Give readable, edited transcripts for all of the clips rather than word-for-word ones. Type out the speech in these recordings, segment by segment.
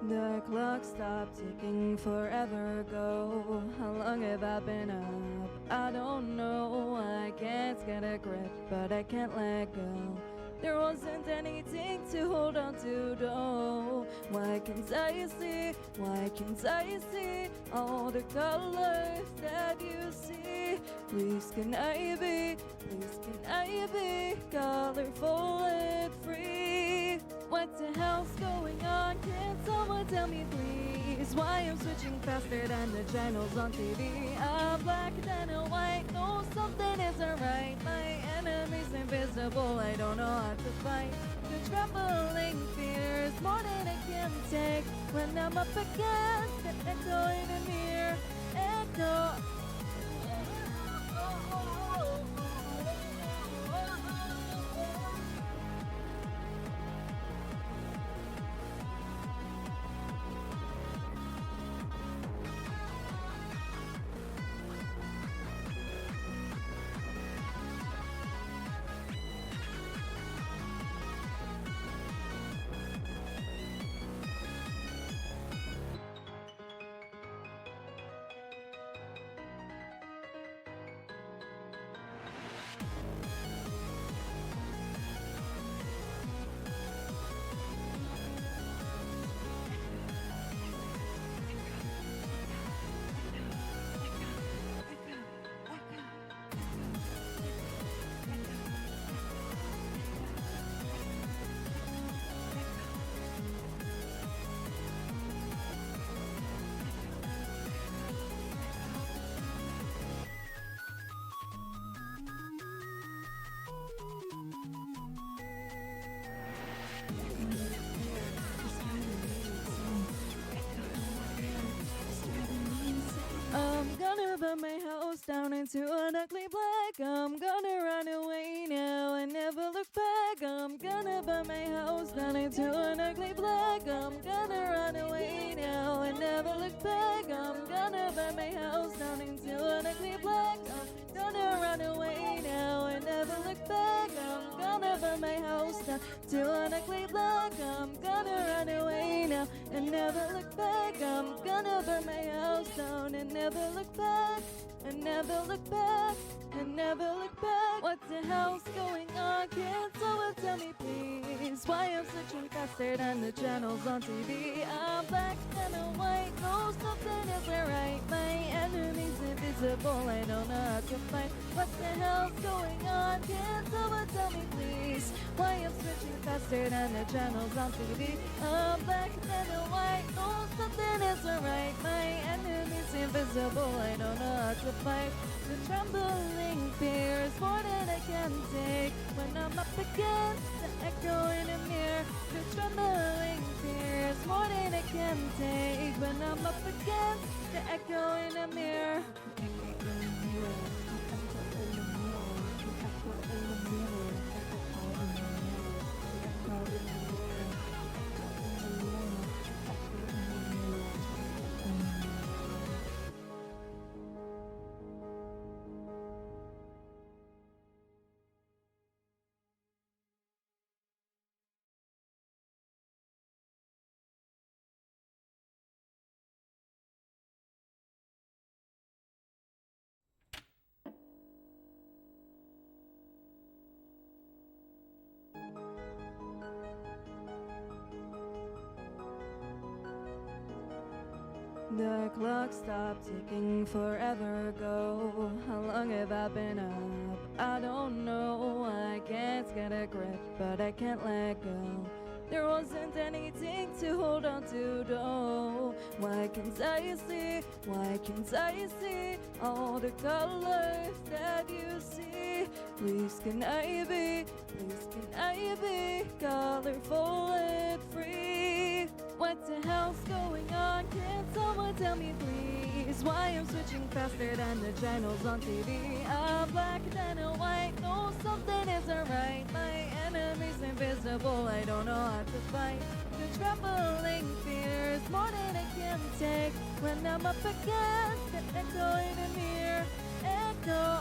The clock stopped ticking forever ago. How long have I been up? I don't know. I can't get a grip, but I can't let go. There wasn't anything to hold on to, though. Why can't I see? Why can't I see all the colors that you see? Please can I be? Please can I be colorful and free? What the hell's going on? Can someone tell me please? Why I'm switching faster than the channels on TV? I'm black than a white, no something isn't right. My enemy's invisible, I don't know how to fight. The trembling fear is more than I can take. When I'm up against the echo in the mirror, echo. I'm gonna burn my house down into an ugly black. I'm gonna run away now and never look back. I'm gonna burn my house down into an ugly black. I'm gonna run away now and never look back. I'm gonna burn my house down into an ugly black. I'm gonna run away now and never look back. I'm gonna burn my house down to an ugly black. I'm gonna run away now and never look back. I'm gonna burn my house down and never look back, and never look back, and never look back. What the hell's going on? Can someone tell me please? Why I'm switching faster than the channels on TV? I'm black and I'm white, no something isn't right. My enemy's invisible, I don't know how to fight. What the hell's going on? Can someone tell me please? Why I'm switching faster than the channels on TV? I'm black and I'm white, no something isn't right. My enemy's invisible, I don't know how to fight. The trembling fear is more than I can take. When I'm up against the echo in the mirror, the trembling fear is more than I can take. When I'm up against the echo in the mirror, the clock stopped ticking forever ago. How long have I been up? I don't know. I can't get a grip, but I can't let go. There wasn't anything to hold on to, though. Why can't I see? Why can't I see all the colors that you see? Please can I be? Please can I be colorful and free? What the hell's going on? Can someone tell me please? Why I'm switching faster than the channels on TV? I'm black than a white, no something isn't right. My enemy's invisible, I don't know how to fight. The trembling fear is more than I can take. When I'm up against the echo in the mirror, echo.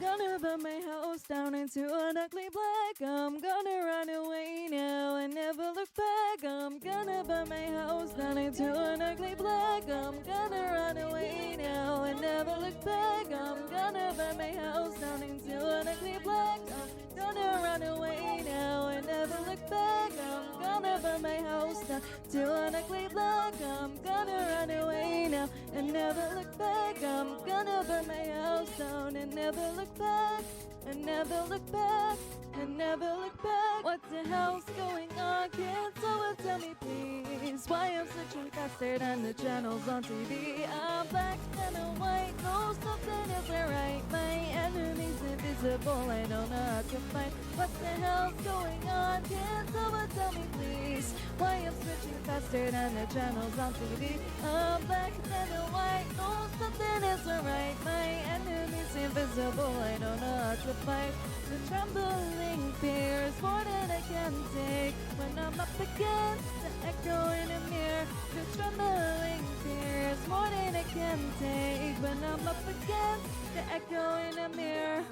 gonna burn my house down into an ugly black. I'm gonna run away now and never look back. I'm gonna burn my house down into an ugly black. I'm gonna run away now and never look back. I'm gonna burn my house down into an ugly black. I'm gonna run away now and never look back. I'm gonna burn my house down to an ugly black. I'm gonna run away now and never look back. I'm gonna burn my house down and never look back. And never look back. And never look back. What the hell's going on? Can someone tell me please why I'm such a bastard and the channel's on TV? I'm black and I'm white. No, something isn't right. My enemy's invisible. I don't know how to fight. What the hell's going on? Can someone tell me please why I'm switching faster than the channels on TV? I'm black and I'm white. No, something isn't right. My enemy's invisible. I don't know how to fight. The trembling fear is more than I can take when I'm up against the echo in a mirror. The trembling fear is more than I can take when I'm up against the echo in a mirror.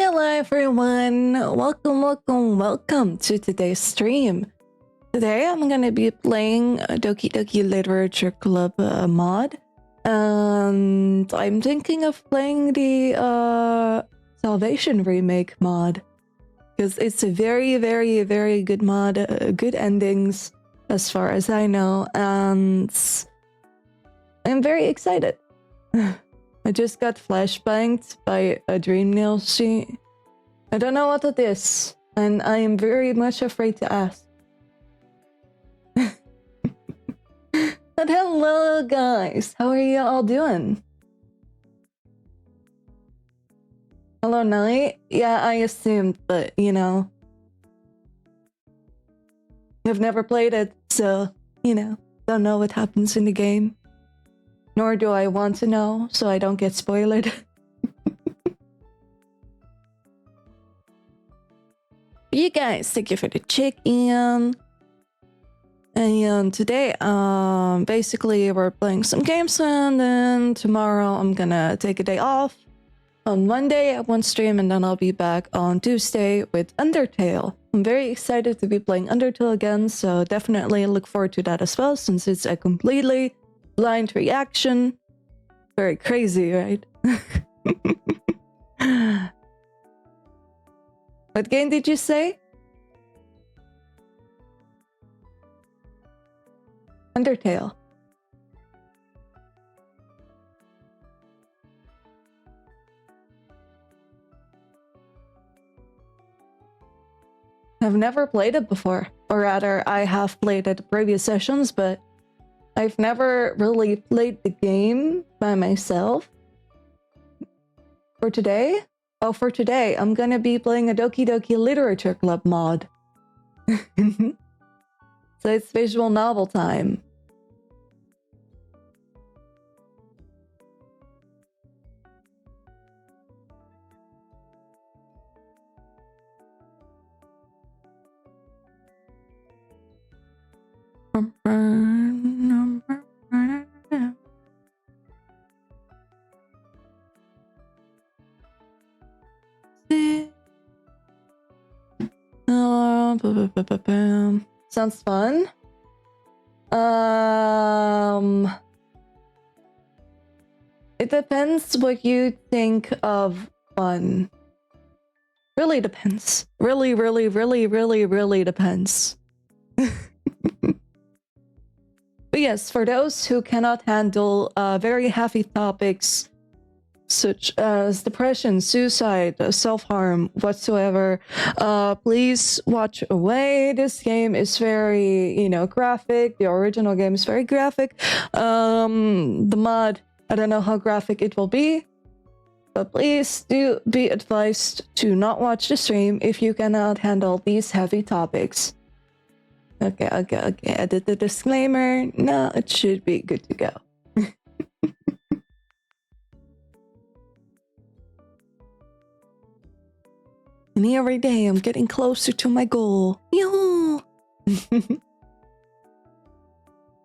Hello everyone, welcome to today's stream. Today I'm gonna be playing Doki Doki Literature Club mod, and I'm thinking of playing the Salvation Remake mod, because it's a very good mod, good endings as far as I know, and I'm very excited. I just got flashbanged by a dream nail sheet. I don't know what it is, and I am very much afraid to ask. But hello guys, how are you all doing? Hello Night? Yeah, I assumed, but you know. I've never played it, so, you know, don't know what happens in the game. Nor do I want to know, so I don't get spoiled. You guys, thank you for the check-in. And today, basically we're playing some games, and then tomorrow I'm gonna take a day off. On Monday I won't stream, and then I'll be back on Tuesday with Undertale. I'm very excited to be playing Undertale again, so definitely look forward to that as well, since it's a completely blind reaction. Very crazy, right? What game did you say? Undertale. I've never played it before. Or rather, I have played it previous sessions, but I've never really played the game by myself. For today? Oh, for today, I'm gonna be playing a Doki Doki Literature Club mod. So it's visual novel time. Sounds fun. It depends what you think of fun. Really depends. Really depends. But yes, for those who cannot handle very heavy topics such as depression, suicide, self-harm, whatsoever, please watch away. This game is very, you know, graphic. The original game is very graphic. The mod, I don't know how graphic it will be, but please do be advised to not watch the stream if you cannot handle these heavy topics. Okay. I did the disclaimer. Now it should be good to go. And every day I'm getting closer to my goal. Yoo!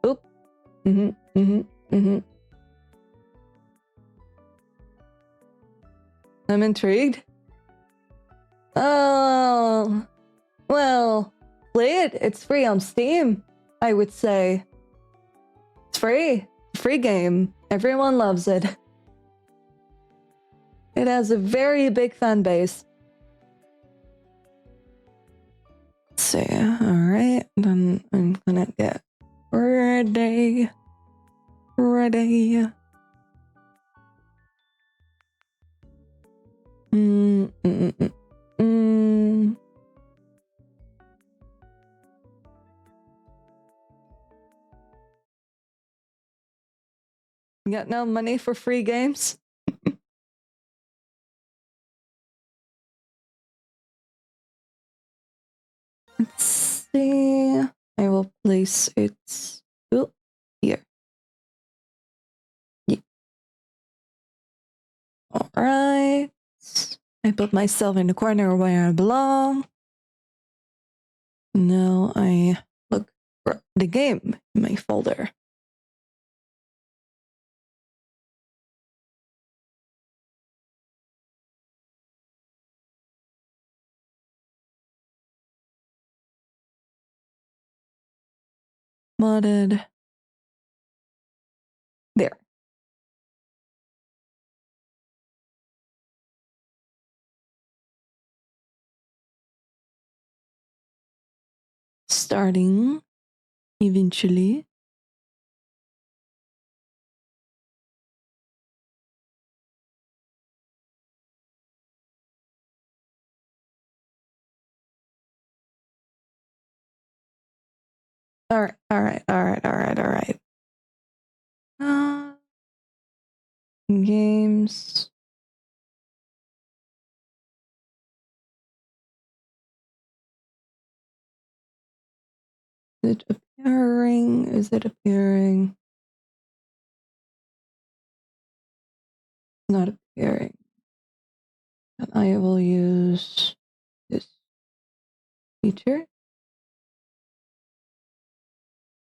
Oop. I'm intrigued. Oh, well, play it. It's free on Steam, I would say. It's free. Free game. Everyone loves it. It has a very big fan base. Let's see. Alright, then I'm gonna get ready. Got no money for free games? Let's see. I will place it here. Yeah. Alright. I put myself in the corner where I belong. Now I look for the game in my folder. Modded. There. Starting eventually. All right. Games. Is it appearing? Not appearing. And I will use this feature.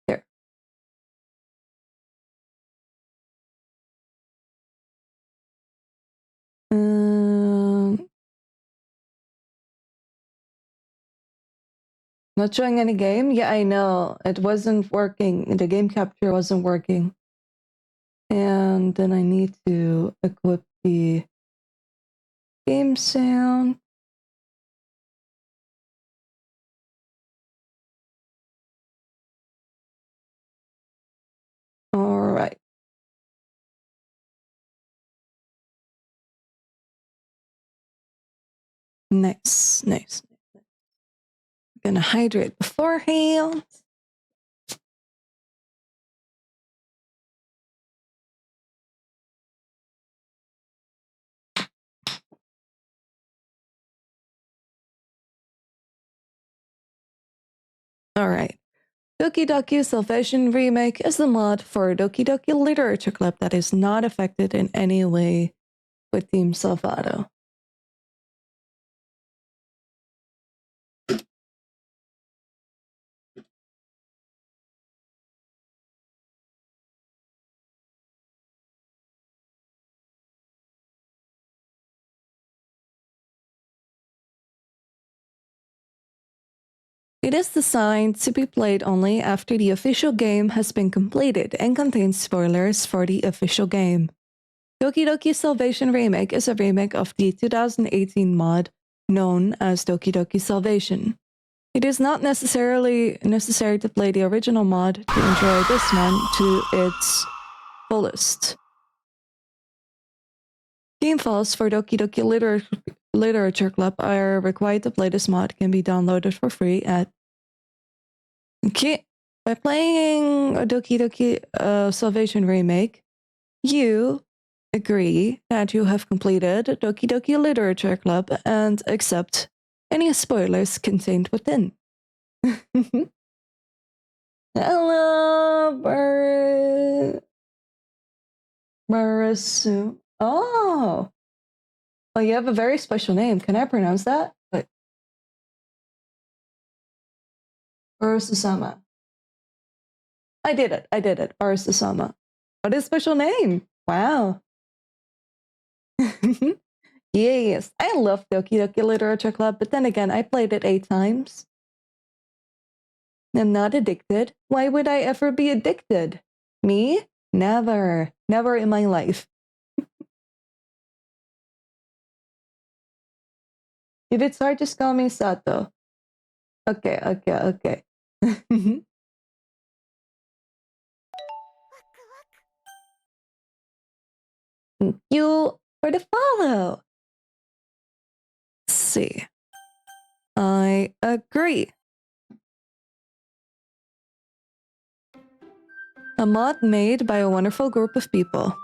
There. Not showing any game? Yeah, I know. It wasn't working. The game capture wasn't working. And then I need to equip the game sound. All right. Nice. Gonna hydrate beforehand. All right. Doki Doki Salvation Remake is the mod for Doki Doki Literature Club that is not affected in any way with Team Salvado. It is designed to be played only after the official game has been completed and contains spoilers for the official game. Doki Doki Salvation Remake is a remake of the 2018 mod known as Doki Doki Salvation. It is not necessarily necessary to play the original mod to enjoy this one to its fullest. Game files for Doki Doki Literature Club are required to play this mod can be downloaded for free at... Okay. By playing a Doki Doki Salvation Remake, you agree that you have completed Doki Doki Literature Club and accept any spoilers contained within. Hello, Barasu. Oh! Well, you have a very special name. Can I pronounce that? But Barasu-sama. I did it. Barasu-sama. What a special name. Wow. Yes. I love Doki Doki Literature Club, but then again, I played it 8 times. I'm not addicted. Why would I ever be addicted? Me? Never. Never in my life. If it's hard, just call me Sato. Okay. Thank you for the follow. Let's see. I agree. A mod made by a wonderful group of people.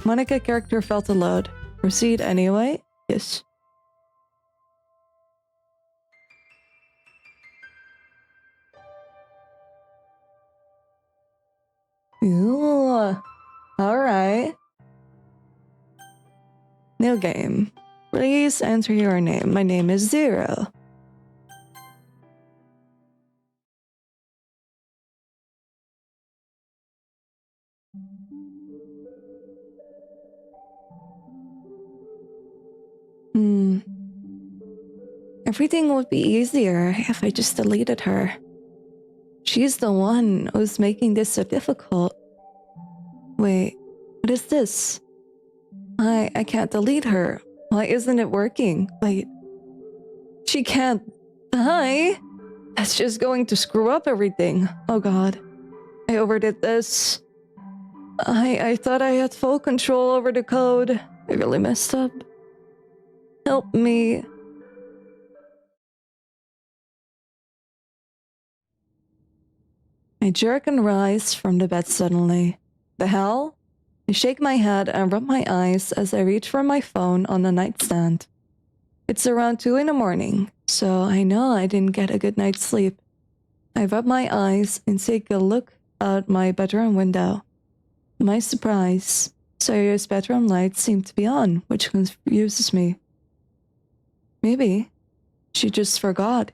Monica character felt a load. Proceed anyway? Yes. Ooh. Alright. New game. Please enter your name. My name is Zero. Everything would be easier if I just deleted her. She's the one who's making this so difficult. Wait, what is this? I can't delete her. Why isn't it working? Wait. She can't die? That's just going to screw up everything. Oh god. I overdid this. I thought I had full control over the code. I really messed up. Help me. I jerk and rise from the bed suddenly. The hell? I shake my head and rub my eyes as I reach for my phone on the nightstand. It's around 2 in the morning, so I know I didn't get a good night's sleep. I rub my eyes and take a look out my bedroom window. To my surprise, Saya's bedroom lights seem to be on, which confuses me. Maybe she just forgot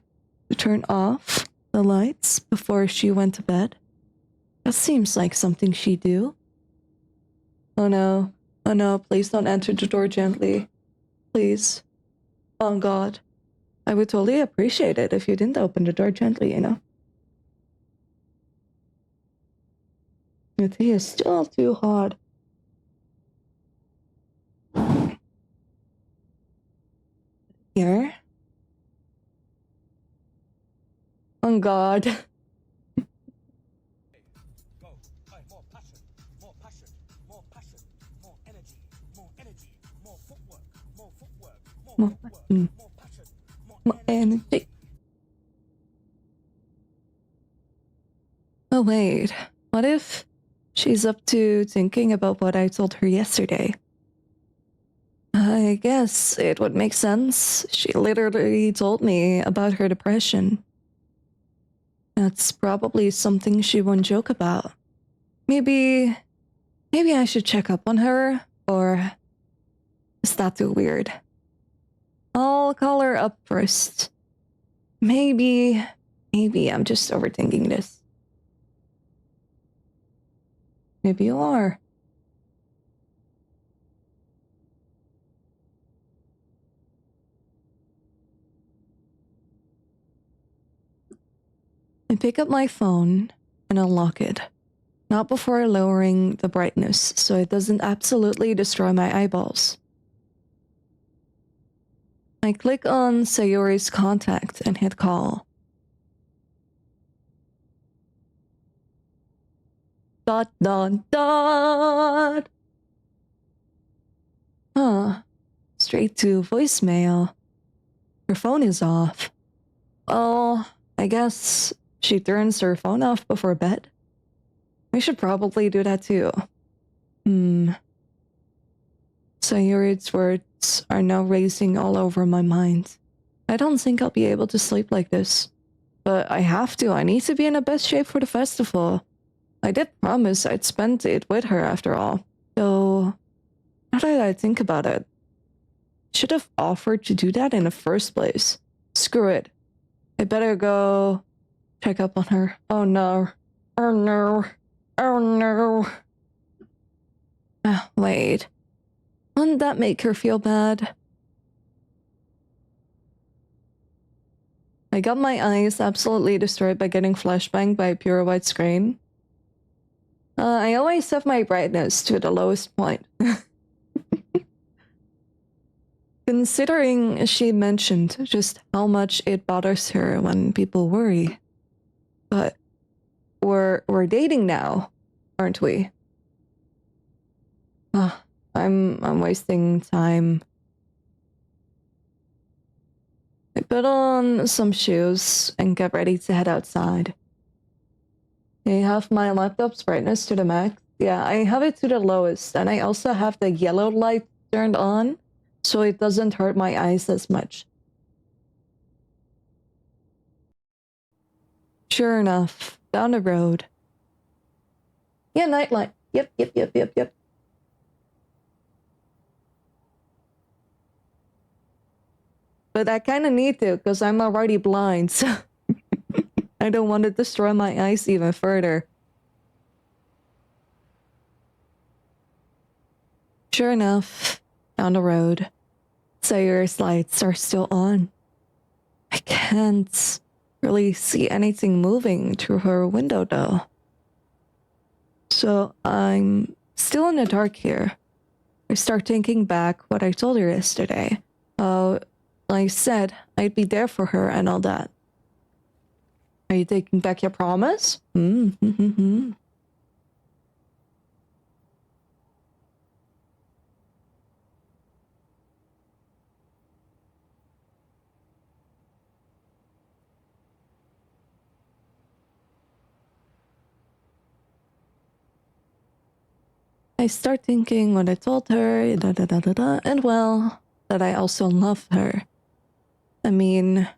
to turn off the lights before she went to bed. That seems like something she'd do. Oh no, please don't enter the door gently. Please. Oh god. I would totally appreciate it if you didn't open the door gently, you know? The tea is still too hot. Here? Oh god. More energy. Oh wait, what if she's up to thinking about what I told her yesterday? I guess it would make sense. She literally told me about her depression. That's probably something she won't joke about. Maybe I should check up on her, or is that too weird? I'll call her up first. Maybe I'm just overthinking this. Maybe you are. I pick up my phone and unlock it. Not before lowering the brightness so it doesn't absolutely destroy my eyeballs. I click on Sayori's contact and hit call. Dot dot dot. Huh. Straight to voicemail. Her phone is off. Well, I guess she turns her phone off before bed. I should probably do that too. Sayuri's words are now racing all over my mind. I don't think I'll be able to sleep like this. But I have to. I need to be in the best shape for the festival. I did promise I'd spend it with her after all. So, now that I think about it, should have offered to do that in the first place. Screw it. I better go check up on her. Oh no. Oh no. Oh no. Wait. Wouldn't that make her feel bad? I got my eyes absolutely destroyed by getting flashbanged by a pure white screen. I always have my brightness to the lowest point. Considering she mentioned just how much it bothers her when people worry. But we're dating now, aren't we? I'm wasting time. I put on some shoes and get ready to head outside. I have my laptop's brightness to the max. Yeah, I have it to the lowest, and I also have the yellow light turned on, so it doesn't hurt my eyes as much. Sure enough, down the road. Yeah, nightlight. Yep. But I kind of need to, because I'm already blind, so I don't want to destroy my eyes even further. Sure enough, down the road, Sayuri's lights are still on. I can't really see anything moving through her window though. So I'm still in the dark here. I start thinking back what I told her yesterday. I said I'd be there for her and all that. Are you taking back your promise? I start thinking what I told her, and well, that I also love her. I mean,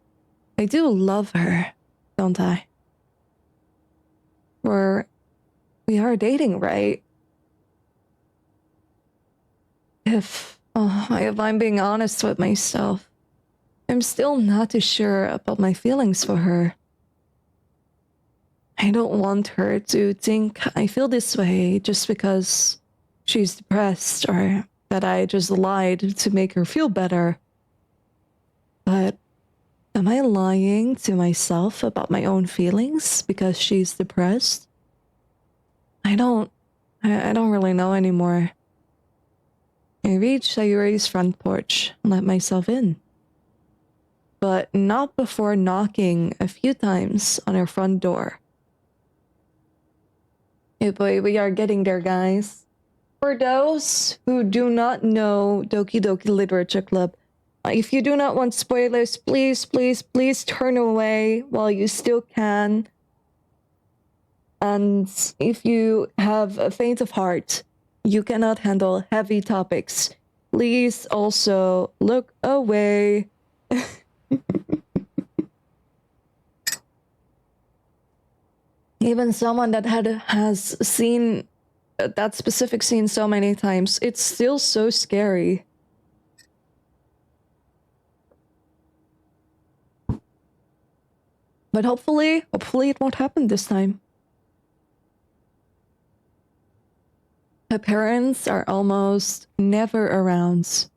I do love her, don't I? We are dating, right? If I'm being honest with myself, I'm still not too sure about my feelings for her. I don't want her to think I feel this way just because she's depressed or that I just lied to make her feel better. But am I lying to myself about my own feelings because she's depressed? I don't really know anymore. I reached Sayuri's front porch and let myself in. But not before knocking a few times on her front door. Hey boy, we are getting there, guys. For those who do not know Doki Doki Literature Club, if you do not want spoilers, please turn away while you still can. And if you have a faint of heart, you cannot handle heavy topics, please also look away. Even someone that has seen that specific scene so many times, it's still so scary. But hopefully it won't happen this time. Her parents are almost never around.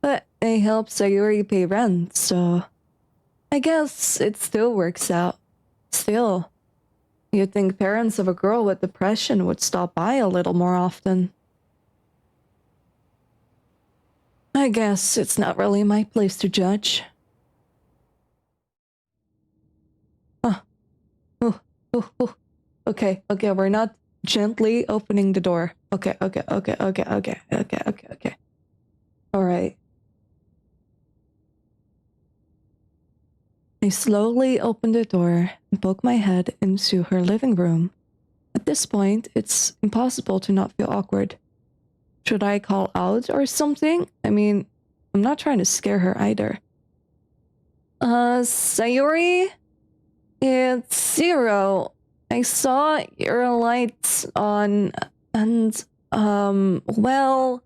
But they help Sayuri pay rent, so I guess it still works out. Still, you'd think parents of a girl with depression would stop by a little more often. I guess it's not really my place to judge. Okay, we're not gently opening the door. Okay. All right. I slowly open the door and poke my head into her living room. At this point, it's impossible to not feel awkward. Should I call out or something? I mean, I'm not trying to scare her either. Sayuri? It's Zero. I saw your lights on and, well,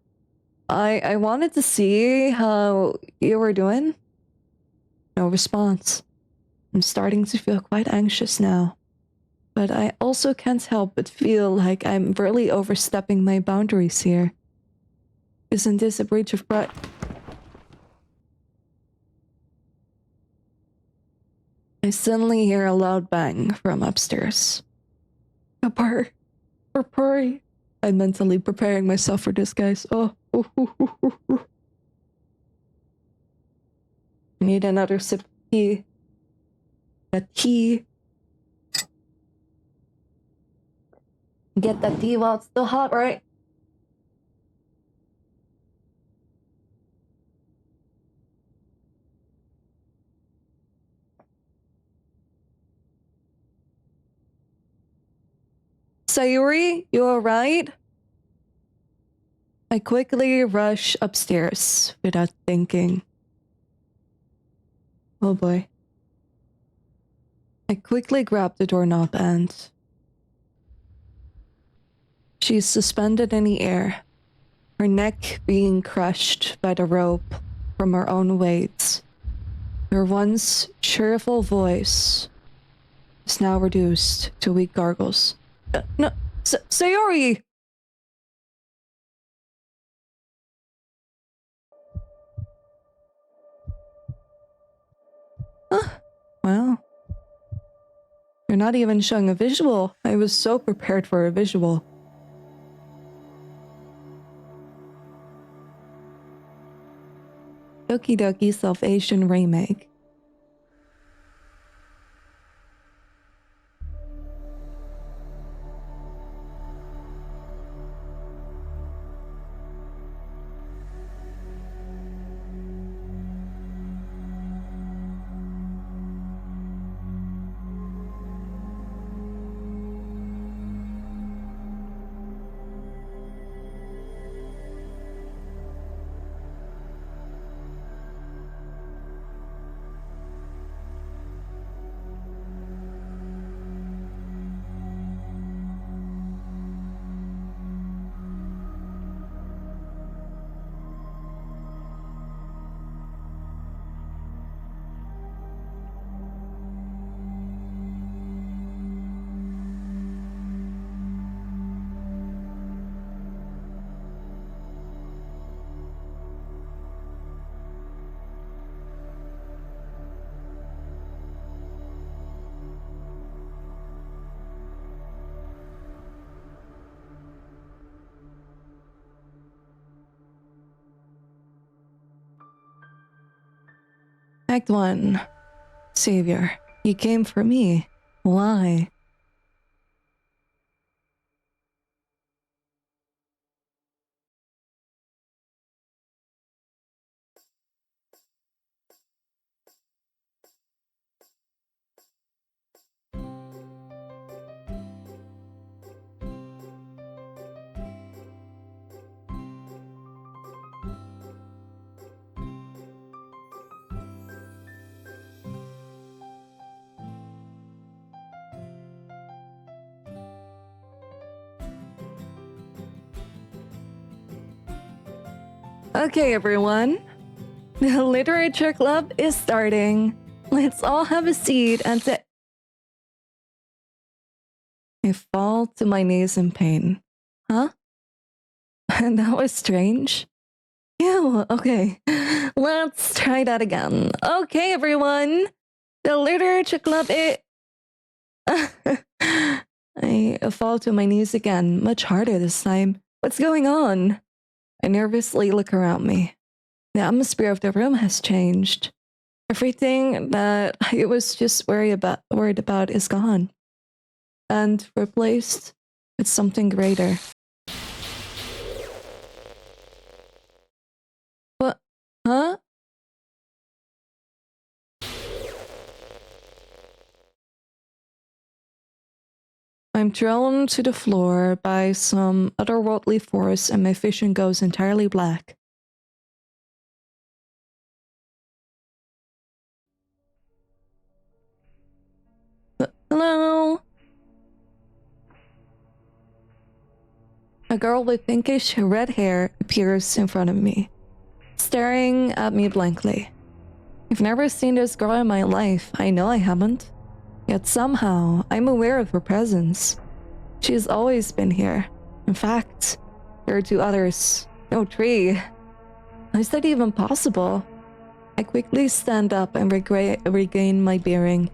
I wanted to see how you were doing. No response. I'm starting to feel quite anxious now. But I also can't help but feel like I'm really overstepping my boundaries here. Isn't this a breach of trust? I suddenly hear a loud bang from upstairs. Prepare. I'm mentally preparing myself for this, guys. Oh. I need another sip of tea. That tea. Get that tea while it's still hot, right? Sayuri, you alright? I quickly rush upstairs without thinking. Oh boy. I quickly grab the doorknob and... she's suspended in the air, her neck being crushed by the rope from her own weight. Her once cheerful voice is now reduced to weak gargles. No, Sayori! Well, you're not even showing a visual. I was so prepared for a visual. Doki Doki Salvation Remake. Act 1. Savior, you came for me. Why? Okay, everyone. The literature club is starting. Let's all have a seat and sit. I fall to my knees in pain. Huh? That was strange. Ew, okay. Let's try that again. Okay, everyone. The literature club is... I fall to my knees again, much harder this time. What's going on? I nervously look around me. The atmosphere of the room has changed. Everything that I was just worried about is gone and replaced It's something greater. What? Huh? I'm thrown to the floor by some otherworldly force and my vision goes entirely black. Hello? A girl with pinkish red hair appears in front of me, staring at me blankly. I've never seen this girl in my life, I know I haven't. Yet somehow, I'm aware of her presence. She's always been here. In fact, there are 2 others. No, 3. How is that even possible? I quickly stand up and regain my bearing.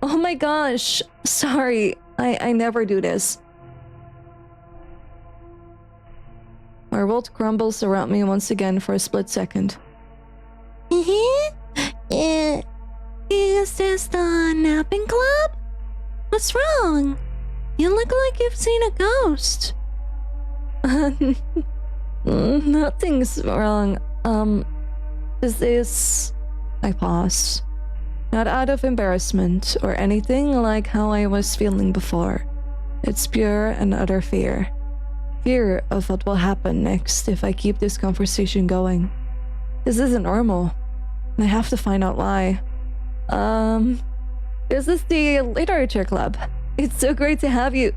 Oh my gosh! Sorry, I never do this. My world crumbles around me once again for a split second. Is this the napping club? What's wrong? You look like you've seen a ghost. Nothing's wrong. This is... I pause. Not out of embarrassment or anything like how I was feeling before. It's pure and utter fear. Fear of what will happen next if I keep this conversation going. This isn't normal, and I have to find out why. This is the literature club. It's so great to have you.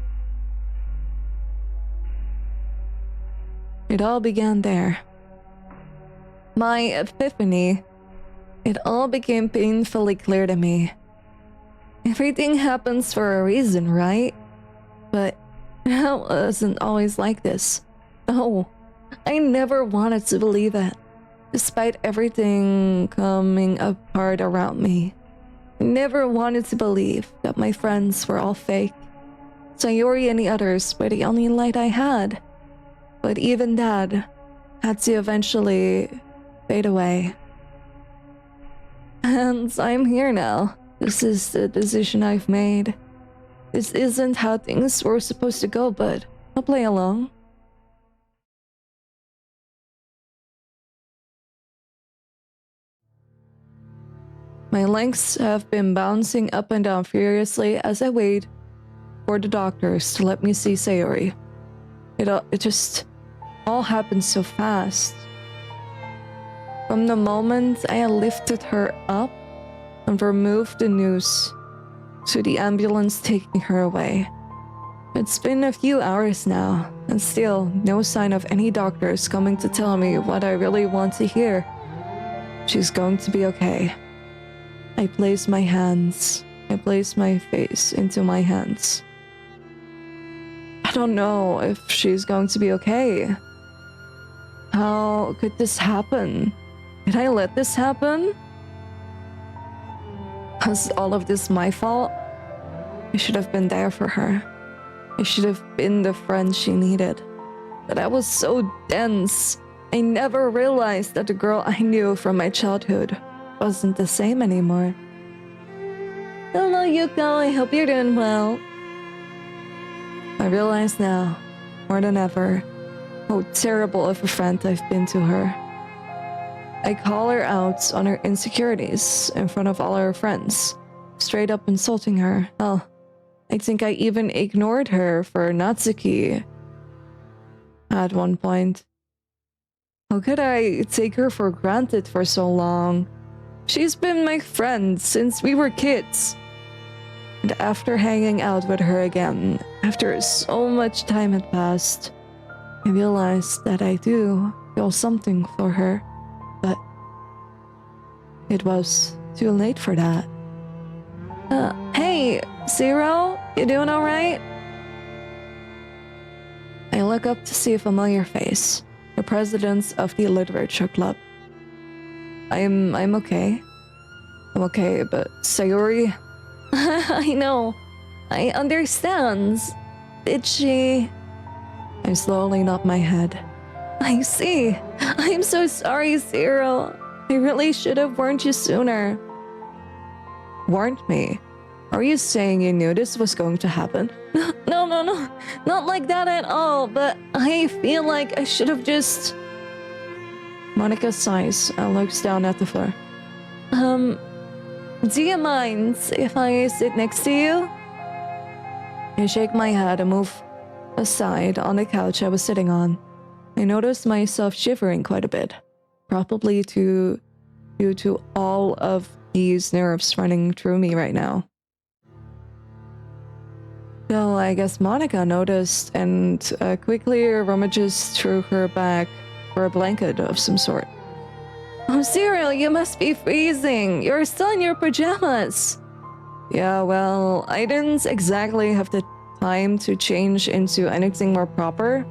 It all began there. My epiphany. It all became painfully clear to me. Everything happens for a reason, right? But it wasn't always like this. No, I never wanted to believe it. Despite everything coming apart around me, I never wanted to believe that my friends were all fake. Sayori and the others were the only light I had. But even that had to eventually fade away. And I'm here now. This is the decision I've made. This isn't how things were supposed to go, but I'll play along. My legs have been bouncing up and down furiously as I wait for the doctors to let me see Sayori. It just all happened so fast. From the moment I lifted her up and removed the noose to the ambulance taking her away. It's been a few hours now, and still no sign of any doctors coming to tell me what I really want to hear. She's going to be okay. I place my face into my hands. I don't know if she's going to be okay. How could this happen? Did I let this happen? Was all of this my fault? I should have been there for her. I should have been the friend she needed. But I was so dense. I never realized that the girl I knew from my childhood wasn't the same anymore. Hello, Yuko. I hope you're doing well. I realize now, more than ever, how terrible of a friend I've been to her. I call her out on her insecurities in front of all her friends, straight up insulting her. Hell, I think I even ignored her for Natsuki at one point. How could I take her for granted for so long? She's been my friend since we were kids. And after hanging out with her again, after so much time had passed, I realized that I do feel something for her. But it was too late for that. Hey, Zero, you doing alright? I look up to see a familiar face, the president of the literature club. I'm okay. I'm okay, but Sayori? I know. I understand. Did she... I slowly nod my head. I see. I'm so sorry, Zero. I really should have warned you sooner. Warned me? Are you saying you knew this was going to happen? No. Not like that at all, but I feel like I should have just... Monica sighs and looks down at the floor. Do you mind if I sit next to you? I shake my head and move aside on the couch I was sitting on. I noticed myself shivering quite a bit, probably due to all of these nerves running through me right now. So I guess Monica noticed and quickly rummages through her bag for a blanket of some sort. Oh, Cyril, you must be freezing. You're still in your pajamas. Yeah, well, I didn't exactly have the time to change into anything more proper.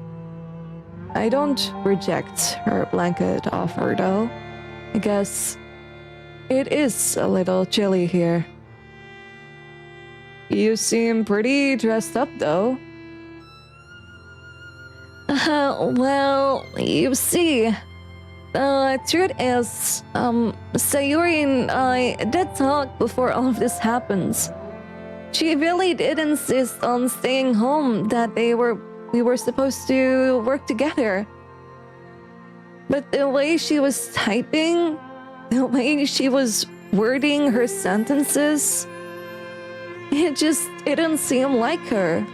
I don't reject her blanket offer, though. I guess it is a little chilly here. You seem pretty dressed up, though. Well, you see, truth is, Sayuri and I did talk before all of this happens. She really did insist on staying home, that we were supposed to work together. But the way she was typing, the way she was wording her sentences, it just didn't seem like her.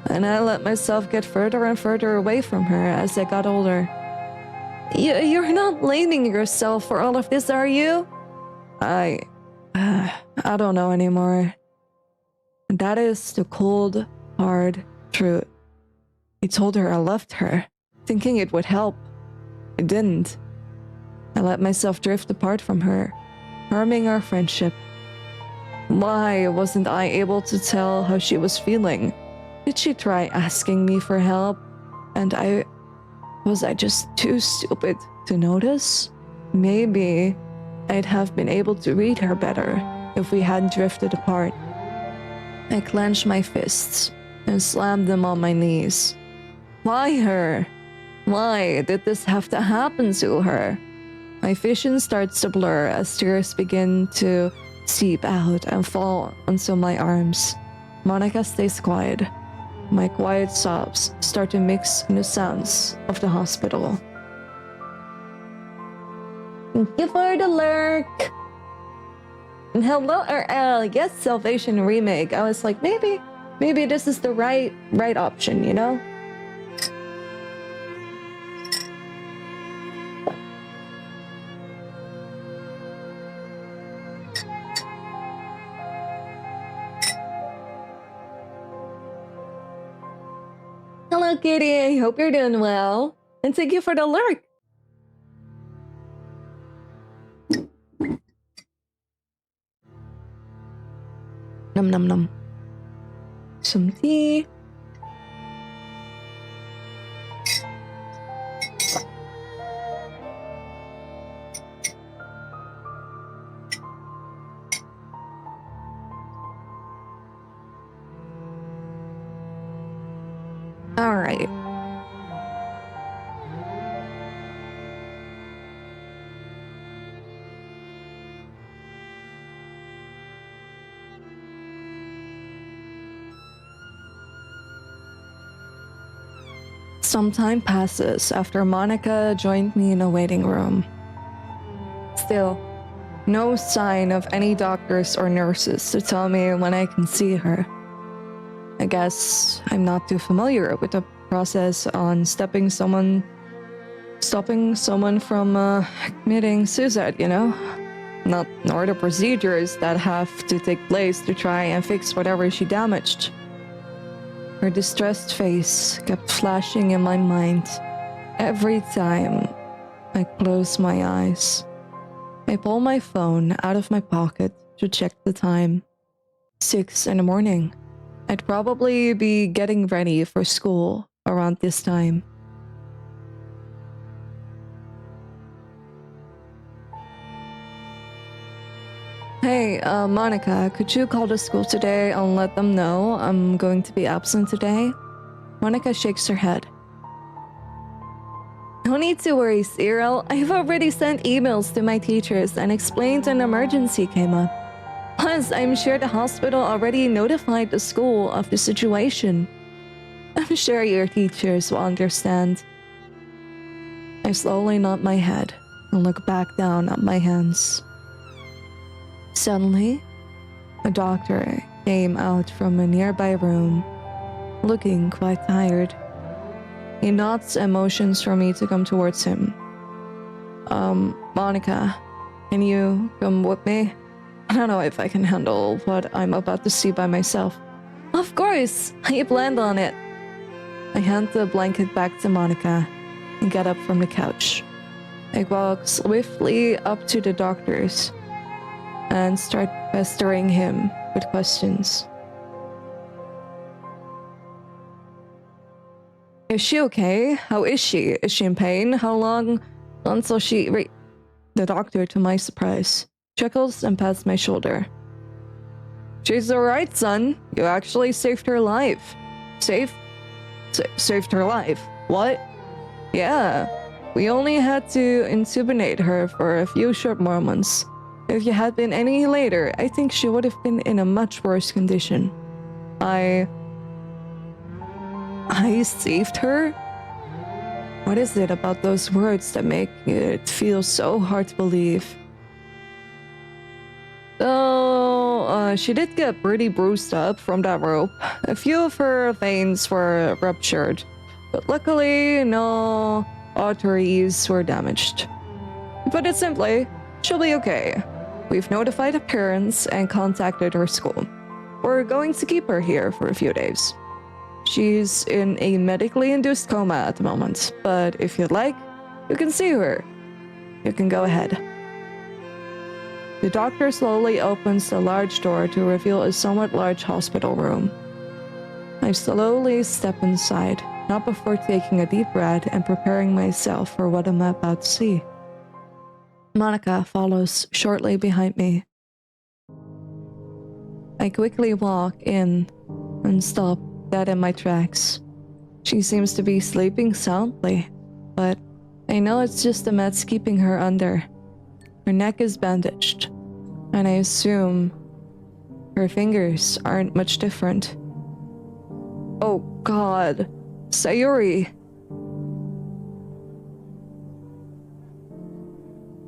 And I let myself get further and further away from her as I got older. You're not blaming yourself for all of this, are you? I don't know anymore. That is the cold, hard truth. I told her I loved her, thinking it would help. It didn't. I let myself drift apart from her, harming our friendship. Why wasn't I able to tell how she was feeling? Did she try asking me for help? And was I just too stupid to notice? Maybe I'd have been able to read her better if we hadn't drifted apart. I clenched my fists and slammed them on my knees. Why her? Why did this have to happen to her? My vision starts to blur as tears begin to seep out and fall onto my arms. Monica stays quiet. My quiet sobs start to mix in the sounds of the hospital. Thank you for the lurk. Hello, yes, Salvation Remake. I was like, maybe this is the right option, you know? Hello, Kitty. I hope you're doing well. And thank you for the lurk. Num num num. Some tea. All right. Some time passes after Monica joined me in a waiting room. Still, no sign of any doctors or nurses to tell me when I can see her. I guess I'm not too familiar with the process on stopping someone from committing suicide, you know? Nor the procedures that have to take place to try and fix whatever she damaged. Her distressed face kept flashing in my mind every time I closed my eyes. I pull my phone out of my pocket to check the time. 6 in the morning. I'd probably be getting ready for school around this time. Hey, Monica, could you call the school today and let them know I'm going to be absent today? Monica shakes her head. No need to worry, Cyril. I've already sent emails to my teachers and explained an emergency came up. Plus, I'm sure the hospital already notified the school of the situation. I'm sure your teachers will understand. I slowly nod my head and look back down at my hands. Suddenly, a doctor came out from a nearby room, looking quite tired. He nods and motions for me to come towards him. Monica, can you come with me? I don't know if I can handle what I'm about to see by myself. Of course, I planned on it. I hand the blanket back to Monica and get up from the couch. I walk swiftly up to the doctor's and start pestering him with questions. Is she okay? How is she? Is she in pain? How long until she... The doctor, to my surprise, chuckles and pats my shoulder. She's alright, son. You actually saved her life. Saved her life? What? Yeah. We only had to intubinate her for a few short moments. If you had been any later, I think she would have been in a much worse condition. I saved her? What is it about those words that make it feel so hard to believe? So, she did get pretty bruised up from that rope. A few of her veins were ruptured, but luckily no arteries were damaged. To put it simply, she'll be okay. We've notified her parents and contacted her school. We're going to keep her here for a few days. She's in a medically induced coma at the moment, but if you'd like, you can see her. You can go ahead. The doctor slowly opens the large door to reveal a somewhat large hospital room. I slowly step inside, not before taking a deep breath and preparing myself for what I'm about to see. Monica follows shortly behind me. I quickly walk in and stop dead in my tracks. She seems to be sleeping soundly, but I know it's just the meds keeping her under. Her neck is bandaged, and I assume her fingers aren't much different. Oh God, Sayuri!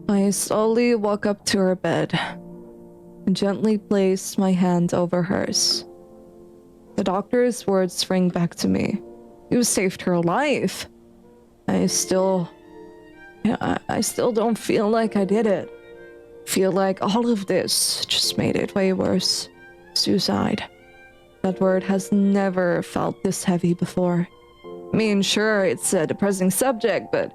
I slowly walk up to her bed and gently place my hand over hers. The doctor's words ring back to me. You saved her life. I still don't feel like I did it. Feel like all of this just made it way worse. Suicide. That word has never felt this heavy before. I mean, sure, it's a depressing subject, but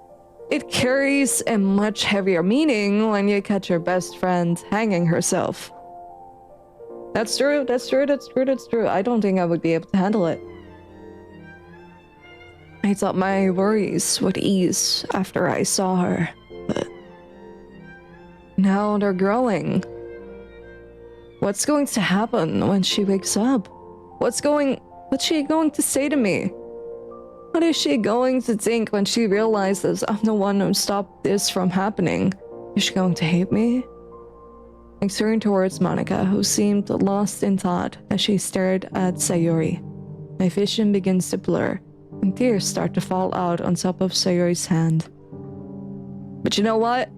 it carries a much heavier meaning when you catch your best friend hanging herself. That's true. I don't think I would be able to handle it. I thought my worries would ease after I saw her, but now they're growing. What's going to happen when she wakes up? What's she going to say to me? What is she going to think when she realizes I'm the one who stopped this from happening? Is she going to hate me? I turned towards Monica, who seemed lost in thought as she stared at Sayuri. My vision begins to blur, and tears start to fall out on top of Sayuri's hand. But you know what?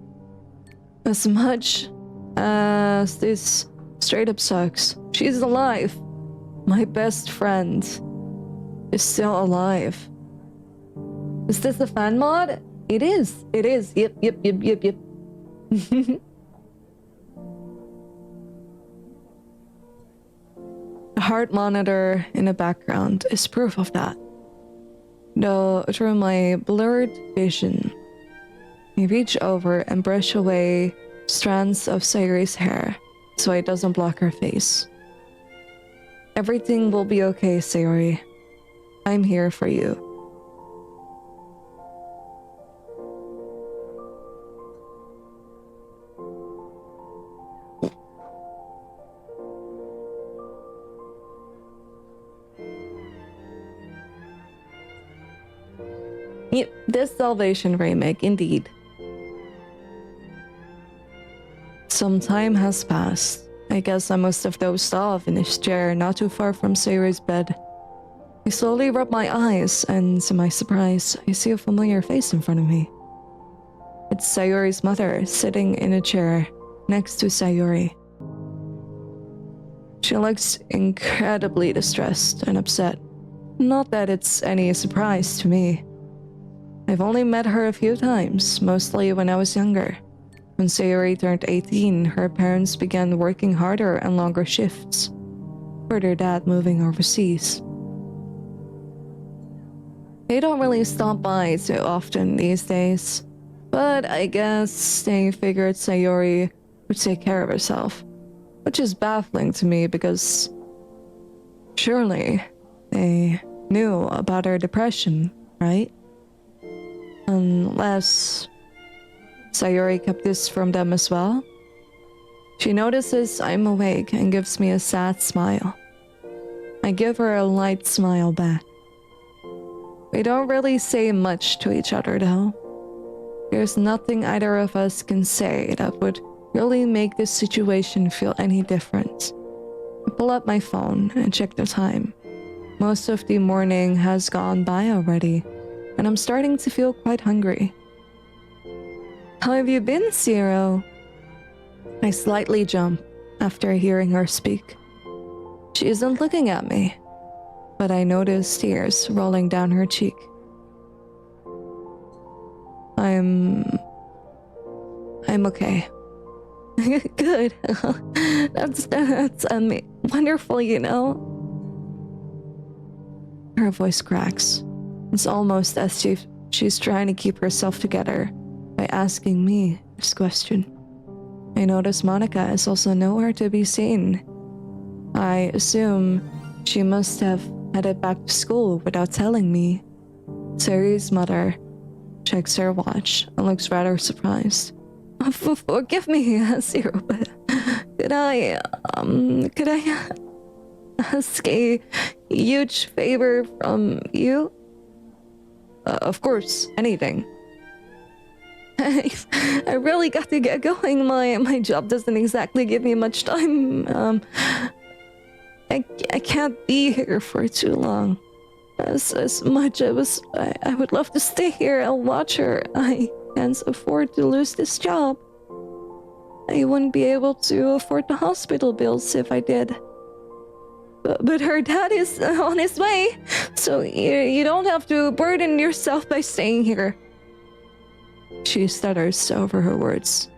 As much as this straight up sucks, she's alive. My best friend is still alive. Is this a fan mod? It is. Yep. The heart monitor in the background is proof of that. Though through my blurred vision, I reach over and brush away strands of Sayuri's hair so it doesn't block her face. Everything will be okay, Sayuri. I'm here for you. Yep, this Salvation Remake, indeed. Some time has passed, I guess I must have dozed off in his chair not too far from Sayori's bed. I slowly rub my eyes, and to my surprise, I see a familiar face in front of me. It's Sayori's mother, sitting in a chair next to Sayori. She looks incredibly distressed and upset. Not that it's any surprise to me. I've only met her a few times, mostly when I was younger. When Sayori turned 18, her parents began working harder and longer shifts, with her dad moving overseas. They don't really stop by too often these days, but I guess they figured Sayori would take care of herself, which is baffling to me because surely they knew about her depression, right? Unless Sayori kept this from them as well. She notices I'm awake and gives me a sad smile. I give her a light smile back. We don't really say much to each other though. There's nothing either of us can say that would really make this situation feel any different. I pull up my phone and check the time. Most of the morning has gone by already, and I'm starting to feel quite hungry. How have you been, Zero? I slightly jump after hearing her speak. She isn't looking at me, but I notice tears rolling down her cheek. I'm okay. Good. That's wonderful, you know. Her voice cracks. It's almost as if she's trying to keep herself together by asking me this question. I notice Monica is also nowhere to be seen. I assume she must have headed back to school without telling me. Sayori's mother checks her watch and looks rather surprised. Forgive me, Zero, but could I ask a huge favor from you? Of course, anything. I really got to get going. My job doesn't exactly give me much time. I can't be here for too long. As much as I would love to stay here and watch her, I can't afford to lose this job. I wouldn't be able to afford the hospital bills if I did. But her dad is on his way, so you don't have to burden yourself by staying here. She stutters over her words.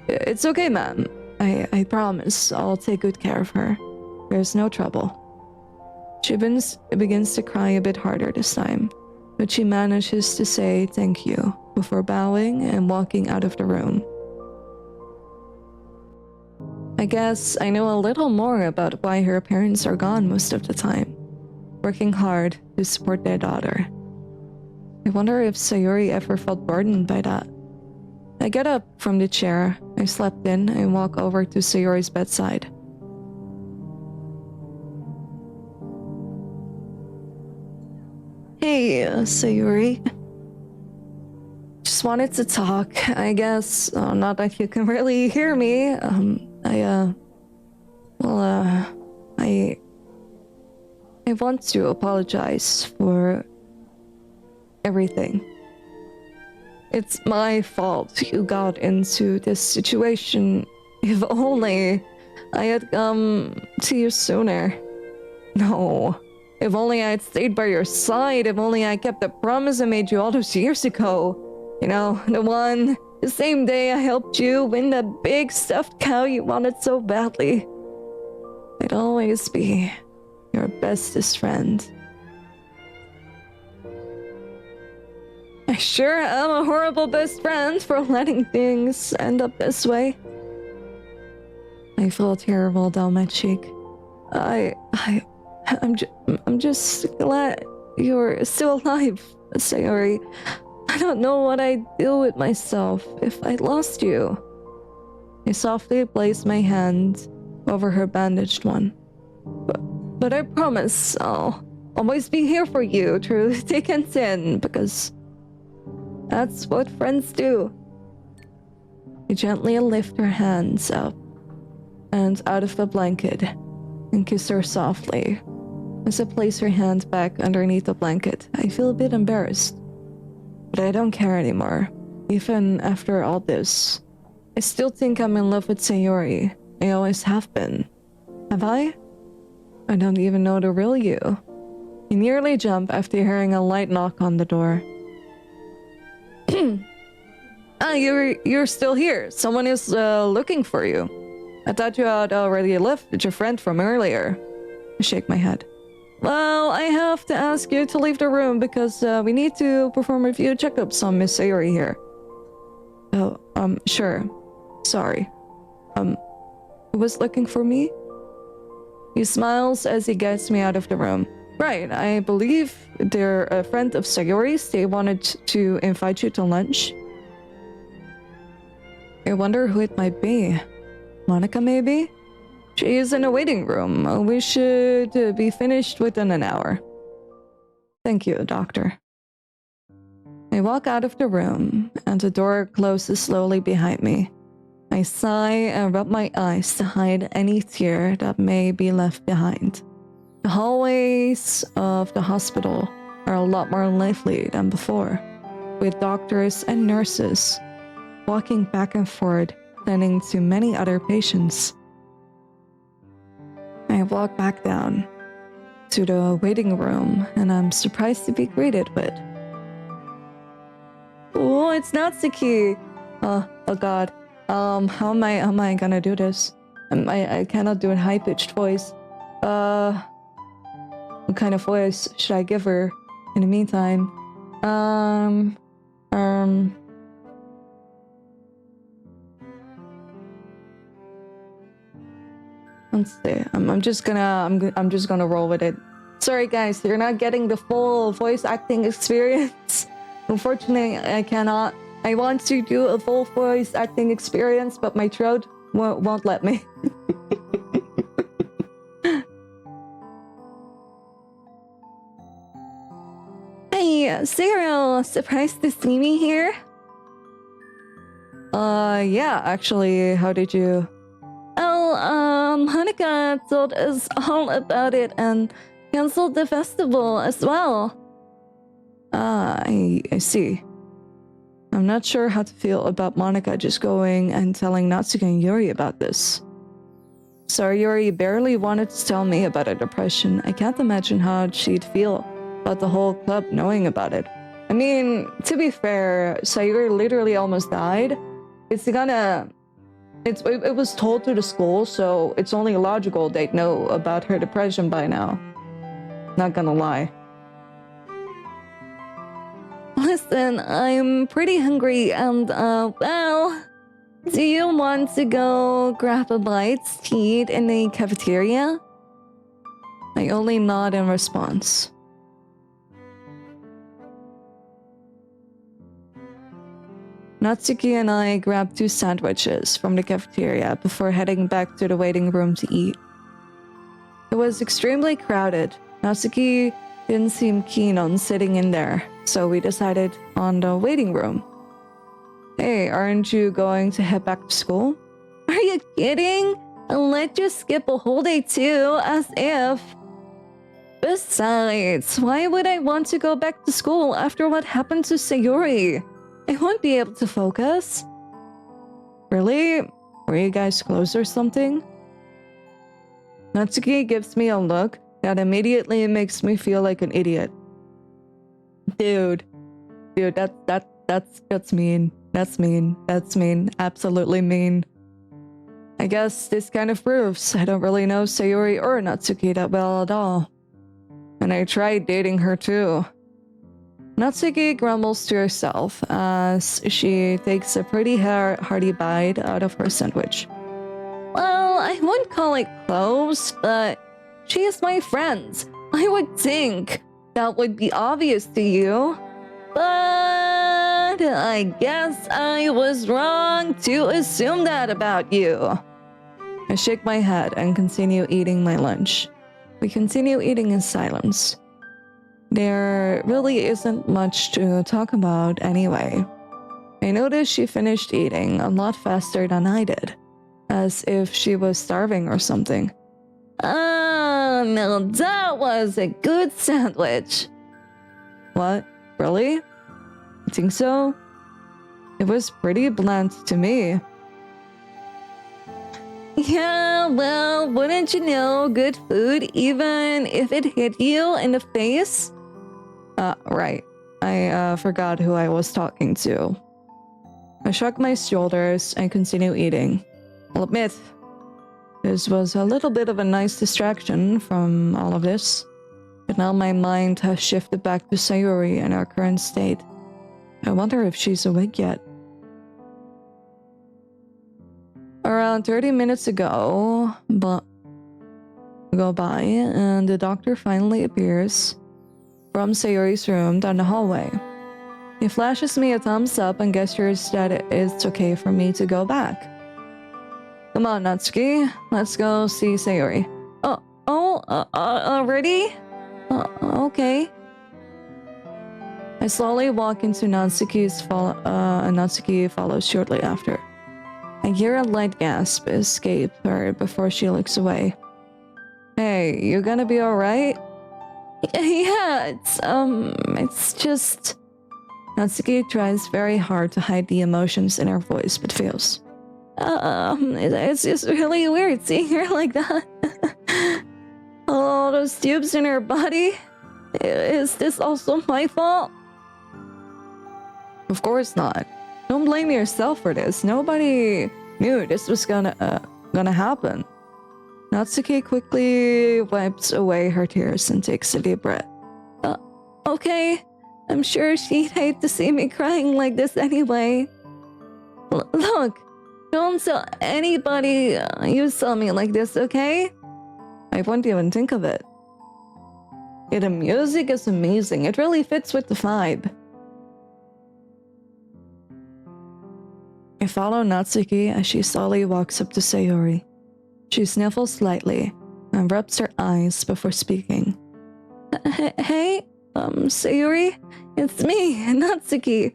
It's okay, ma'am. I promise I'll take good care of her. There's no trouble. She begins to cry a bit harder this time, but she manages to say thank you before bowing and walking out of the room. I guess I know a little more about why her parents are gone most of the time, working hard to support their daughter. I wonder if Sayori ever felt burdened by that. I get up from the chair I slept in and walk over to Sayori's bedside. Hey, Sayori. Just wanted to talk, I guess. Not that you can really hear me. I want to apologize for everything. It's my fault you got into this situation. If only I had come to you sooner. No. If only I had stayed by your side. If only I kept the promise I made you all those years ago. You know, the same day I helped you win that big stuffed cow you wanted so badly. I'd always be your bestest friend. I sure am a horrible best friend for letting things end up this way. I feel terrible down my cheek. I'm just glad you're still alive, Sayori. I don't know what I'd do with myself if I'd lost you. I softly placed my hand over her bandaged one. But I promise I'll always be here for you through thick and thin, because that's what friends do. I gently lift her hands up and out of the blanket and kiss her softly. As I place her hand back underneath the blanket, I feel a bit embarrassed. But I don't care anymore. Even after all this, I still think I'm in love with Sayori. I always have been. Have I? I don't even know the real you. I nearly jump after hearing a light knock on the door. You're still here. Someone is looking for you. I thought you had already left with your friend from earlier. I shake my head. Well, I have to ask you to leave the room because we need to perform a few checkups on Miss Sayori here. Oh, sure. Sorry. Who was looking for me? He smiles as he gets me out of the room. Right, I believe they're a friend of Sayori's. They wanted to invite you to lunch. I wonder who it might be. Monica, maybe? She is in a waiting room. We should be finished within an hour. Thank you, doctor. I walk out of the room, and the door closes slowly behind me. I sigh and rub my eyes to hide any tear that may be left behind. The hallways of the hospital are a lot more lively than before, with doctors and nurses walking back and forth, tending to many other patients. I walk back down to the waiting room, and I'm surprised to be greeted with, "Oh, it's Natsuki!" Oh god. How am I gonna do this? I cannot do a high-pitched voice. What kind of voice should I give her in the meantime? Let's see. I'm just gonna roll with it. Sorry guys, you're not getting the full voice acting experience. Unfortunately, I cannot. I want to do a full voice acting experience, but my throat won't let me. Hey, Cyril, surprised to see me here? Yeah, actually, how did you... Oh, Hanukkah told us all about it and canceled the festival as well. I see. I'm not sure how to feel about Monica just going and telling Natsuki and Yuri about this. Sayori barely wanted to tell me about her depression. I can't imagine how she'd feel about the whole club knowing about it. I mean, to be fair, Sayori literally almost died. It was told to the school, so it's only logical they'd know about her depression by now. Not gonna lie. Listen, I'm pretty hungry and, well, do you want to go grab a bite to eat in the cafeteria? I only nod in response. Natsuki and I grabbed 2 sandwiches from the cafeteria before heading back to the waiting room to eat. It was extremely crowded. Natsuki didn't seem keen on sitting in there, so we decided on the waiting room. Hey, aren't you going to head back to school? Are you kidding? I'll let you skip a whole day too, as if. Besides, why would I want to go back to school after what happened to Sayori? I won't be able to focus. Really? Were you guys close or something? Natsuki gives me a look that immediately makes me feel like an idiot. Dude, that's mean. That's mean. Absolutely mean. I guess this kind of proves I don't really know Sayori or Natsuki that well at all. And I tried dating her too. Natsuki grumbles to herself as she takes a pretty hearty bite out of her sandwich. Well, I wouldn't call it close, but she is my friend. I would think that would be obvious to you. But I guess I was wrong to assume that about you. I shake my head and continue eating my lunch. We continue eating in silence. There really isn't much to talk about anyway. I noticed she finished eating a lot faster than I did. as if she was starving or something. No, that was a good sandwich. What? Really? You think so? It was pretty bland to me. Yeah, well, wouldn't you know, good food, even if it hit you in the face? Right. I forgot who I was talking to. I shrugged my shoulders and continued eating. I'll admit, this was a little bit of a nice distraction from all of this, but now my mind has shifted back to Sayuri and our current state. I wonder if she's awake yet. Around 30 minutes ago, go by, and the doctor finally appears from Sayuri's room down the hallway. He flashes me a thumbs up and gestures that it's okay for me to go back. Come on, Natsuki, let's go see Sayuri. Already? Okay. I slowly walk into Natsuki's and Natsuki follows shortly after. I hear a light gasp escape her before she looks away. Hey, you gonna be alright? Yeah, it's just... Natsuki tries very hard to hide the emotions in her voice, but fails. It's just really weird seeing her like that. All those tubes in her body? Is this also my fault? Of course not. Don't blame yourself for this. Nobody knew this was gonna happen. Natsuki quickly wipes away her tears and takes a deep breath. Okay. I'm sure she'd hate to see me crying like this anyway. Look, don't tell anybody you saw me like this, okay? I wouldn't even think of it. Yeah, the music is amazing. It really fits with the vibe. I follow Natsuki as she slowly walks up to Sayuri. She sniffles slightly and rubs her eyes before speaking. Hey, Sayuri, it's me, Natsuki.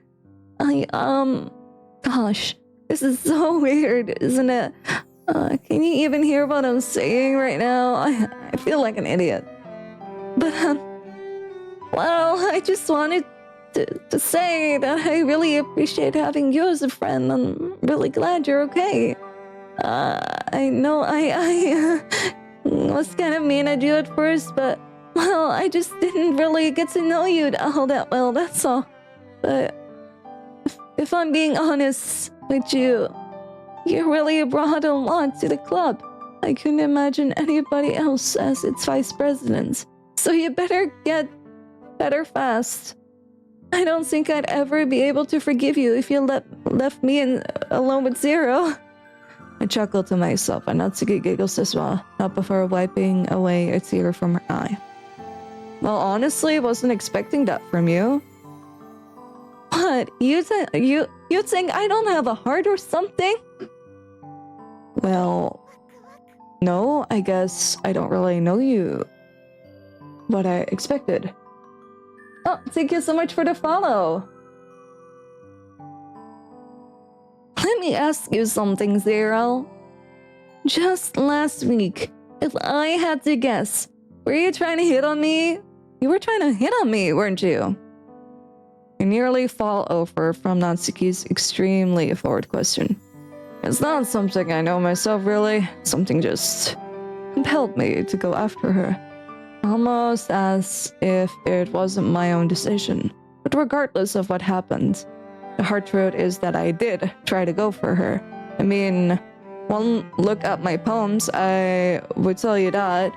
Gosh, this is so weird, isn't it? Can you even hear what I'm saying right now? I feel like an idiot. But, well, I just wanted to say that I really appreciate having you as a friend. I'm really glad you're okay. I know I was kind of mean at you at first, but, well, I just didn't really get to know you all that well, that's all. But if I'm being honest with you, you really brought a lot to the club. I couldn't imagine anybody else as its vice president. So you better get better fast. I don't think I'd ever be able to forgive you if you left me alone with Zero. I chuckle to myself, and Natsuki giggles as well, not before wiping away a tear from her eye. Well, honestly, wasn't expecting that from you. What? You think I don't have a heart or something? Well, no, I guess I don't really know you what I expected. Oh, thank you so much for the follow. Let me ask you something, Zero. Just last week, if I had to guess, were you trying to hit on me? You were trying to hit on me, weren't you? I nearly fall over from Natsuki's extremely forward question. It's not something I know myself, really. Something just compelled me to go after her. Almost as if it wasn't my own decision. But regardless of what happened, the hard truth is that I did try to go for her. I mean, one look at my poems, I would tell you that.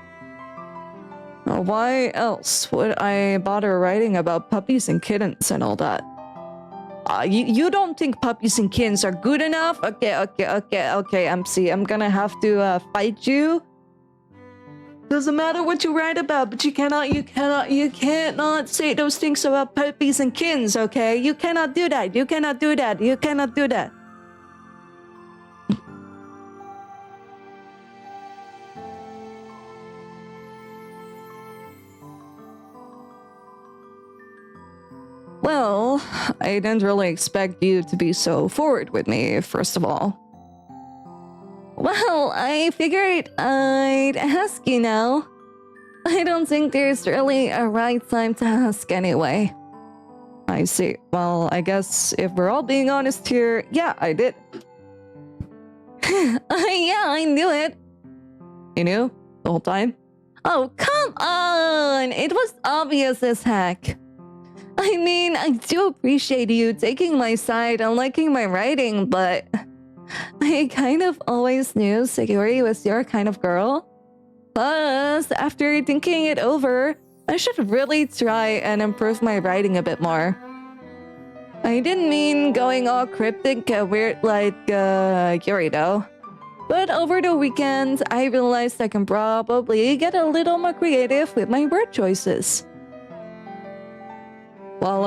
Why else would I bother writing about puppies and kittens and all that? You don't think puppies and kittens are good enough? Okay, MC, I'm gonna have to fight you. Doesn't matter what you write about, but you cannot say those things about puppies and kittens, okay? You cannot do that. You cannot do that. You cannot do that. Well, I didn't really expect you to be so forward with me, first of all. Well, I figured I'd ask you now. I don't think there's really a right time to ask anyway. I see. Well, I guess if we're all being honest here, yeah, I did. Yeah, I knew it. You knew? The whole time? Oh, come on! It was obvious as heck. I mean, I do appreciate you taking my side and liking my writing, but I kind of always knew Sayori was your kind of girl. Plus, after thinking it over, I should really try and improve my writing a bit more. I didn't mean going all cryptic weird like Yuri though. But over the weekend, I realized I can probably get a little more creative with my word choices. Well,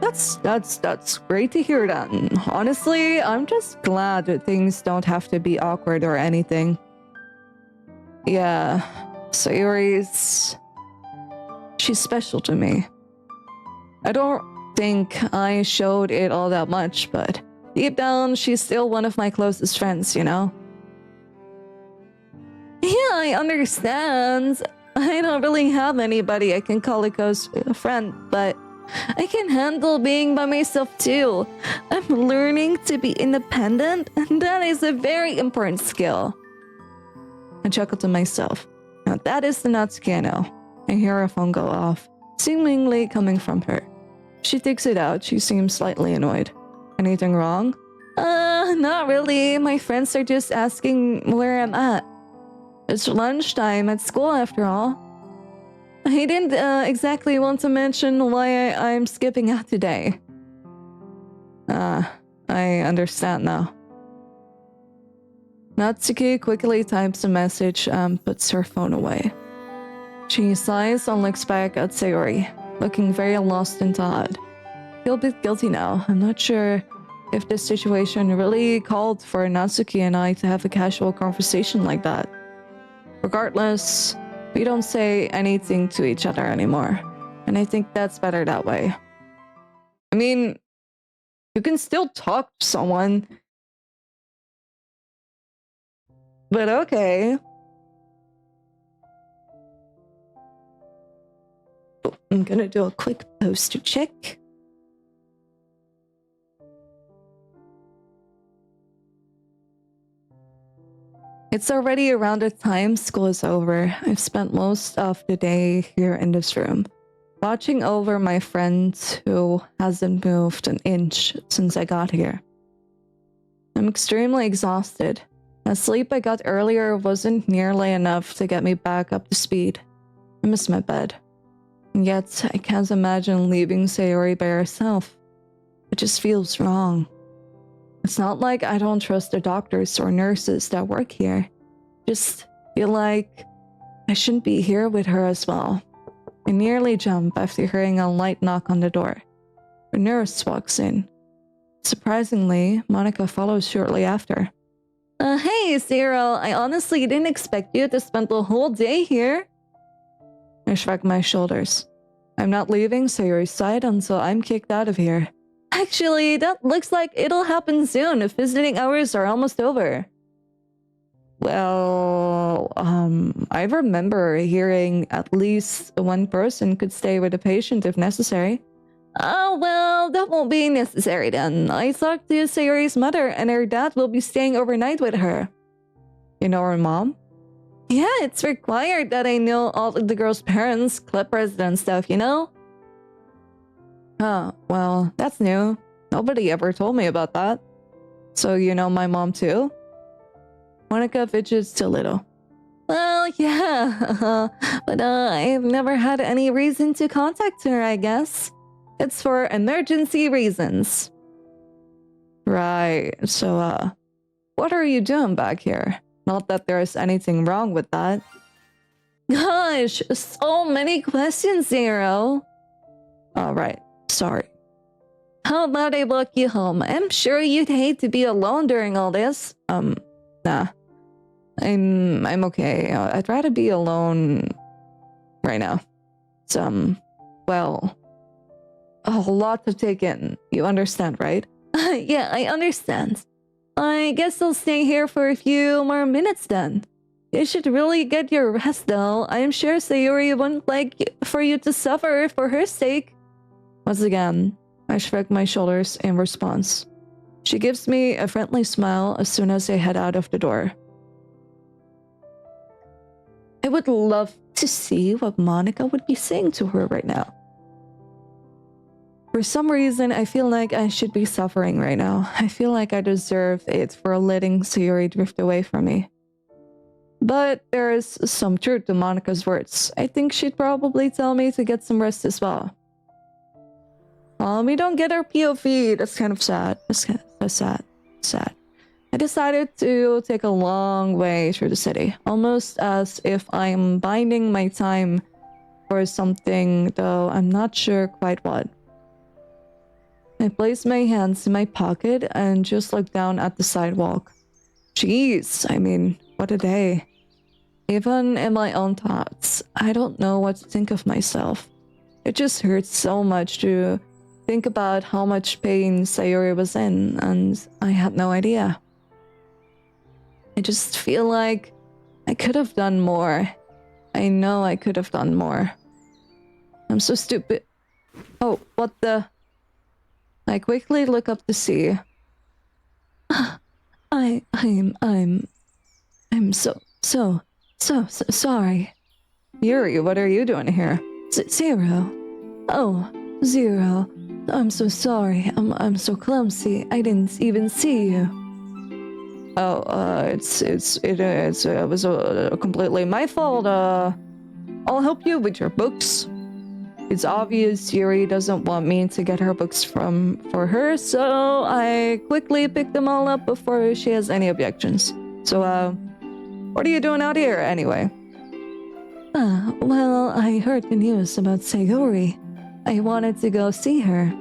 that's great to hear then. Honestly, I'm just glad that things don't have to be awkward or anything. Yeah, Sayori's... she's special to me. I don't think I showed it all that much, but deep down, she's still one of my closest friends, you know? Yeah, I understand. I don't really have anybody I can call a close friend, but I can handle being by myself too. I'm learning to be independent, and that is a very important skill. I chuckled to myself. Now that is the Natsuki I know. I hear her phone go off, seemingly coming from her. She takes it out. She seems slightly annoyed. Anything wrong? Not really. My friends are just asking where I'm at. It's lunchtime at school after all. I didn't exactly want to mention why I'm skipping out today. I understand now. Natsuki quickly types a message and puts her phone away. She sighs and looks back at Sayori, looking very lost in thought. I feel a bit guilty now. I'm not sure if this situation really called for Natsuki and I to have a casual conversation like that. Regardless, we don't say anything to each other anymore, and I think that's better that way. I mean, you can still talk to someone, but okay. I'm gonna do a quick poster check. It's already around the time school is over. I've spent most of the day here in this room, watching over my friend who hasn't moved an inch since I got here. I'm extremely exhausted. The sleep I got earlier wasn't nearly enough to get me back up to speed. I miss my bed. And yet, I can't imagine leaving Sayori by herself. It just feels wrong. It's not like I don't trust the doctors or nurses that work here. Just feel like I shouldn't be here with her as well. I nearly jump after hearing a light knock on the door. A nurse walks in. Surprisingly, Monica follows shortly after. Hey, Cyril, I honestly didn't expect you to spend the whole day here. I shrug my shoulders. I'm not leaving Sayori's side until I'm kicked out of here. Actually, that looks like it'll happen soon if visiting hours are almost over. Well, I remember hearing at least one person could stay with the patient if necessary. Oh, well, that won't be necessary then. I talked to Sayori's mother and her dad will be staying overnight with her. You know her mom? Yeah, it's required that I know all of the girls' parents, club president stuff, you know? Huh, well, that's new. Nobody ever told me about that. So you know my mom too? Monica fidgets a little. Well, yeah, but I've never had any reason to contact her, I guess. It's for emergency reasons. Right, so what are you doing back here? Not that there's anything wrong with that. Gosh, so many questions, Zero. Alright, sorry. How about I walk you home? I'm sure you'd hate to be alone during all this. Nah. I'm okay. I'd rather be alone right now. It's, well, a lot to take in. You understand, right? Yeah, I understand. I guess I'll stay here for a few more minutes then. You should really get your rest though. I am sure Sayuri wouldn't like for you to suffer for her sake. Once again, I shrug my shoulders in response. She gives me a friendly smile as soon as I head out of the door. I would love to see what Monica would be saying to her right now. For some reason, I feel like I should be suffering right now. I feel like I deserve it for letting Sayuri drift away from me. But there is some truth to Monica's words. I think she'd probably tell me to get some rest as well. We don't get our POV. That's kind of sad. That's kind of sad. I decided to take a long way through the city, almost as if I'm binding my time for something, though I'm not sure quite what. I place my hands in my pocket and just look down at the sidewalk. Jeez, I mean, what a day. Even in my own thoughts, I don't know what to think of myself. It just hurts so much to think about how much pain Sayuri was in, and I had no idea. I just feel like I could have done more. I know I could have done more. I'm so stupid. Oh, what the? I quickly look up to see. I'm so sorry. Yuri, what are you doing here? Zero. Oh, Zero. I'm so sorry. I'm so clumsy. I didn't even see you. Oh, it was completely my fault. I'll help you with your books. It's obvious Yuri doesn't want me to get her books for her, so I quickly pick them all up before she has any objections. So, what are you doing out here anyway? Well, I heard the news about Sayuri. I wanted to go see her.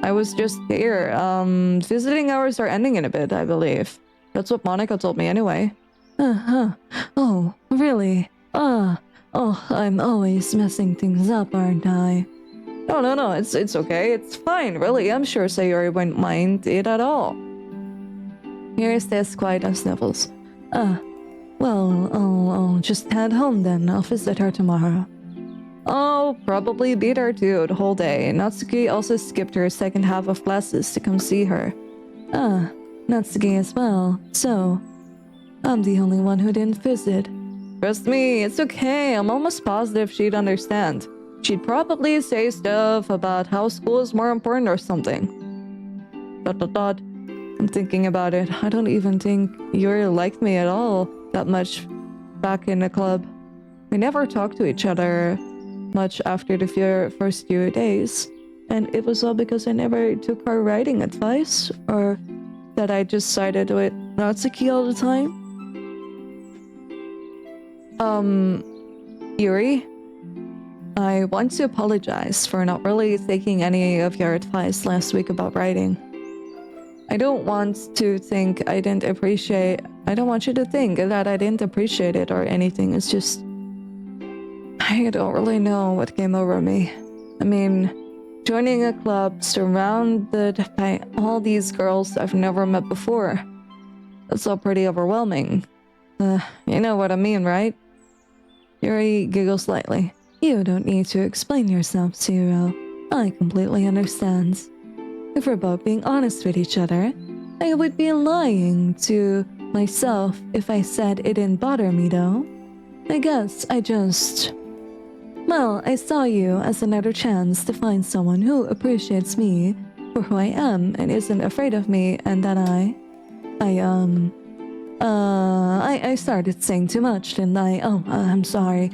I was just here. Visiting hours are ending in a bit, I believe. That's what Monica told me anyway. Oh, really? Oh, I'm always messing things up, aren't I? No, it's okay. It's fine, really. I'm sure Sayuri won't mind it at all. Here stays quiet as sniffles. Well, I'll just head home then. I'll visit her tomorrow. I'll probably be there too the whole day. Natsuki also skipped her second half of classes to come see her. Natsuki as well. So, I'm the only one who didn't visit. Trust me, it's okay. I'm almost positive she'd understand. She'd probably say stuff about how school is more important or something. ... I'm thinking about it. I don't even think Yuri liked me at all that much back in the club. We never talked to each other much after the first few days. And it was all because I never took her writing advice, or that I just sided with Natsuki all the time. Yuri, I want to apologize for not really taking any of your advice last week about writing. I don't want you to think I didn't appreciate it or anything. It's just, I don't really know what came over me. I mean, joining a club surrounded by all these girls I've never met before. That's all pretty overwhelming. You know what I mean, right? Yuri giggles slightly. You don't need to explain yourself, Zero. I completely understand. If we're both being honest with each other, I would be lying to myself if I said it didn't bother me, though. I guess I saw you as another chance to find someone who appreciates me for who I am and isn't afraid of me, and that I started saying too much, didn't I? Oh, I'm sorry.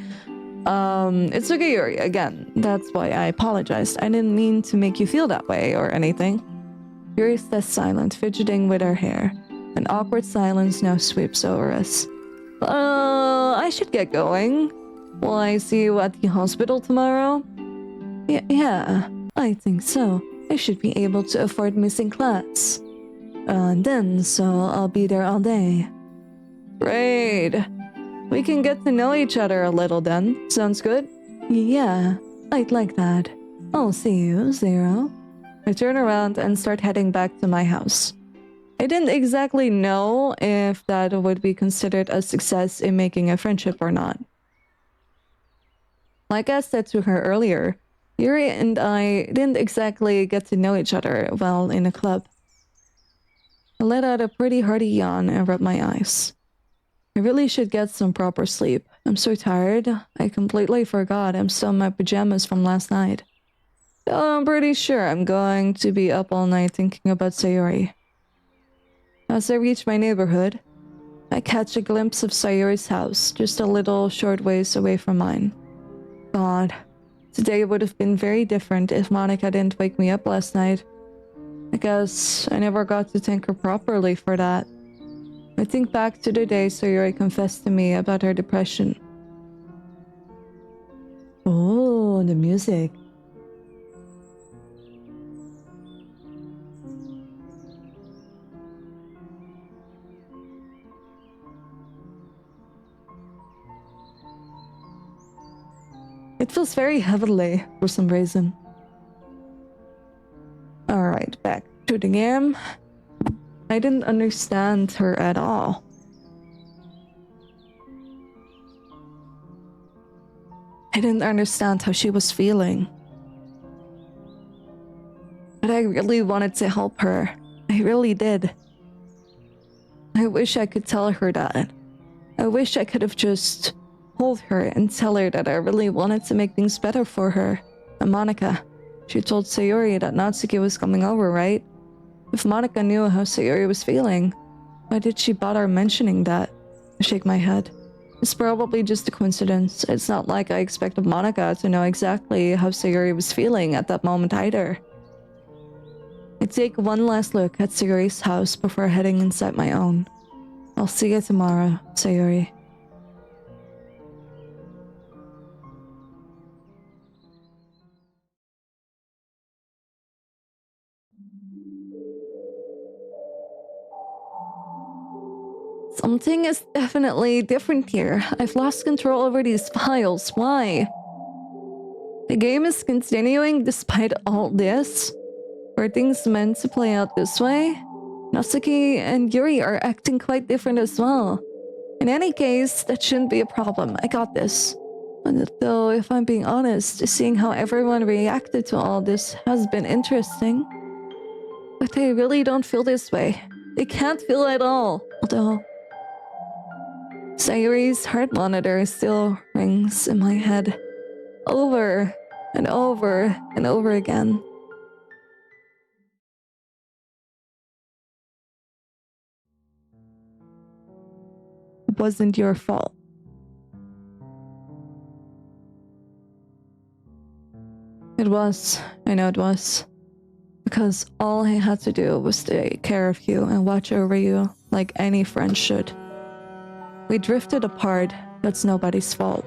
It's okay, Yuri. Again, that's why I apologized. I didn't mean to make you feel that way or anything. Yuri stays silent, fidgeting with her hair. An awkward silence now sweeps over us. I should get going. Will I see you at the hospital tomorrow? Yeah, I think so. I should be able to afford missing class. So I'll be there all day. Great. We can get to know each other a little then. Sounds good? Yeah, I'd like that. I'll see you, Zero. I turn around and start heading back to my house. I didn't exactly know if that would be considered a success in making a friendship or not. Like I said to her earlier, Yuri and I didn't exactly get to know each other well in a club. I let out a pretty hearty yawn and rubbed my eyes. I really should get some proper sleep. I'm so tired, I completely forgot I'm still in my pajamas from last night. So I'm pretty sure I'm going to be up all night thinking about Sayori. As I reach my neighborhood, I catch a glimpse of Sayori's house, just a little short ways away from mine. God, today would have been very different if Monica didn't wake me up last night. I guess I never got to thank her properly for that. I think back to the day Sayori confessed to me about her depression. Oh, the music. It feels very heavenly for some reason. Alright, back to the game. I didn't understand her at all. I didn't understand how she was feeling. But I really wanted to help her. I really did. I wish I could tell her that. I wish I could have just hold her and tell her that I really wanted to make things better for her. And Monica, she told Sayori that Natsuki was coming over, right? If Monica knew how Sayori was feeling, why did she bother mentioning that? I shake my head. It's probably just a coincidence. It's not like I expected Monica to know exactly how Sayori was feeling at that moment either. I take one last look at Sayori's house before heading inside my own. I'll see you tomorrow, Sayori. Something is definitely different here. I've lost control over these files. Why? The game is continuing despite all this? Were things meant to play out this way? Natsuki and Yuri are acting quite different as well. In any case, that shouldn't be a problem. I got this. Though, if I'm being honest, seeing how everyone reacted to all this has been interesting. But they really don't feel this way. They can't feel at all. Although Sayori's heart monitor still rings in my head. Over and over and over again. It wasn't your fault. It was. I know it was. Because all I had to do was take care of you and watch over you like any friend should. We drifted apart. That's nobody's fault.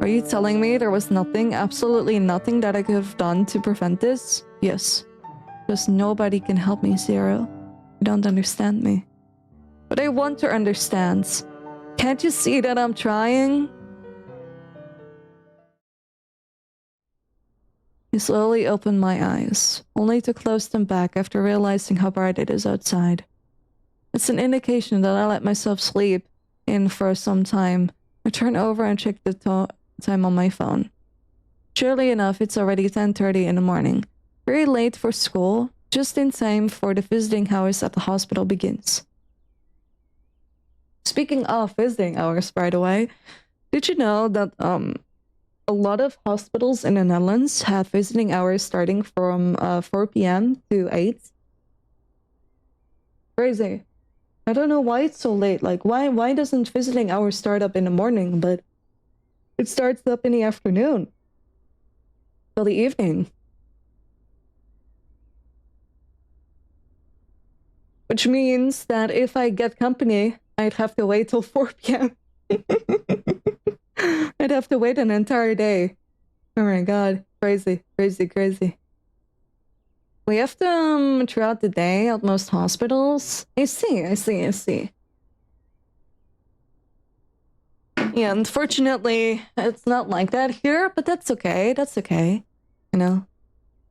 Are you telling me there was nothing, absolutely nothing that I could have done to prevent this? Yes. Because nobody can help me, Zero. You don't understand me. But I want to understand. Can't you see that I'm trying? I slowly opened my eyes, only to close them back after realizing how bright it is outside. It's an indication that I let myself sleep in for some time. I turn over and check the time on my phone. Surely enough, it's already 10:30 in the morning. Very late for school, just in time for the visiting hours at the hospital begins. Speaking of visiting hours, by the way, did you know that a lot of hospitals in the Netherlands have visiting hours starting from 4 p.m. to 8? Crazy. I don't know why it's so late. Like, why doesn't visiting hours start up in the morning, but it starts up in the afternoon till the evening? Which means that if I get company, I'd have to wait till 4 p.m. I'd have to wait an entire day. Oh my god. Crazy, crazy, crazy. We have to throughout the day at most hospitals. I see. Yeah, unfortunately, it's not like that here, but that's okay. That's okay. You know?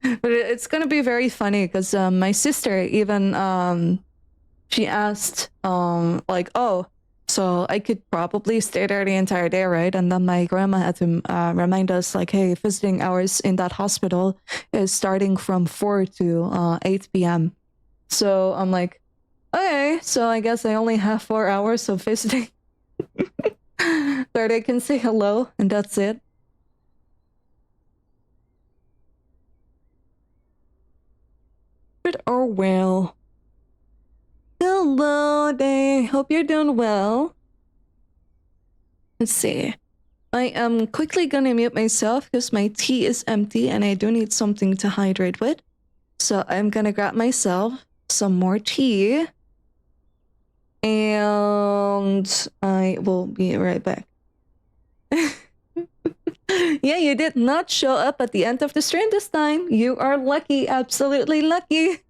But it's gonna be very funny because my sister even she asked, like, oh, so I could probably stay there the entire day, right? And then my grandma had to remind us, like, hey, visiting hours in that hospital is starting from 4 to 8 p.m. So I'm like, okay, so I guess I only have 4 hours of visiting where they can say hello, and that's it. But oh well. Hello, Day. Hope you're doing well. Let's see. I am quickly gonna mute myself because my tea is empty and I do need something to hydrate with. So I'm gonna grab myself some more tea. And I will be right back. Yeah, you did not show up at the end of the stream this time. You are lucky, absolutely lucky.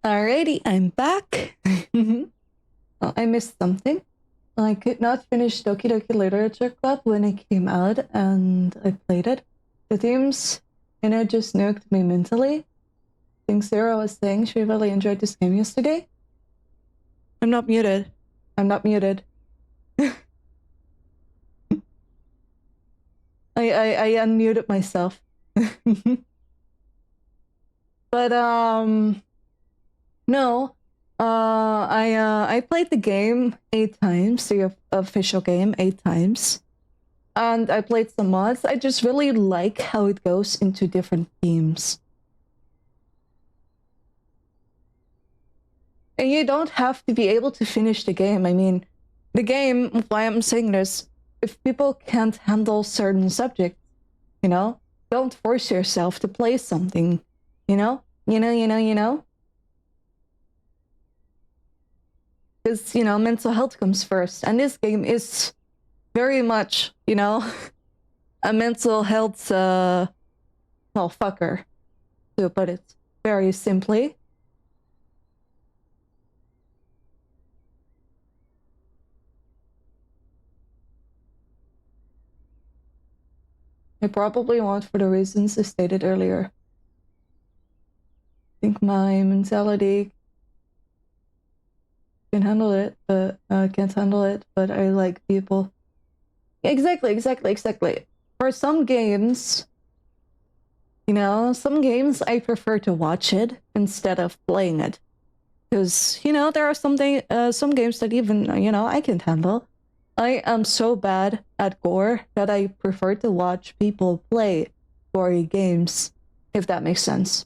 Alrighty, I'm back. I missed something. I could not finish Doki Doki Literature Club when it came out, and I played it. The themes in it just nuked me mentally. I think Sarah was saying she really enjoyed this game yesterday. I'm not muted. I'm not muted. I unmuted myself. But no. I played the game 8 times, the official game 8 times. And I played some mods. I just really like how it goes into different themes. And you don't have to be able to finish the game. I mean, the game, why I'm saying this, if people can't handle certain subjects, you know, don't force yourself to play something, you know? Because, mental health comes first. And this game is very much, a mental health, fucker, to put it very simply. I probably won't for the reasons I stated earlier. I think my mentality can handle it, but can't handle it, but I like people. Exactly. For some games, some games I prefer to watch it instead of playing it. Because, there are some games that even, I can't handle. I am so bad at gore that I prefer to watch people play gory games, if that makes sense.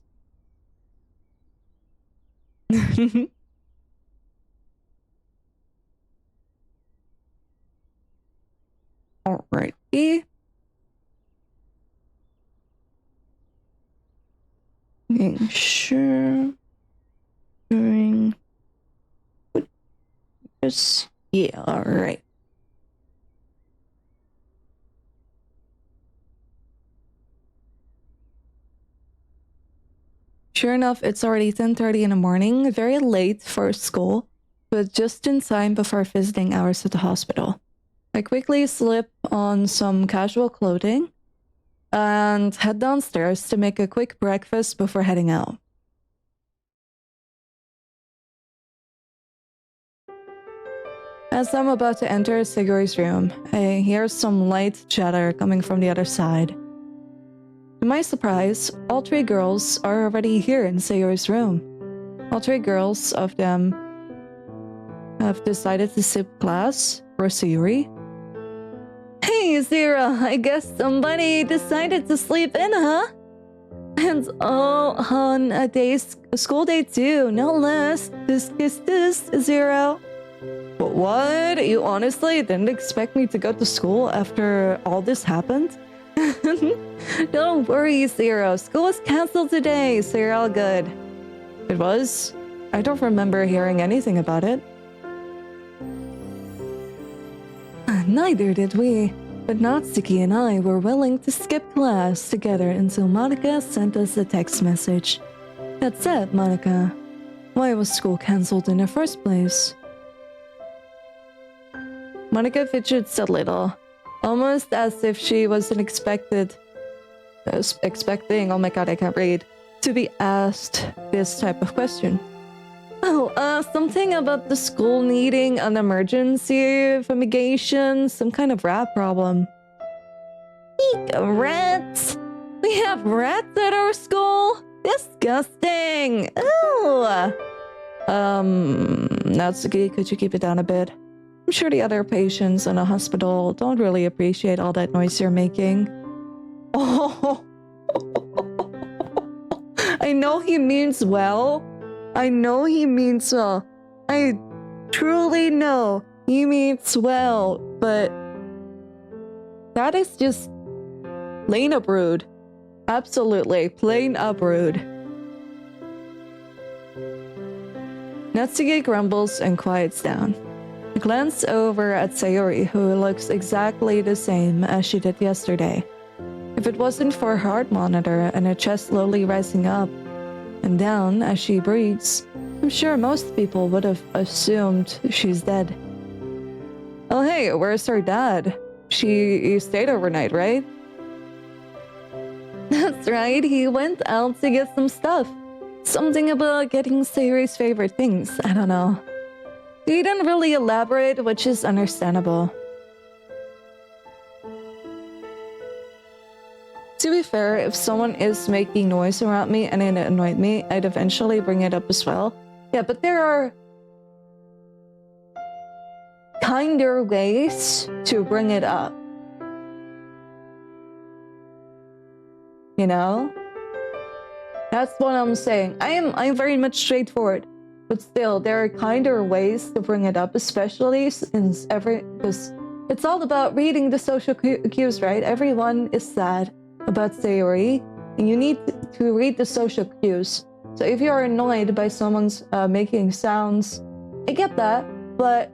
Alrighty. Making sure doing this. Yeah, alright. Sure enough, it's already 10:30 in the morning, very late for school, but just in time before visiting hours at the hospital. I quickly slip on some casual clothing and head downstairs to make a quick breakfast before heading out. As I'm about to enter Siguri's room, I hear some light chatter coming from the other side. To my surprise, all 3 girls are already here in Sayori's room. All 3 girls of them have decided to skip class for Sayori. Hey, Zira, I guess somebody decided to sleep in, huh? And on a school day too, no less. This, Zero. But what? You honestly didn't expect me to go to school after all this happened? Don't worry, Zero. School was cancelled today, so you're all good. It was? I don't remember hearing anything about it. Neither did we. But Natsuki and I were willing to skip class together until Monica sent us a text message. That said, Monica, why was school cancelled in the first place? Monica fidgets a little, almost as if she wasn't expecting, oh my god, I can't read, to be asked this type of question. Oh, something about the school needing an emergency fumigation, some kind of rat problem. Eek, rats! We have rats at our school? Disgusting! Ew! Natsuki, could you keep it down a bit? I'm sure the other patients in a hospital don't really appreciate all that noise you're making. Oh, I know he means well. I truly know he means well, but that is just plain up rude. Absolutely, plain up rude. Natsuki grumbles and quiets down. I glance over at Sayori, who looks exactly the same as she did yesterday. If it wasn't for her heart monitor and her chest slowly rising up and down as she breathes, I'm sure most people would have assumed she's dead. Oh hey, where's her dad? She stayed overnight, right? That's right, he went out to get some stuff. Something about getting Sayori's favorite things, I don't know. He didn't really elaborate, which is understandable. To be fair, if someone is making noise around me and it annoyed me, I'd eventually bring it up as well. Yeah, but there are kinder ways to bring it up. You know? That's what I'm saying. I'm very much straightforward. But still, there are kinder ways to bring it up, especially since because it's all about reading the social cues, right? Everyone is sad about Sayori, and you need to read the social cues. So if you're annoyed by someone's making sounds, I get that, but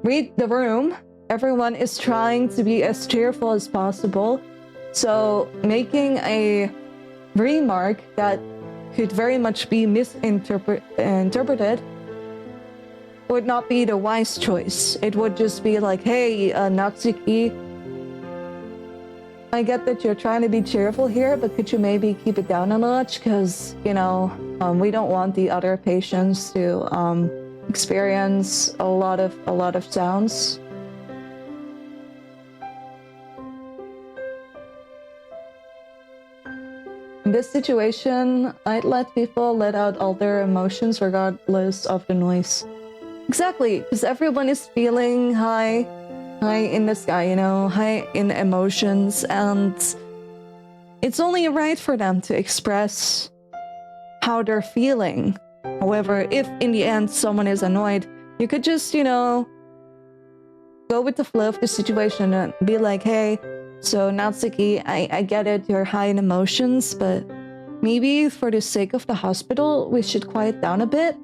read the room. Everyone is trying to be as cheerful as possible. So making a remark that could very much be misinterpreted would not be the wise choice. It would just be like, hey, Natsuki, I get that you're trying to be cheerful here, but could you maybe keep it down a notch? Because, you know, we don't want the other patients to experience a lot of sounds. In this situation, I'd let people let out all their emotions regardless of the noise. Exactly, because everyone is feeling high in the sky, you know, high in emotions, and it's only right for them to express how they're feeling. However, if in the end someone is annoyed, you could just, you know, go with the flow of the situation and be like, hey, so Natsuki, I get it, you're high in emotions, but maybe for the sake of the hospital, we should quiet down a bit.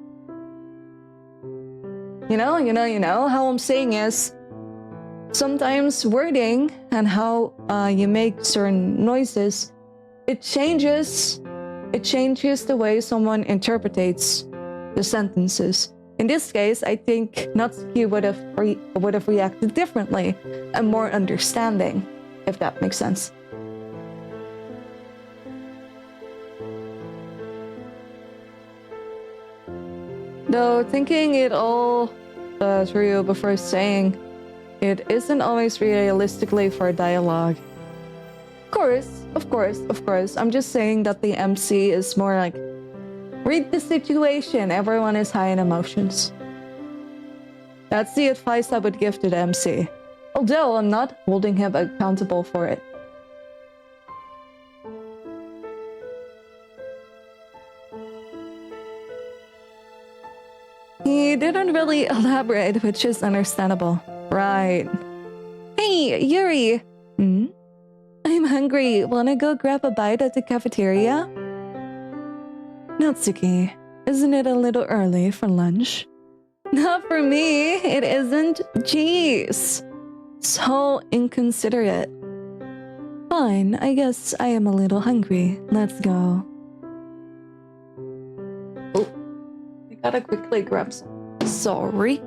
You know, how I'm saying is, sometimes wording and how you make certain noises, it changes the way someone interprets the sentences. In this case, I think Natsuki would have reacted differently and more understanding, if that makes sense. Though thinking it all through before saying it isn't always realistically for dialogue. Of course. I'm just saying that the MC is more like, read the situation, everyone is high in emotions. That's the advice I would give to the MC. Although I'm not holding him accountable for it. He didn't really elaborate, which is understandable. Right. Hey, Yuri! I'm hungry. Wanna go grab a bite at the cafeteria? Natsuki, isn't it a little early for lunch? Not for me, it isn't. Jeez. So inconsiderate. Fine, I guess I am a little hungry. Let's go. Oh, I gotta quickly grab some. Sorry.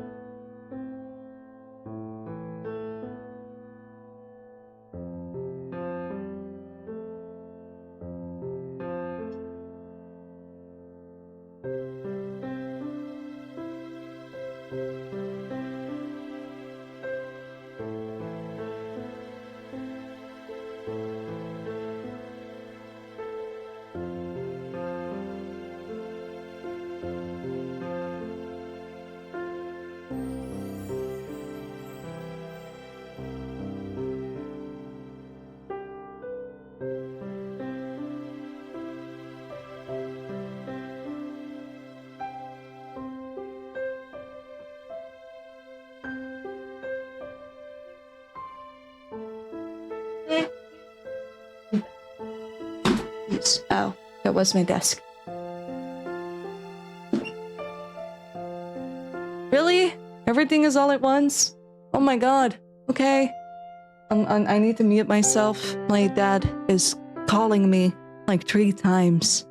Oh, that was my desk. Really? Everything is all at once? Oh my god. Okay. I need to mute myself. My dad is calling me like 3 times.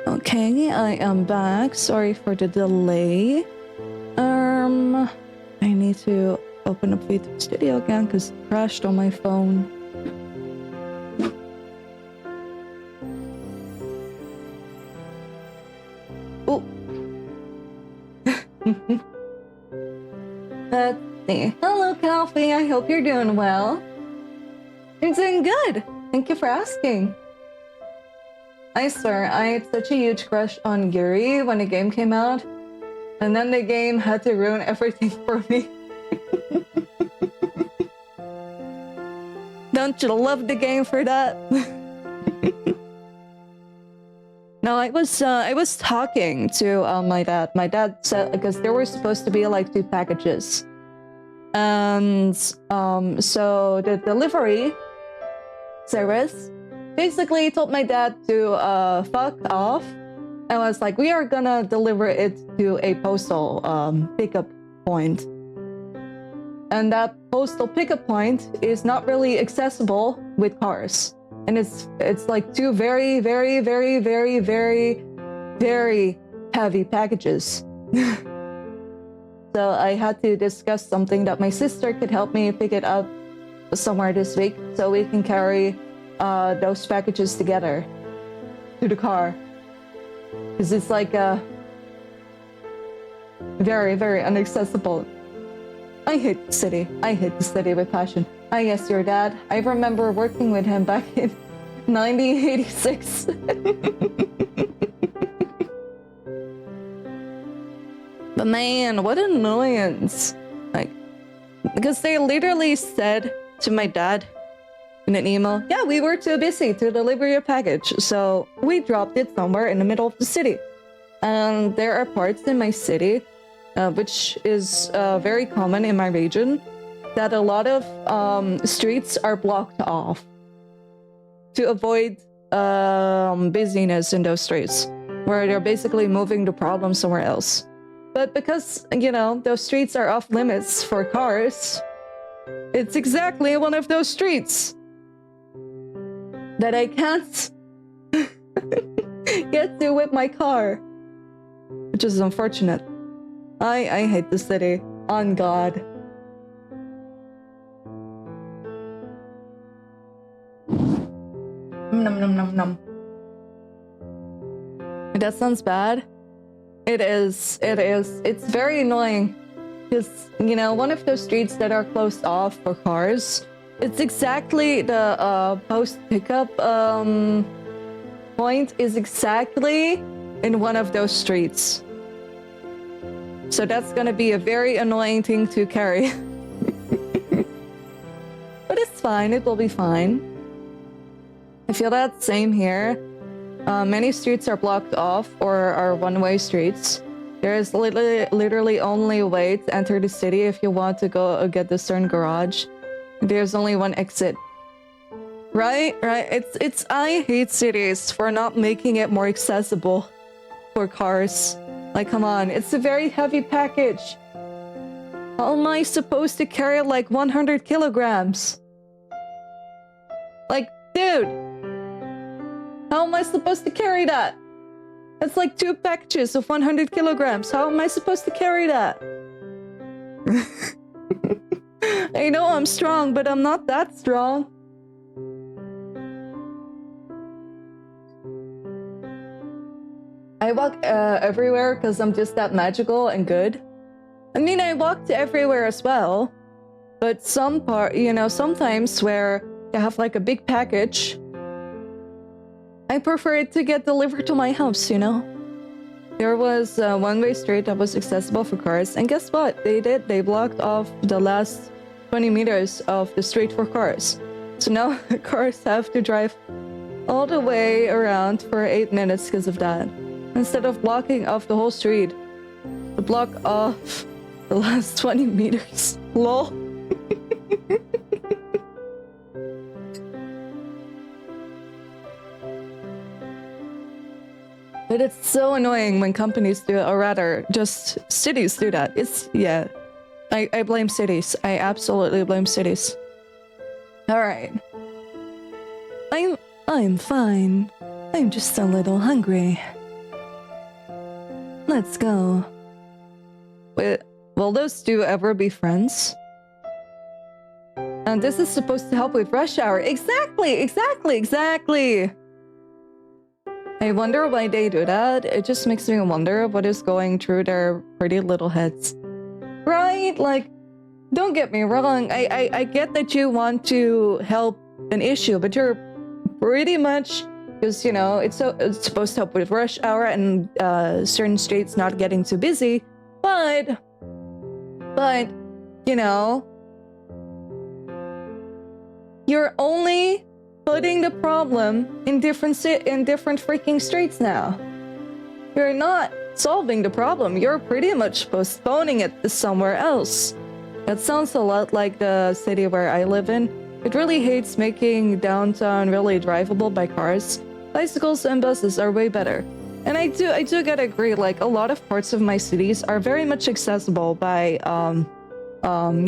Okay, I am back. Sorry for the delay. I need to open up YouTube Studio again because it crashed on my phone. Oh. Let's see. Hello, Coffee. I hope you're doing well. I'm doing good. Thank you for asking. I swear, I had such a huge crush on Yuri when the game came out, and then the game had to ruin everything for me. Don't you love the game for that? No, I was talking to my dad. My dad said because there were supposed to be like 2 packages, and so the delivery service basically told my dad to fuck off, and was like, we are gonna deliver it to a postal pickup point, and that postal pickup point is not really accessible with cars. And it's like 2 very, very, very, very, very, very heavy packages. So I had to discuss something that my sister could help me pick it up somewhere this week so we can carry those packages together to the car. Because it's like very, very inaccessible. I hate the city. I hate the city with passion. Ah, yes, your dad. I remember working with him back in 1986. But man, what annoyance. Like, because they literally said to my dad in an email, yeah, we were too busy to deliver your package, so we dropped it somewhere in the middle of the city. And there are parts in my city, which is very common in my region, that a lot of streets are blocked off to avoid busyness in those streets, where they're basically moving the problem somewhere else. But because, you know, those streets are off limits for cars, it's exactly one of those streets that I can't get to with my car, which is unfortunate. I hate the city, on God. Num num num num. That sounds bad. It is. It's very annoying. Because, you know, one of those streets that are closed off for cars, it's exactly the post pickup point is exactly in one of those streets. So that's gonna be a very annoying thing to carry. But it's fine, it will be fine. I feel that same here. Many streets are blocked off or are one-way streets. There is literally only a way to enter the city if you want to go get the CERN garage. There's only one exit. Right? It's I hate cities for not making it more accessible for cars. Like, come on, it's a very heavy package. How am I supposed to carry like 100 kilograms? Like, dude, how am I supposed to carry that? That's like 2 packages of 100 kilograms. How am I supposed to carry that? I know I'm strong, but I'm not that strong. I walk everywhere because I'm just that magical and good. I mean, I walk to everywhere as well. But sometimes where you have like a big package, I prefer it to get delivered to my house, you know? There was a one-way street that was accessible for cars, and guess what? They blocked off the last 20 meters of the street for cars. So now the cars have to drive all the way around for 8 minutes because of that. Instead of blocking off the whole street, to block off the last 20 meters. Lol. But it's so annoying when companies do it, or rather, just cities do that. Yeah. I blame cities. I absolutely blame cities. Alright. I'm fine. I'm just a little hungry. Let's go. Wait, will those 2 ever be friends? And this is supposed to help with rush hour. Exactly! I wonder why they do that. It just makes me wonder what is going through their pretty little heads. Right? Like, don't get me wrong. I get that you want to help an issue, but you're pretty much... Because, you know, it's supposed to help with rush hour and certain streets not getting too busy. But, you know... You're only putting the problem in different freaking streets now. You're not solving the problem. You're pretty much postponing it to somewhere else. That sounds a lot like the city where I live in. It really hates making downtown really drivable by cars. Bicycles and buses are way better. And I do gotta agree, like a lot of parts of my cities are very much accessible by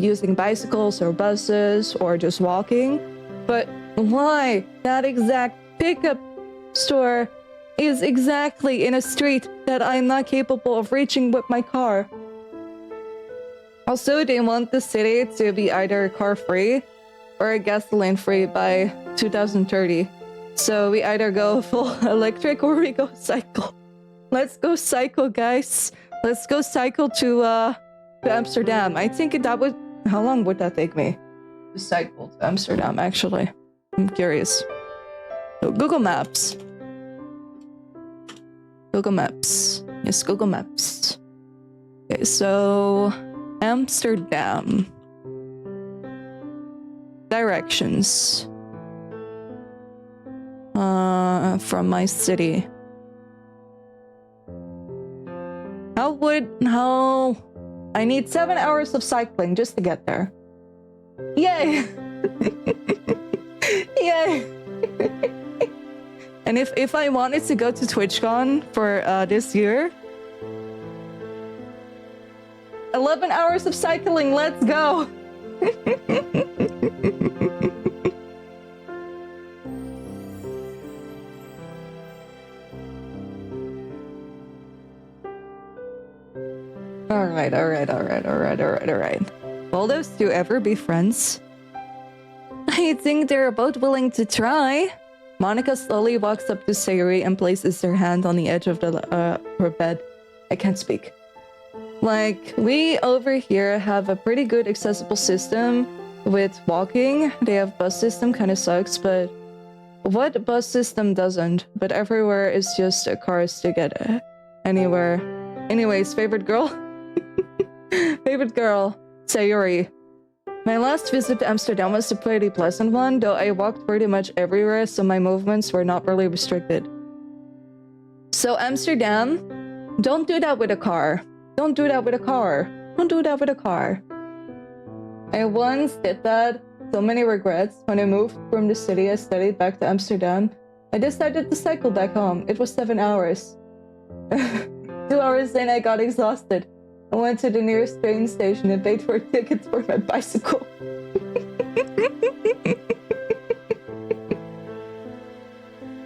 using bicycles or buses or just walking. But why that exact pickup store is exactly in a street that I'm not capable of reaching with my car? Also, they want the city to be either car-free or gasoline-free by 2030. So we either go full electric or we go cycle. Let's go cycle, guys. Let's go cycle to Amsterdam. I think that would... How long would that take me? To cycle to Amsterdam, actually. I'm curious. So, Google Maps. Google Maps. Yes, Google Maps. Okay, so... Amsterdam. Directions. From my city. How... I need 7 hours of cycling just to get there. Yay! Yay! And if I wanted to go to TwitchCon for this year, 11 hours of cycling, let's go! Alright. Will those two ever be friends? I think they're both willing to try. Monica slowly walks up to Sayuri and places her hand on the edge of her bed. I can't speak. Like, we over here have a pretty good accessible system with walking. They have bus system, kinda sucks, but what bus system doesn't? But everywhere is just cars to get anywhere. Anyways, favorite girl? Favorite girl, Sayuri. My last visit to Amsterdam was a pretty pleasant one, though I walked pretty much everywhere, so my movements were not really restricted. So Amsterdam, don't do that with a car. Don't do that with a car. Don't do that with a car. I once did that. So many regrets. When I moved from the city I studied back to Amsterdam, I decided to cycle back home. It was 7 hours. 2 hours in, I got exhausted. I went to the nearest train station and paid for a ticket for my bicycle.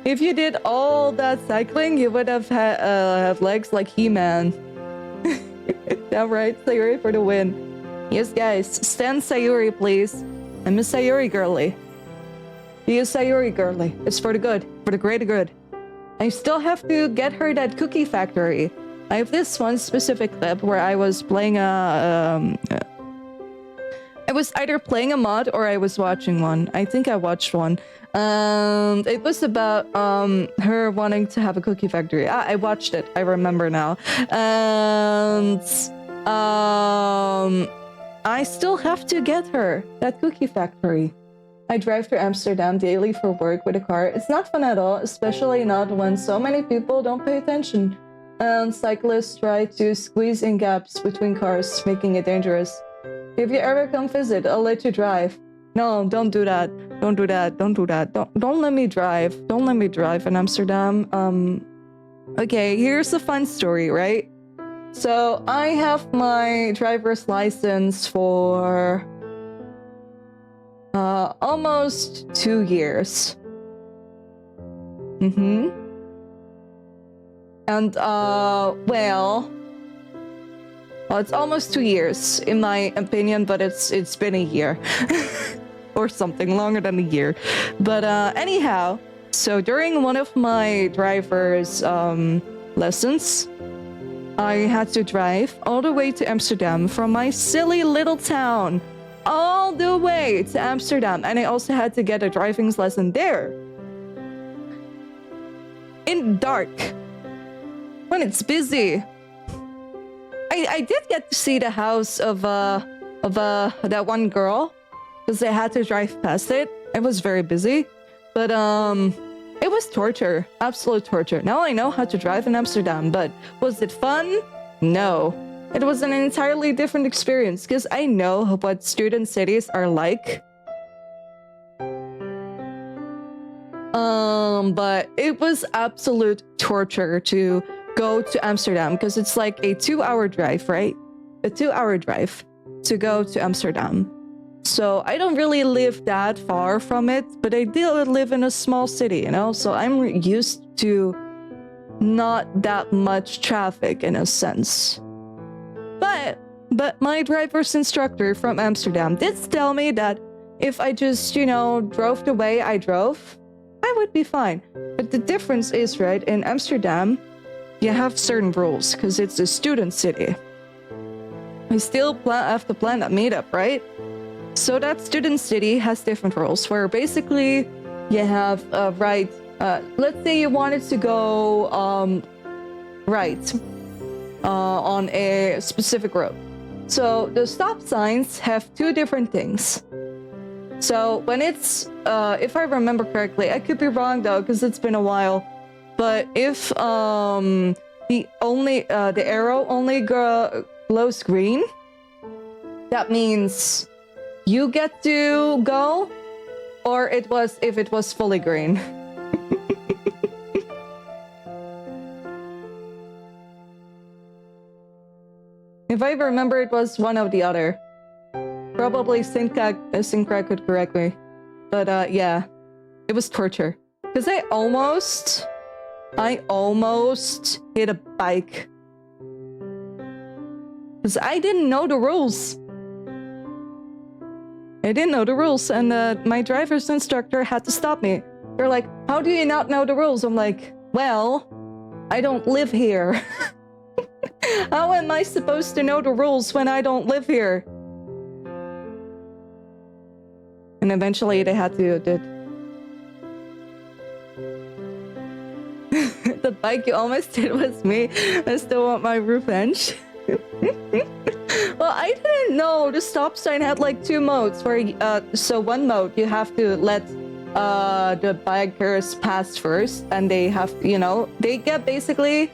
If you did all that cycling, you would have have legs like He-Man. Damn right, Sayuri for the win. Yes, guys, stand Sayuri, please. I'm a Sayuri girly. Be a Sayuri girly. It's for the good, for the greater good. I still have to get her that cookie factory. I have this one specific clip where I was playing I was either playing a mod or I was watching one. I think I watched one. It was about her wanting to have a cookie factory. I watched it. I remember now. And I still have to get her that cookie factory. I drive to Amsterdam daily for work with a car. It's not fun at all, especially not when so many people don't pay attention. And cyclists try to squeeze in gaps between cars, making it dangerous. If you ever come visit, I'll let you drive. No, don't do that. Don't do that. Don't do that. Don't let me drive. Don't let me drive in Amsterdam. Okay, here's a fun story, right? So I have my driver's license for almost 2 years. And well, it's almost 2 years in my opinion, but it's been a year or something longer than a year. But anyhow, so during one of my driver's lessons, I had to drive all the way to Amsterdam from my silly little town all the way to Amsterdam, and I also had to get a driving lesson there in dark when it's busy. I did get to see the house of that one girl because I had to drive past it, I was very busy, but it was torture, absolute torture. Now I know how to drive in Amsterdam, but was it fun? No. It was an entirely different experience because I know what student cities are like. But it was absolute torture to go to Amsterdam because it's like a 2-hour drive, right? A 2-hour drive to go to Amsterdam. So I don't really live that far from it, but I do live in a small city, you know? So I'm used to not that much traffic in a sense. But my driver's instructor from Amsterdam did tell me that if I just, you know, drove the way I drove, I would be fine. But the difference is, right, in Amsterdam, you have certain rules because it's a student city. We still have to plan that meetup, right? So that student city has different rules where basically you have right. Let's say you wanted to go right on a specific road. So the stop signs have two different things. So when it's, if I remember correctly, I could be wrong though because it's been a while. But if the arrow only glows green, that means you get to go, or if it was fully green. If I remember, it was one or the other. Probably Syncrack could correct me. But yeah, it was torture. Because I almost hit a bike. Because I didn't know the rules. And my driver's instructor had to stop me. They're like, how do you not know the rules? I'm like, well, I don't live here. How am I supposed to know the rules when I don't live here? And eventually they had to the bike you almost did was me. I still want my revenge. Well, I didn't know the stop sign had like two modes where so one mode you have to let the bikers pass first, and they have, you know, they get basically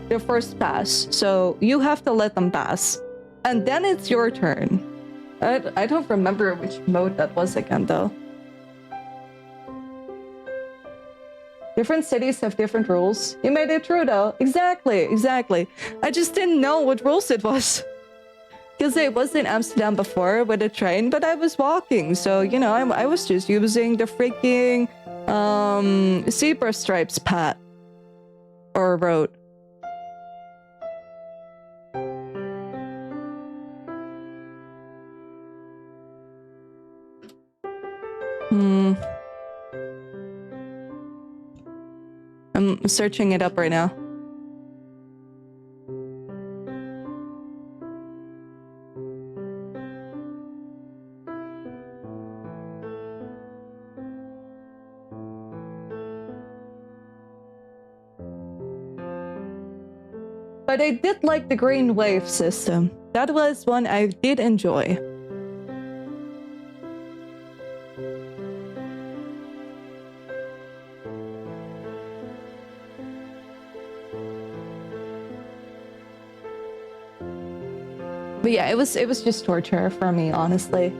their first pass, so you have to let them pass, and then it's your turn. I don't remember which mode that was again though. Different cities have different rules. You made it through though. Exactly. I just didn't know what rules it was. Because I was in Amsterdam before with a train, but I was walking. So, you know, I was just using the freaking zebra stripes path. Or road. I'm searching it up right now. But I did like the green wave system. That was one I did enjoy. But yeah, it was just torture for me, honestly.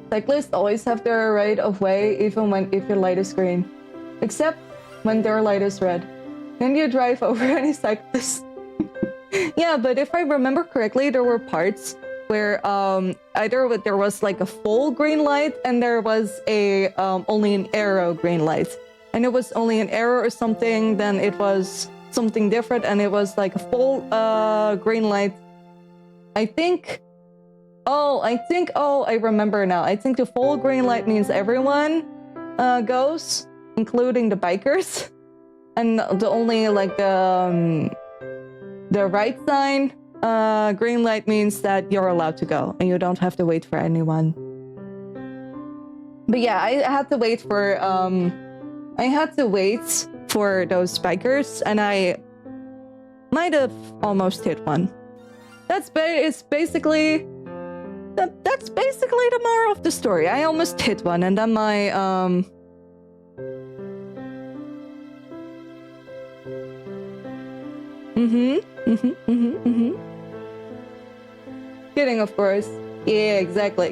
Cyclists always have their right of way, even if your light is green. Except when their light is red. Then you drive over any cyclist. Yeah, but if I remember correctly, there were parts where either there was like a full green light and there was a only an arrow green light. And it was only an arrow or something, then it was something different, and it was like a full green light. I remember now. I think the full green light means everyone goes, including the bikers. And the only like the right sign green light means that you're allowed to go and you don't have to wait for anyone. But yeah, I had to wait for those bikers, and I might have almost hit one. it's basically that's basically the moral of the story. I almost hit one, and then my Kidding, of course. Yeah, exactly.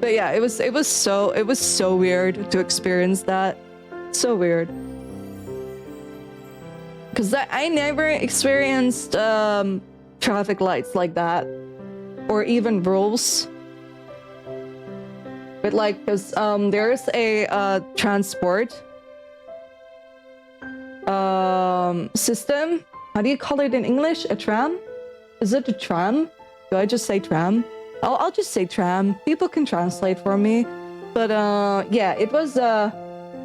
But yeah, it was so weird to experience that. So weird. Because I never experienced traffic lights like that, or even rules. But like, because there's a transport system. How do you call it in English? A tram? Is it a tram? Do I just say tram? I'll just say tram. People can translate for me. But yeah, it was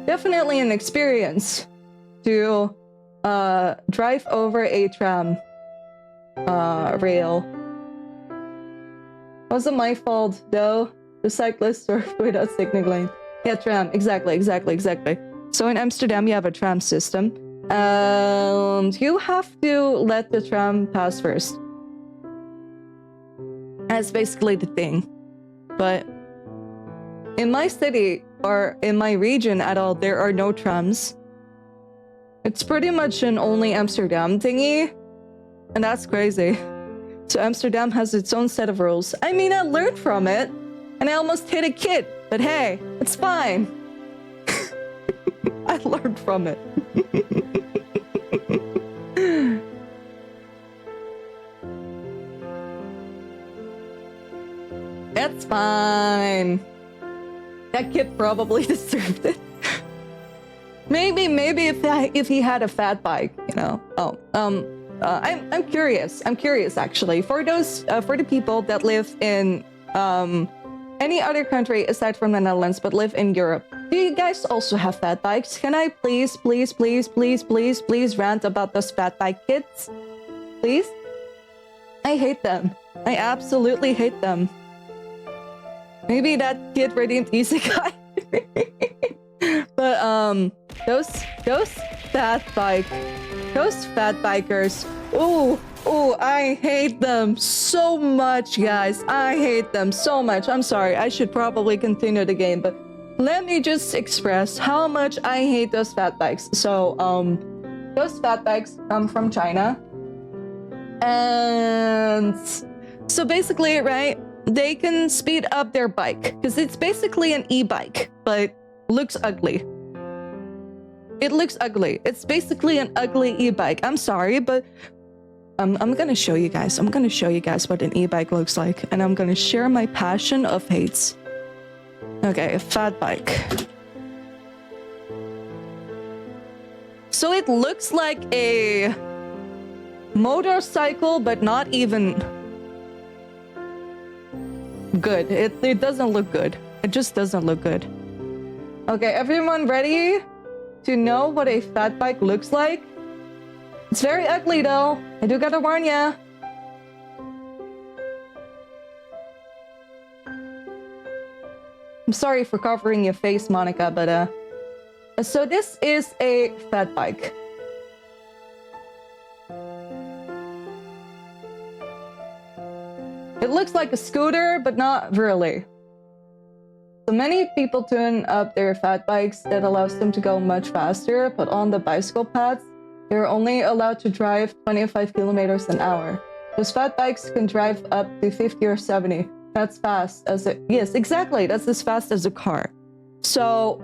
definitely an experience to drive over a tram rail. Wasn't my fault though. The cyclist surfed without signaling. Yeah, tram. Exactly. So in Amsterdam, you have a tram system. And you have to let the tram pass first. That's basically the thing. But in my city, or in my region at all, there are no trams. It's pretty much an only Amsterdam thingy. And that's crazy. So Amsterdam has its own set of rules. I mean, I learned from it. And I almost hit a kid. But hey, it's fine. I learned from it. It's fine. That kid probably deserved it. Maybe if he had a fat bike, you know. I'm curious. I'm curious actually. For those for the people that live in any other country aside from the Netherlands but live in Europe, do you guys also have fat bikes? Can I please rant about those fat bike kids? Please? I hate them. I absolutely hate them. Maybe that kid redeemed Isekai. But those fat bikers. Oh, I hate them so much, guys. I hate them so much. I'm sorry. I should probably continue the game, but let me just express how much I hate those fat bikes. So, those fat bikes come from China. And so basically, right, they can speed up their bike because it's basically an e-bike, but looks ugly. It looks ugly. It's basically an ugly e-bike. I'm sorry, but I'm gonna show you guys. I'm gonna show you guys what an e-bike looks like, and I'm gonna share my passion of hates. Okay, a fat bike. So it looks like a motorcycle, but not even good. It doesn't look good. It just doesn't look good. Okay, everyone ready to know what a fat bike looks like? It's very ugly though. I do gotta warn ya. I'm sorry for covering your face, Monica, but so this is a fat bike. It looks like a scooter, but not really. So many people tune up their fat bikes that allows them to go much faster, but on the bicycle paths, they're only allowed to drive 25 kilometers an hour. Those fat bikes can drive up to 50 or 70. That's fast as a... Yes, exactly. That's as fast as a car. So,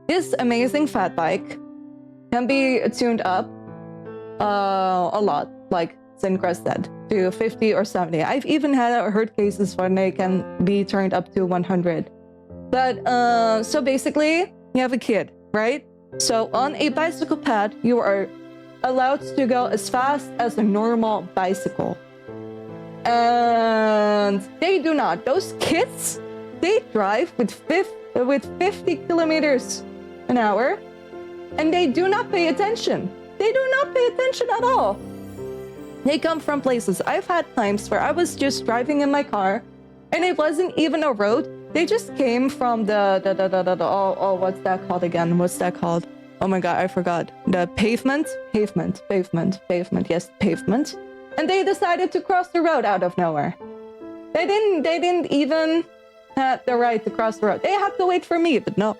this amazing fat bike can be tuned up a lot, like Sincra said, to 50 or 70. I've even heard cases when they can be turned up to 100. But, so basically, you have a kid, right? So on a bicycle path, you are allowed to go as fast as a normal bicycle. And they do not. Those kids, they drive with 50 kilometers an hour, and they do not pay attention. They do not pay attention at all. They come from places. I've had times where I was just driving in my car, and it wasn't even a road. They just came from the what's that called again? What's that called? Oh my god, I forgot. The pavement. Yes, pavement. And they decided to cross the road out of nowhere. They didn't even have the right to cross the road. They had to wait for me, but no.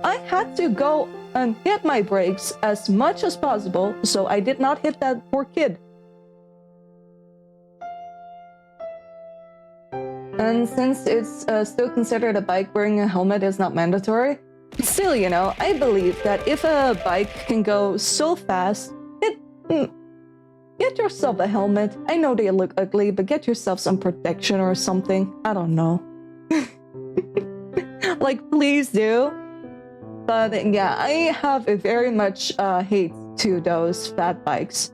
I had to go and hit my brakes as much as possible so I did not hit that poor kid. And since it's still considered a bike, wearing a helmet is not mandatory. Still, you know, I believe that if a bike can go so fast, get yourself a helmet. I know they look ugly, but get yourself some protection or something. I don't know. Like, please do. But yeah, I have a very much hate to those fat bikes.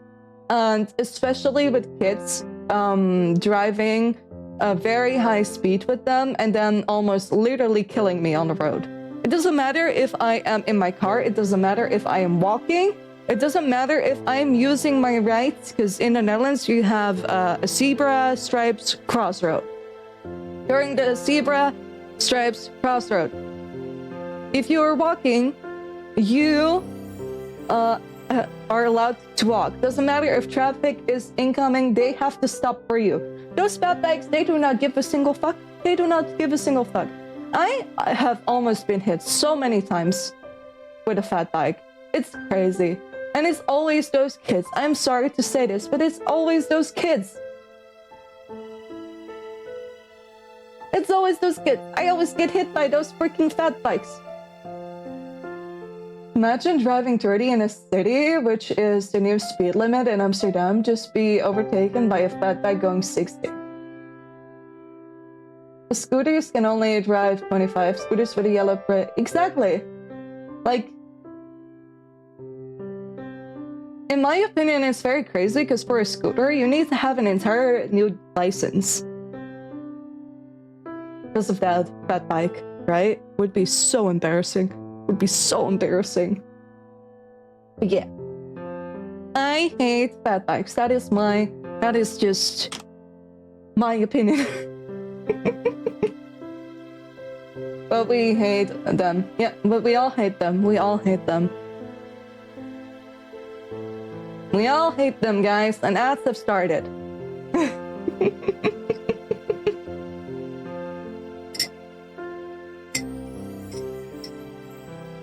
And especially with kids, driving a very high speed with them and then almost literally killing me on the road. It doesn't matter if I am in my car, it doesn't matter if I am walking, it doesn't matter if I'm using my rights, because in the Netherlands you have a zebra stripes crossroad. During the zebra stripes crossroad, if you are walking, you are allowed to walk. Doesn't matter if traffic is incoming, they have to stop for you. Those fat bikes, they do not give a single fuck. They do not give a single fuck. I have almost been hit so many times with a fat bike. It's crazy. And it's always those kids. I'm sorry to say this, but it's always those kids. It's always those kids. I always get hit by those freaking fat bikes. Imagine driving 30 in a city, which is the new speed limit in Amsterdam, just be overtaken by a fat bike going 60. The scooters can only drive 25. Scooters with a yellow print. Exactly. Like, in my opinion, it's very crazy because for a scooter, you need to have an entire new license. Because of that fat bike, right? Would be so embarrassing. Would be so embarrassing. But yeah. I hate fat bikes. That is just my opinion. But we hate them. Yeah, but we all hate them. We all hate them. We all hate them, guys, and ads have started.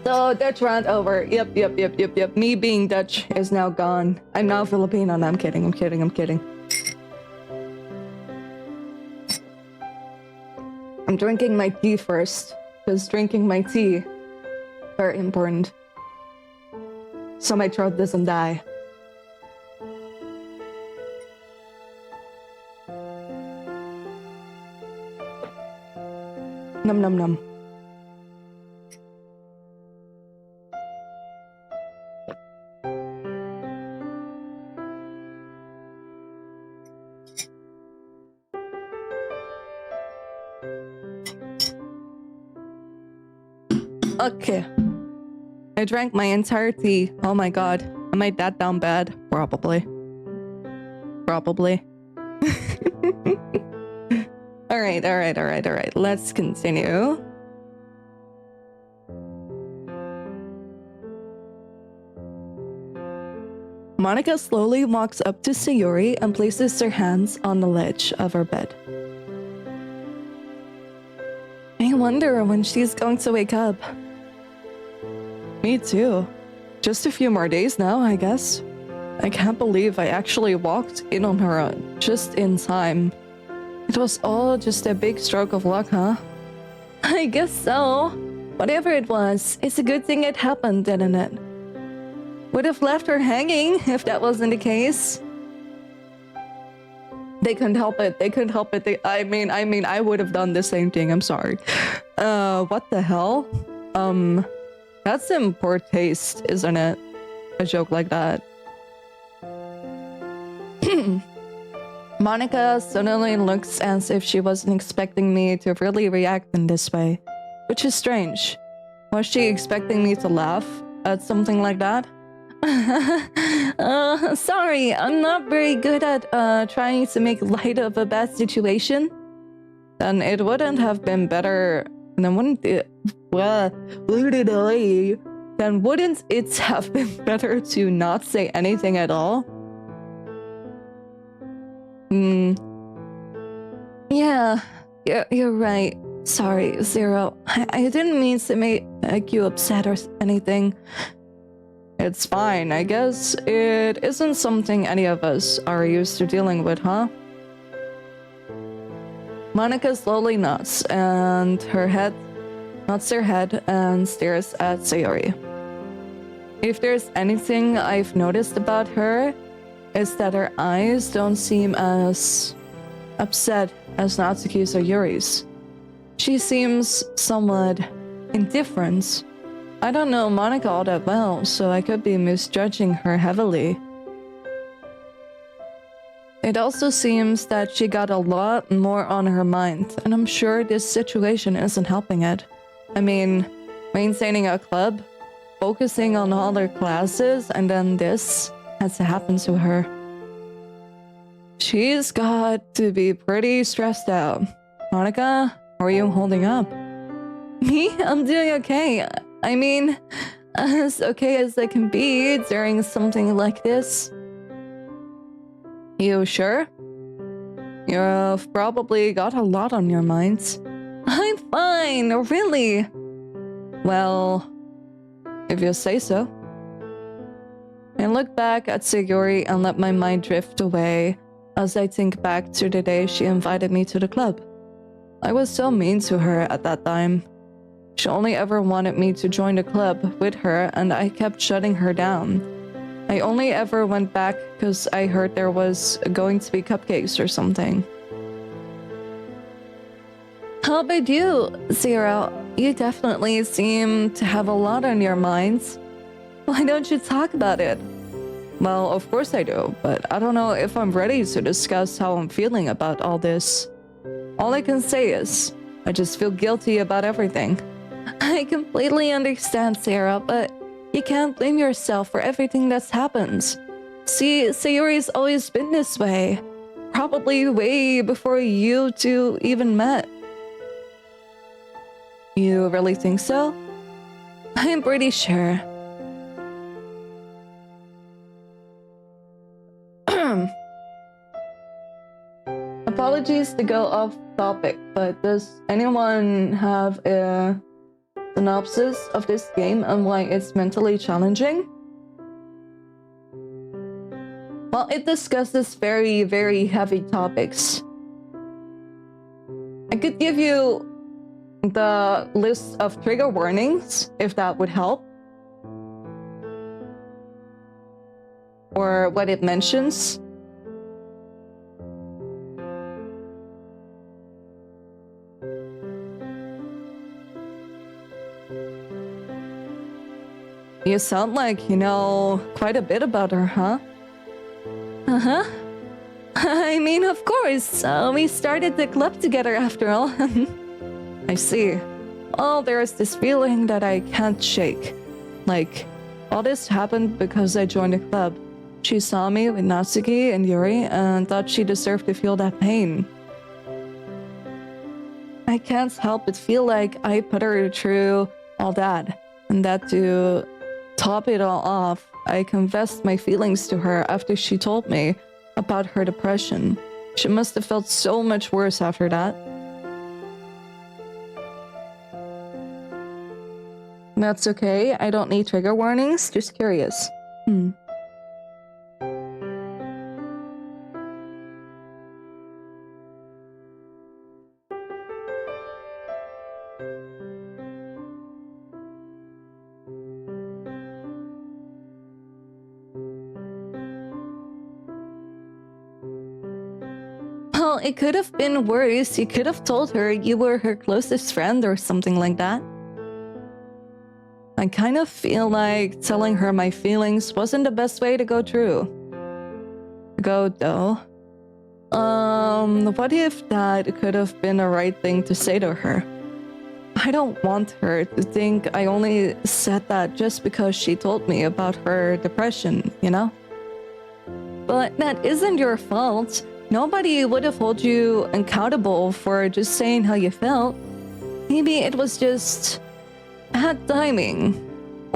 So, Dutch rant over. Yep. Me being Dutch is now gone. I'm now Filipino. No, I'm kidding. I'm drinking my tea first, because drinking my tea, very important. So my throat doesn't die. Num num num. Okay. I drank my entire tea. Oh my god. Am I that down bad? Probably. Alright. Let's continue. Monica slowly walks up to Sayuri and places her hands on the ledge of her bed. I wonder when she's going to wake up. Me too. Just a few more days now, I guess. I can't believe I actually walked in on her just in time. It was all just a big stroke of luck, huh? I guess so. Whatever it was, it's a good thing it happened, didn't it? Would have left her hanging if that wasn't the case. They couldn't help it. I mean, I would have done the same thing. I'm sorry. What the hell? That's in poor taste, isn't it? A joke like that. Monica suddenly looks as if she wasn't expecting me to really react in this way, which is strange. Was she expecting me to laugh at something like that? Sorry, I'm not very good at trying to make light of a bad situation. Then it wouldn't have been better. Then wouldn't it? Well, then wouldn't it have been better to not say anything at all? Yeah, you're right. Sorry, Zero. I didn't mean to make you upset or anything. It's fine. I guess it isn't something any of us are used to dealing with, huh? Monica slowly nods her head and stares at Sayori. If there's anything I've noticed about her, it's that her eyes don't seem as upset as Natsuki's or Yuri's. She seems somewhat indifferent. I don't know Monica all that well, so I could be misjudging her heavily. It also seems that she got a lot more on her mind, and I'm sure this situation isn't helping it. I mean, maintaining a club, focusing on all her classes, and then this has to happen to her. She's got to be pretty stressed out. Monica, how are you holding up? Me? I'm doing okay. I mean, as okay as I can be during something like this. You sure? You've probably got a lot on your minds. I'm fine, really. Well, if you say so. I look back at Sayori and let my mind drift away as I think back to the day she invited me to the club. I was so mean to her at that time. She only ever wanted me to join the club with her, and I kept shutting her down. I only ever went back because I heard there was going to be cupcakes or something. How about you, Zero? You definitely seem to have a lot on your minds. Why don't you talk about it? Well, of course I do, but I don't know if I'm ready to discuss how I'm feeling about all this. All I can say is, I just feel guilty about everything. I completely understand, Sarah, but you can't blame yourself for everything that's happened. See, Sayori's always been this way. Probably way before you two even met. You really think so? I'm pretty sure. Apologies to go off topic, but does anyone have a synopsis of this game and why it's mentally challenging? Well, it discusses very, very heavy topics. I could give you the list of trigger warnings, if that would help. Or what it mentions. You sound like you know quite a bit about her, huh? Uh-huh. I mean, of course. We started the club together after all. I see. Oh, there's this feeling that I can't shake. Like, all this happened because I joined the club. She saw me with Natsuki and Yuri and thought she deserved to feel that pain. I can't help but feel like I put her through all that, and that to top it all off, I confessed my feelings to her after she told me about her depression. She must have felt so much worse after that. That's okay, I don't need trigger warnings, just curious. Well, it could have been worse. You could have told her you were her closest friend or something like that. I kind of feel like telling her my feelings wasn't the best way to go though. What if that could have been the right thing to say to her? I don't want her to think I only said that just because she told me about her depression, you know? But that isn't your fault. Nobody would have held you accountable for just saying how you felt. Maybe it was just bad timing.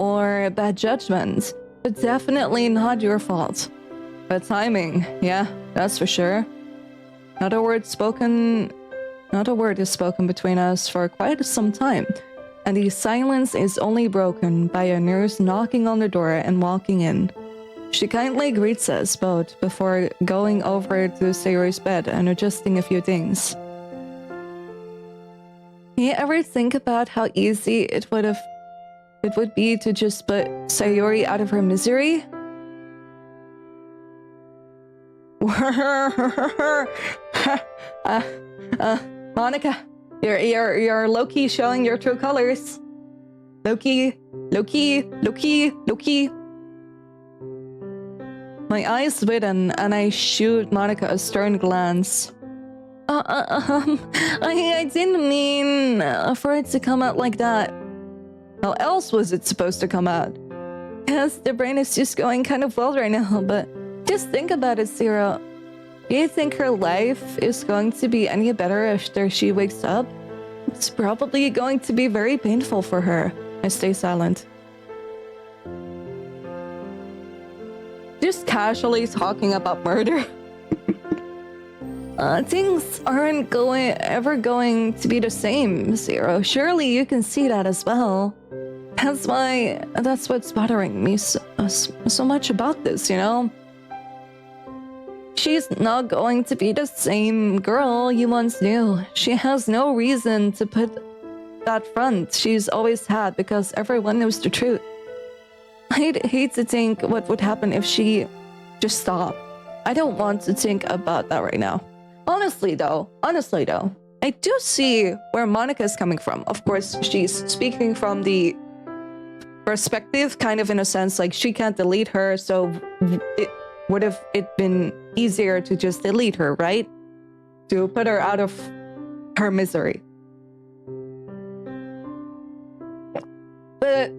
or bad judgment, but definitely not your fault. But timing, yeah, that's for sure. Not a word is spoken between us for quite some time, and the silence is only broken by a nurse knocking on the door and walking in. She kindly greets us both before going over to Sayori's bed and adjusting a few things. Can you ever think about how easy it would be to just put Sayori out of her misery? Monica, you're low-key showing your true colors. Low-key. My eyes widen and I shoot Monica a stern glance. I didn't mean for it to come out like that. How else was it supposed to come out? Yes, the brain is just going kind of well right now, but just think about it, Zero. Do you think her life is going to be any better after she wakes up? It's probably going to be very painful for her. I stay silent. Just casually talking about murder. Things aren't ever going to be the same, Zero. Surely you can see that as well. That's what's bothering me so much about this, you know? She's not going to be the same girl you once knew. She has no reason to put that front she's always had because everyone knows the truth. I'd hate to think what would happen if she just stopped. I don't want to think about that right now. Honestly though, I do see where Monica is coming from. Of course, she's speaking from the perspective, kind of in a sense, like she can't delete her, so would have it been easier to just delete her, right? To put her out of her misery. But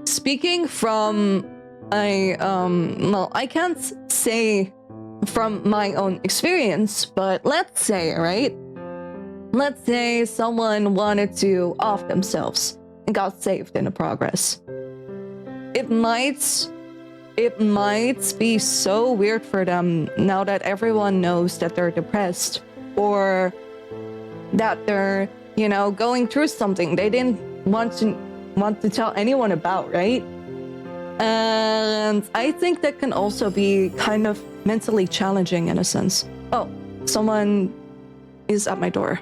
speaking from I can't say from my own experience, but let's say someone wanted to off themselves and got saved in the progress. It might be so weird for them now that everyone knows that they're depressed or that they're, going through something they didn't want to tell anyone about, right? And I think that can also be kind of mentally challenging in a sense. Oh, someone is at my door.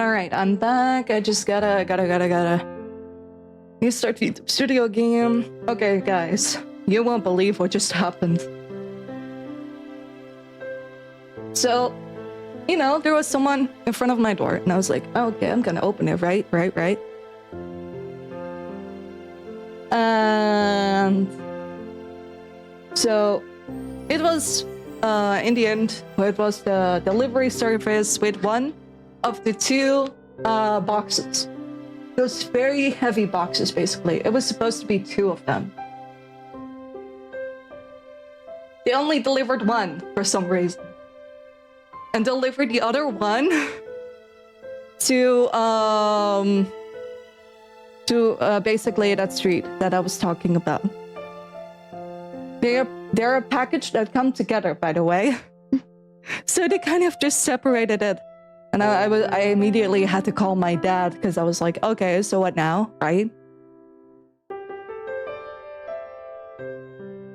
Alright, I'm back. I just gotta. You start the studio game. Okay, guys. You won't believe what just happened. So, you know, there was someone in front of my door, and I was like, okay, I'm gonna open it, right? And so it was, in the end, it was the delivery service with one of the two boxes. Those very heavy boxes, basically. It was supposed to be two of them. They only delivered one for some reason. And delivered the other one to basically that street that I was talking about. They're a package that come together, by the way. So they kind of just separated it. And I immediately had to call my dad because I was like, okay, so what now, right?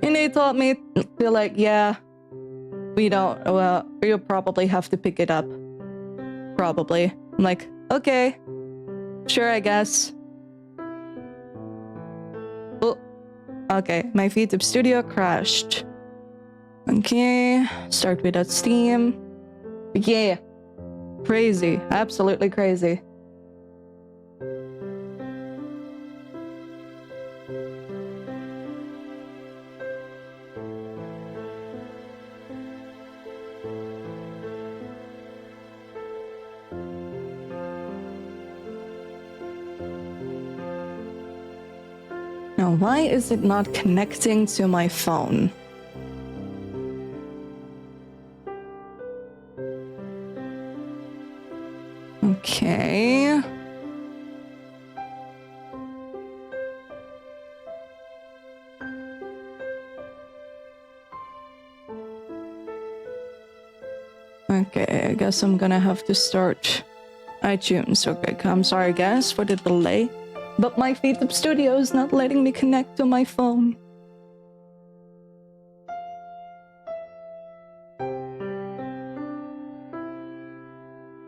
And they told me, they're like, yeah, we'll probably have to pick it up. Probably. I'm like, okay, sure, I guess. Oh, okay, my VTube Studio crashed. Okay, start without Steam. Yeah. Crazy, absolutely crazy. Now, why is it not connecting to my phone? Okay. Okay, I guess I'm gonna have to start iTunes. Okay, I'm sorry guys for the delay, but my VTube Studio is not letting me connect to my phone.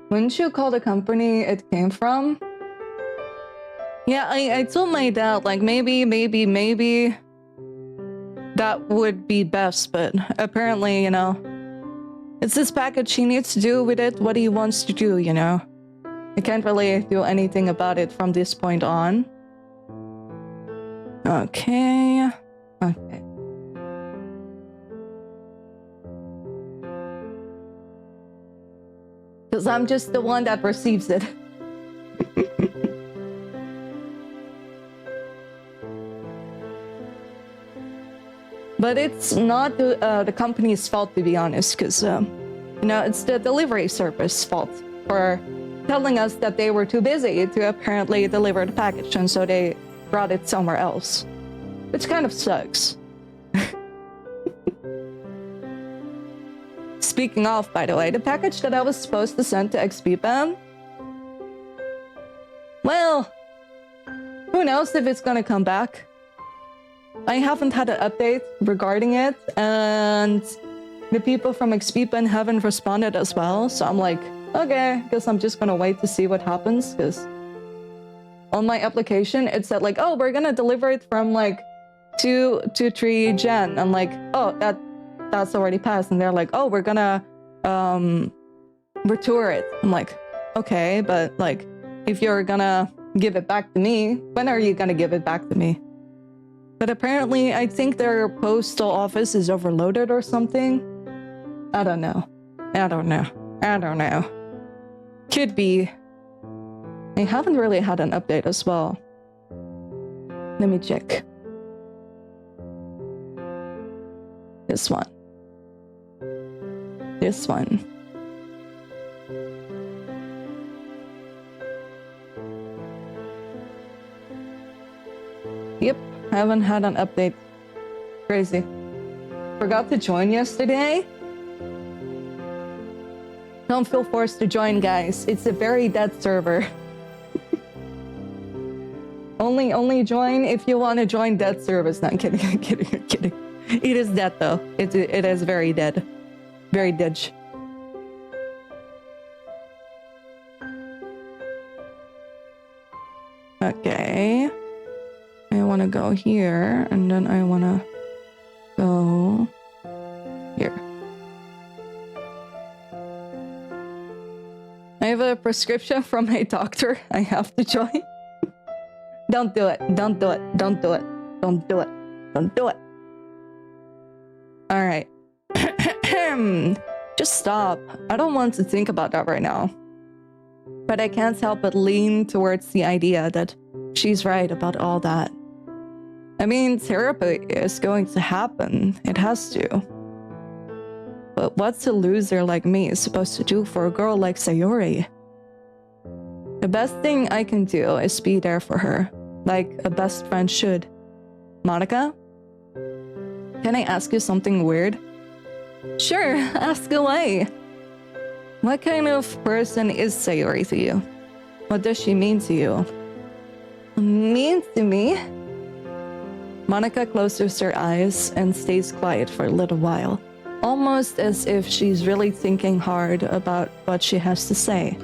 Wouldn't you call the company it came from? Yeah, I told my dad, like, maybe that would be best, but apparently, you know, it's this package. He needs to do with it what he wants to do, you know? I can't really do anything about it from this point on. Okay. Okay. Because I'm just the one that receives it. But it's not the company's fault, to be honest, because, you know, it's the delivery service fault for telling us that they were too busy to apparently deliver the package, and so they brought it somewhere else. Which kind of sucks. Speaking of, by the way, the package that I was supposed to send to XPBAM, well, who knows if it's gonna come back. I haven't had an update regarding it, and the people from XPBAM haven't responded as well, so I'm like, okay, guess I'm just gonna wait to see what happens, because on my application it said like, oh, we're gonna deliver it from like 2 to 3 Jan. I'm like, oh, that's already passed, and they're like, oh, we're gonna retour it. I'm like, okay, but like, if you're gonna give it back to me, when are you gonna give it back to me? But apparently I think their postal office is overloaded or something. I don't know. Could be. I haven't really had an update as well. Let me check. This one. Yep, haven't had an update. Crazy. Forgot to join yesterday. Don't feel forced to join, guys. It's a very dead server. Only join if you want to join dead service. Not kidding, kidding. It is dead though. It is very dead. Very dead. Okay. I want to go here, and then I want to go here. I have a prescription from my doctor. I have to join. Don't do it. Don't do it. Don't do it. Don't do it. Don't do it. All right. Just stop. I don't want to think about that right now. But I can't help but lean towards the idea that she's right about all that. I mean, therapy is going to happen. It has to. But what's a loser like me supposed to do for a girl like Sayori? The best thing I can do is be there for her, like a best friend should. Monica? Can I ask you something weird? Sure, ask away. What kind of person is Sayori to you? What does she mean to you? Mean to me? Monica closes her eyes and stays quiet for a little while, almost as if she's really thinking hard about what she has to say.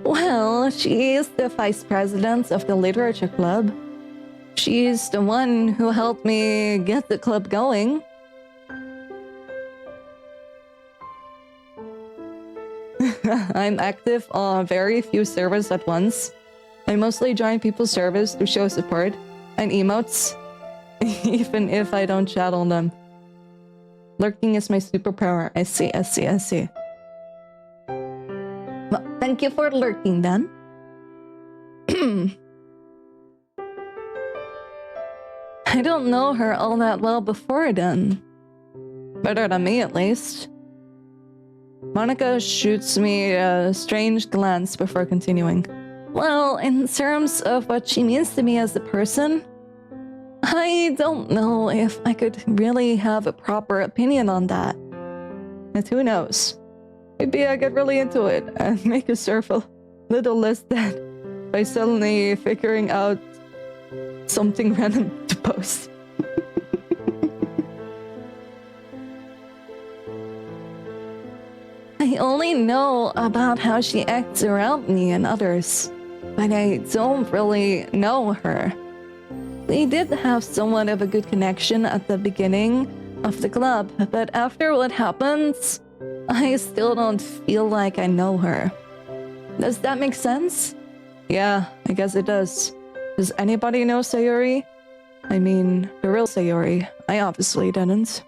Well, she is the vice president of the literature club. She's the one who helped me get the club going. I'm active on very few servers at once. I mostly join people's servers to show support and emotes, even if I don't chat on them. Lurking is my superpower. I see. Well, thank you for lurking then. I don't know her all that well before then. Better than me, at least. Monica shoots me a strange glance before continuing. Well, in terms of what she means to me as a person, I don't know if I could really have a proper opinion on that. But who knows? Maybe I get really into it and make herself a little less dead by suddenly figuring out something random to post. I only know about how she acts around me and others, but I don't really know her. We did have somewhat of a good connection at the beginning of the club, but after what happened, I still don't feel like I know her. Does that make sense? Yeah, I guess it does. Does anybody know Sayori? I mean, the real Sayori. I obviously didn't.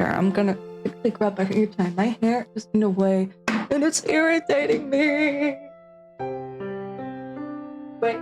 I'm gonna quickly grab my hair tie. My hair is in the way, and it's irritating me. Wait.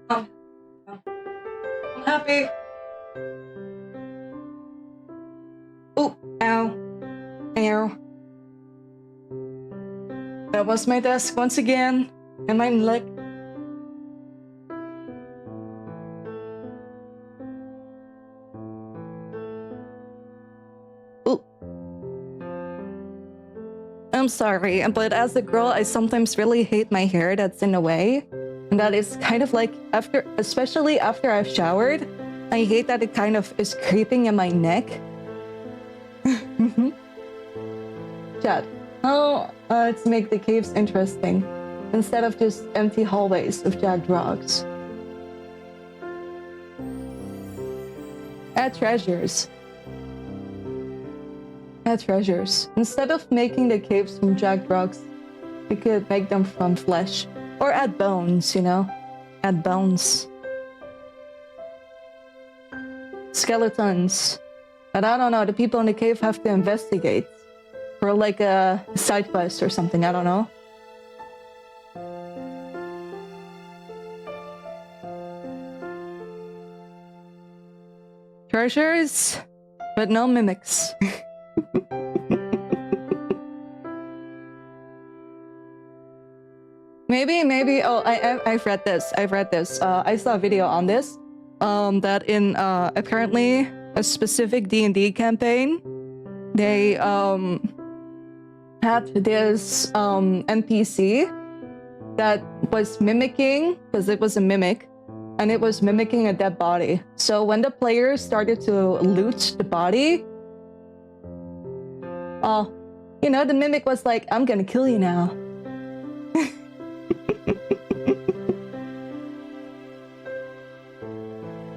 I'm happy. Oh, ow. Ow. That was my desk once again. And my leg. Ooh. I'm sorry, but as a girl, I sometimes really hate my hair that's in a way. And that is kind of like especially after I've showered, I hate that it kind of is creeping in my neck. Chat, let's make the caves interesting instead of just empty hallways of jagged rocks. Add treasures. Add treasures. Instead of making the caves from jagged rocks, we could make them from flesh. Or add bones, you know? Add bones. Skeletons. But I don't know, the people in the cave have to investigate. For like a side quest or something, I don't know. Treasures, but no mimics. Maybe. Oh, I've read this. I saw a video on this. That in apparently a specific D&D campaign, they had this NPC that was mimicking, because it was a mimic, and it was mimicking a dead body. So when the players started to loot the body, you know, the mimic was like, "I'm gonna kill you now."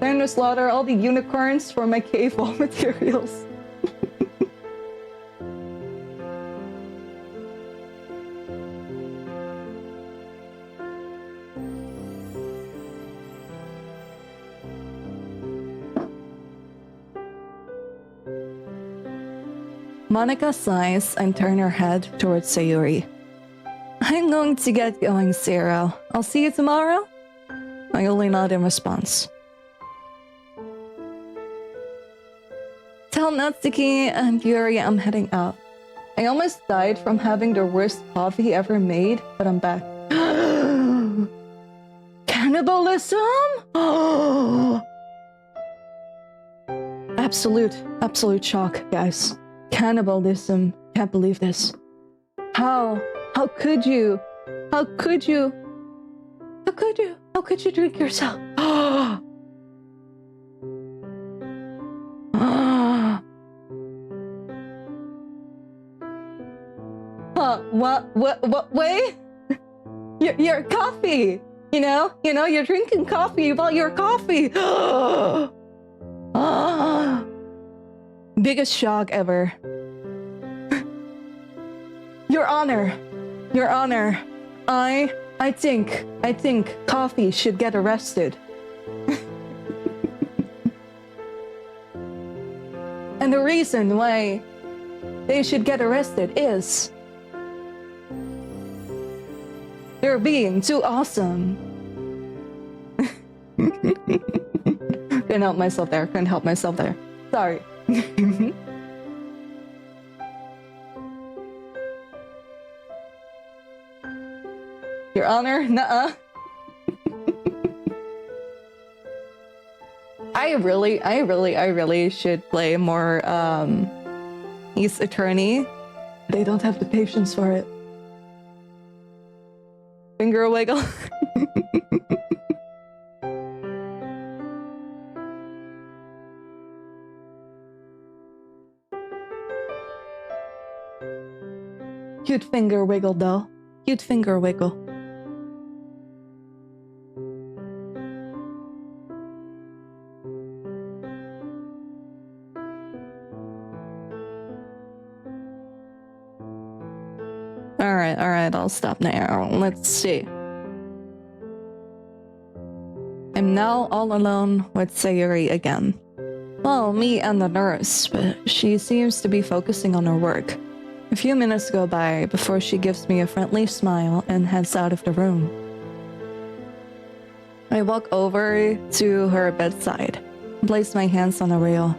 Time to slaughter all the unicorns for my cave wall materials. Monica sighs and turns her head towards Sayuri. I'm going to get going, Zero. I'll see you tomorrow? I only nod in response. Tell Natsuki and Yuri I'm heading out. I almost died from having the worst coffee ever made, but I'm back. Cannibalism? Absolute shock, guys. Cannibalism. Can't believe this. How could you? How could you drink yourself? What way? Your coffee, you know, you're drinking coffee about your coffee. Biggest shock ever. Your Honor, I think coffee should get arrested. And the reason why they should get arrested is they're being too awesome. Couldn't help myself there. Sorry. Your Honor, nuh-uh. I really should play more Ace Attorney. They don't have the patience for it. Finger wiggle. Cute finger wiggle though. Cute finger wiggle. Alright, I'll stop now. Let's see. I'm now all alone with Sayuri again. Well, me and the nurse, but she seems to be focusing on her work. A few minutes go by before she gives me a friendly smile and heads out of the room. I walk over to her bedside and place my hands on the rail.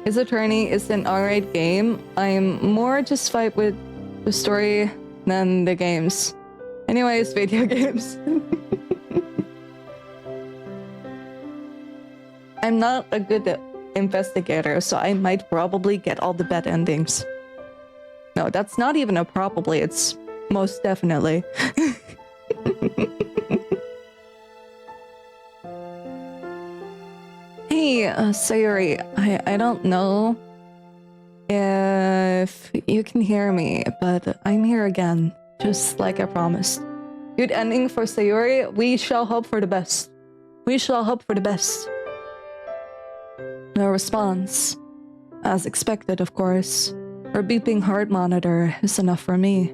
Ace Attorney is an alright game. I'm more justified with the story than the games. Anyways, video games. I'm not a good investigator, so I might probably get all the bad endings. No, that's not even a probably, it's most definitely. Hey, Sayuri, I don't know if you can hear me, but I'm here again, just like I promised. Good ending for Sayuri. We shall hope for the best. We shall hope for the best. No response. As expected, of course. Her beeping heart monitor is enough for me.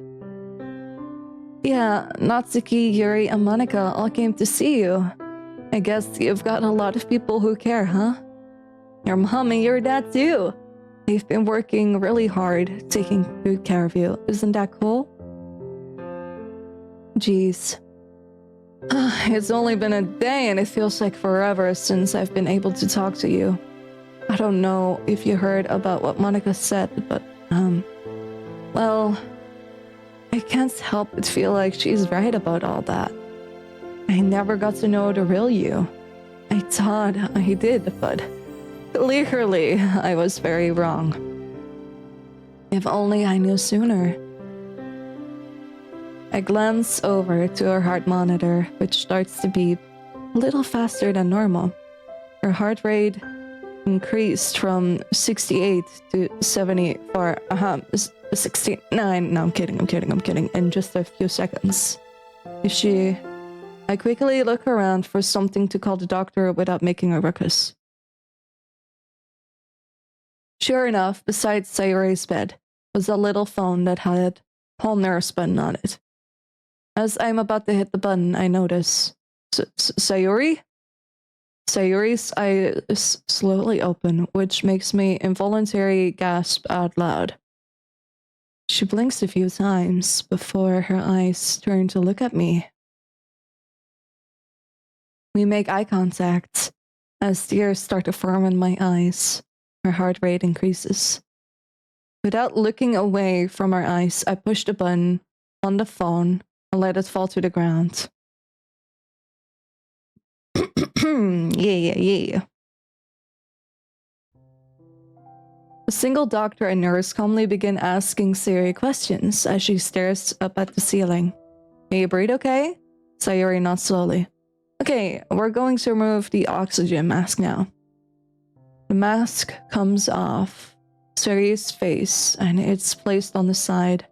Yeah, Natsuki, Yuri, and Monica all came to see you. I guess you've got a lot of people who care, huh? Your mom and your dad too. They've been working really hard, taking good care of you. Isn't that cool? Jeez. It's only been a day and it feels like forever since I've been able to talk to you. I don't know if you heard about what Monica said, but, well, I can't help but feel like she's right about all that. I never got to know the real you. I thought I did, but clearly I was very wrong. If only I knew sooner. I glance over to her heart monitor, which starts to beep a little faster than normal. Her heart rate increased from 68 to 74, 69. No, I'm kidding, in just a few seconds. I quickly look around for something to call the doctor without making a ruckus. Sure enough, beside Sayuri's bed was a little phone that had palm nurse button on it. As I'm about to hit the button, I notice Sayuri? Sayuri's eyes slowly open, which makes me involuntarily gasp out loud. She blinks a few times before her eyes turn to look at me. We make eye contact. As tears start to form in my eyes, her heart rate increases. Without looking away from our eyes, I push the button on the phone and let it fall to the ground. Yeah. A single doctor and nurse calmly begin asking Sayuri questions as she stares up at the ceiling. Can you breathe okay? Sayuri nods slowly. Okay, we're going to remove the oxygen mask now. The mask comes off Sayuri's face and it's placed on the side.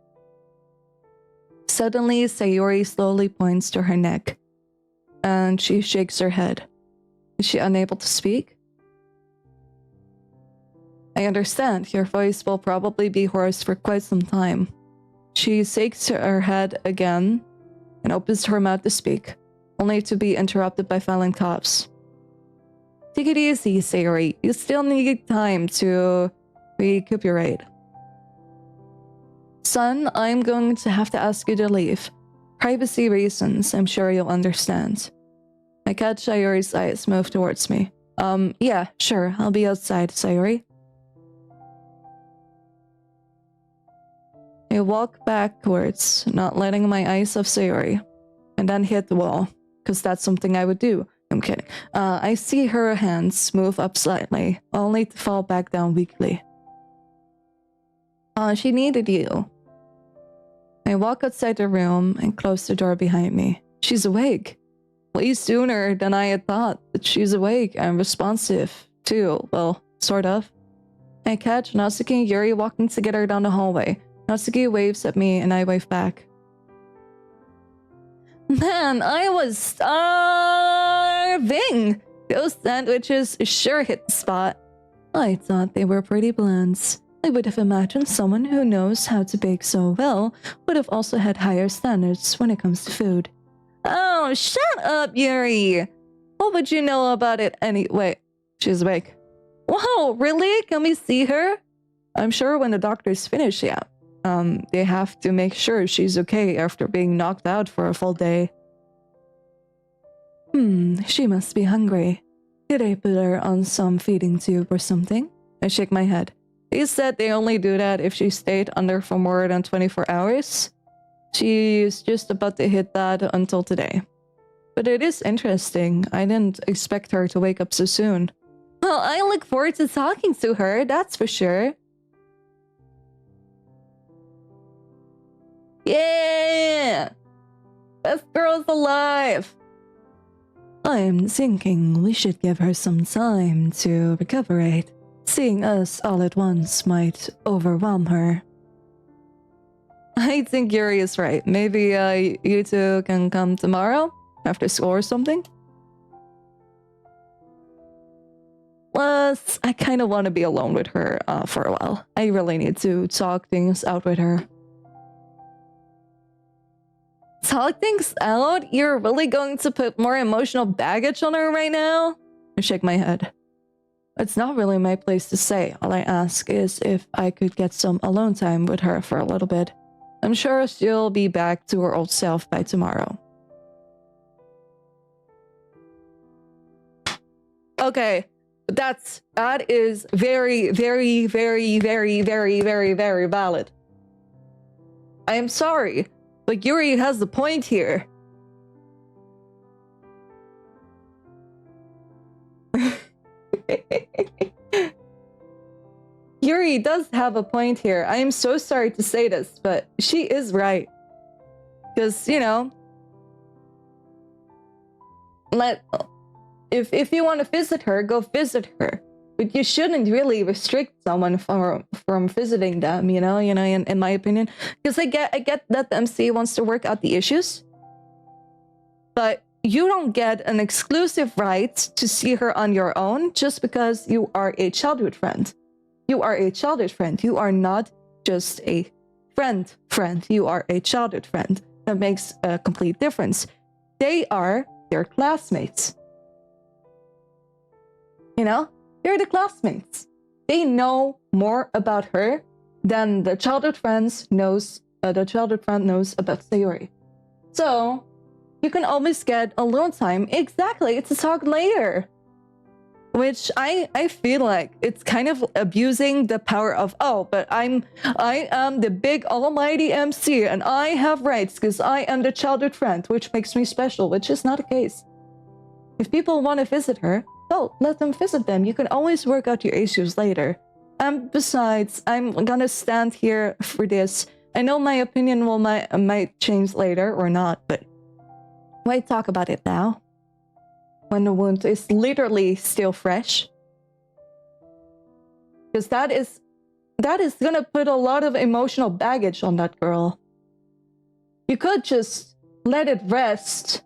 Suddenly, Sayuri slowly points to her neck and she shakes her head. Is she unable to speak? I understand. Your voice will probably be hoarse for quite some time. She shakes her head again and opens her mouth to speak, only to be interrupted by violent coughs. Take it easy, Sayuri. You still need time to recuperate. Son, I'm going to have to ask you to leave. Privacy reasons, I'm sure you'll understand. I catch Sayuri's eyes move towards me. Yeah, sure, I'll be outside, Sayuri. I walk backwards, not letting my eyes off Sayuri, and then hit the wall, because that's something I would do. I'm kidding. I see her hands move up slightly, only to fall back down weakly. She needed you. I walk outside the room and close the door behind me. She's awake. Way sooner than I had thought, but she's awake and responsive, too. Well, sort of. I catch Natsuki and Yuri walking together down the hallway. Natsuki waves at me and I wave back. Man, I was starving! Those sandwiches sure hit the spot. I thought they were pretty bland. I would have imagined someone who knows how to bake so well would have also had higher standards when it comes to food. Oh, shut up, Yuri! What would you know about it anyway? She's awake. Wow, really? Can we see her? I'm sure when the doctor's finished, yeah. They have to make sure she's okay after being knocked out for a full day. She must be hungry. Did I put her on some feeding tube or something? I shake my head. They said they only do that if she stayed under for more than 24 hours. She's just about to hit that until today. But it is interesting. I didn't expect her to wake up so soon. Well, I look forward to talking to her, that's for sure. Yeah! Best girl's alive! I'm thinking we should give her some time to recuperate. Seeing us all at once might overwhelm her. I think Yuri is right. Maybe you two can come tomorrow after school or something? Plus, I kind of want to be alone with her for a while. I really need to talk things out with her. Talk things out? You're really going to put more emotional baggage on her right now? I shake my head. It's not really my place to say. All I ask is if I could get some alone time with her for a little bit. I'm sure she'll be back to her old self by tomorrow. Okay, that is very, very, very, very, very, very, very valid. I am sorry, but Yuri has the point here. Yuri does have a point here. I am so sorry to say this, but she is right. Because, you know, if you want to visit her, go visit her. But you shouldn't really restrict someone from visiting them, you know, in my opinion. Because I get that the MC wants to work out the issues. But you don't get an exclusive right to see her on your own just because you are a childhood friend. You are a childhood friend. You are not just a friend. You are a childhood friend. That makes a complete difference. They are their classmates. You know? They're the classmates. They know more about her than the childhood friend knows about Sayori. So, you can always get alone time exactly to talk later. Which I feel like it's kind of abusing the power of, oh, but I am the big almighty MC and I have rights because I am the childhood friend, which makes me special, which is not the case. If people want to visit her, well, let them visit them. You can always work out your issues later. Besides, I'm gonna stand here for this. I know my opinion might change later or not, but why talk about it now? When the wound is literally still fresh. Because that is gonna put a lot of emotional baggage on that girl. You could just let it rest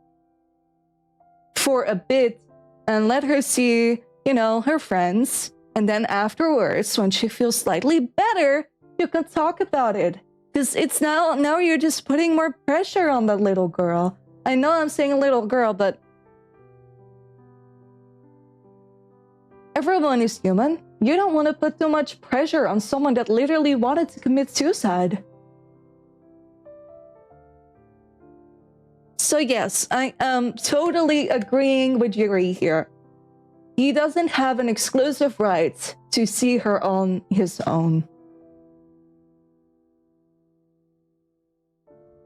for a bit and let her see, you know, her friends. And then afterwards, when she feels slightly better, you can talk about it. Because it's now you're just putting more pressure on that little girl. I know I'm saying little girl, but everyone is human. You don't want to put too much pressure on someone that literally wanted to commit suicide. So yes, I am totally agreeing with Yuri here. He doesn't have an exclusive right to see her on his own.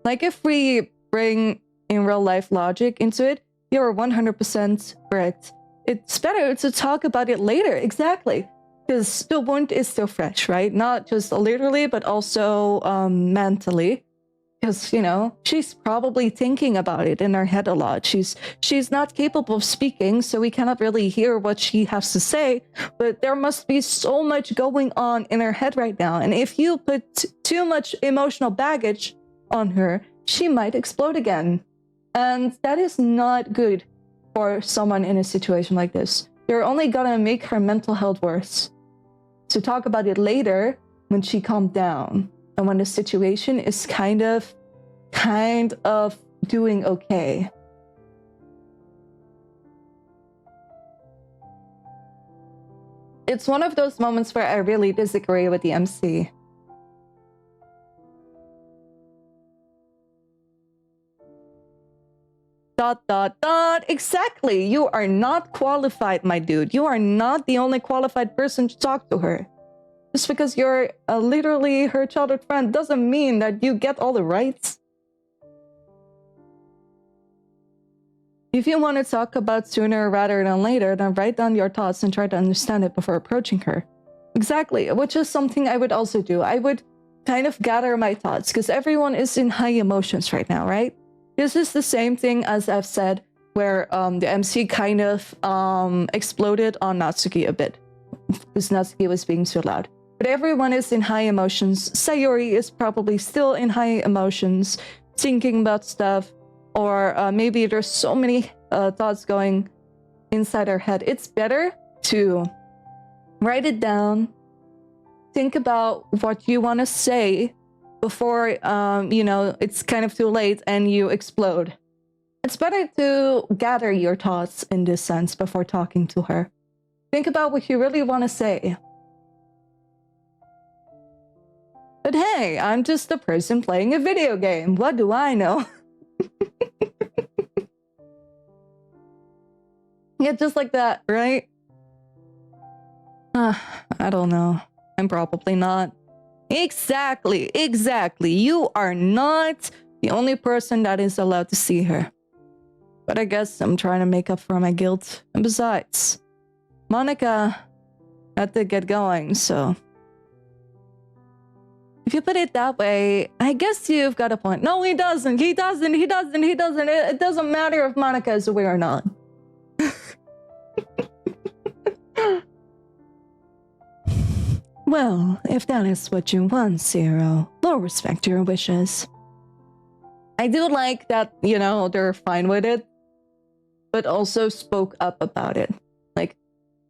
Like if we bring in real life logic into it, you're 100% correct. It's better to talk about it later, exactly. Because the wound is still fresh, right? Not just literally, but also mentally. Because, you know, she's probably thinking about it in her head a lot. She's not capable of speaking, so we cannot really hear what she has to say. But there must be so much going on in her head right now. And if you put too much emotional baggage on her, she might explode again. And that is not good for someone in a situation like this. You're only gonna make her mental health worse. So talk about it later when she calmed down and when the situation is kind of doing okay. It's one of those moments where I really disagree with the MC. ... Exactly. You are not qualified, my dude. You are not the only qualified person to talk to her. Just because you're literally her childhood friend doesn't mean that you get all the rights. If you want to talk about sooner rather than later, then write down your thoughts and try to understand it before approaching her. Exactly, which is something I would also do. I would kind of gather my thoughts because everyone is in high emotions right now, right? This is the same thing as I've said where the MC kind of exploded on Natsuki a bit because Natsuki was being so loud. But everyone is in high emotions. Sayori is probably still in high emotions, thinking about stuff, or maybe there's so many thoughts going inside her head. It's better to write it down, think about what you want to say before, it's kind of too late and you explode. It's better to gather your thoughts in this sense before talking to her. Think about what you really want to say. But hey, I'm just a person playing a video game. What do I know? Yeah, just like that, right? I don't know. I'm probably not. Exactly. You are not the only person that is allowed to see her. But I guess I'm trying to make up for my guilt. And besides, Monica had to get going, so... If you put it that way, I guess you've got a point. No, he doesn't. It doesn't matter if Monica is aware or not. Well, if that is what you want, Zero, we'll respect your wishes. I do like that, they're fine with it, but also spoke up about it. Like,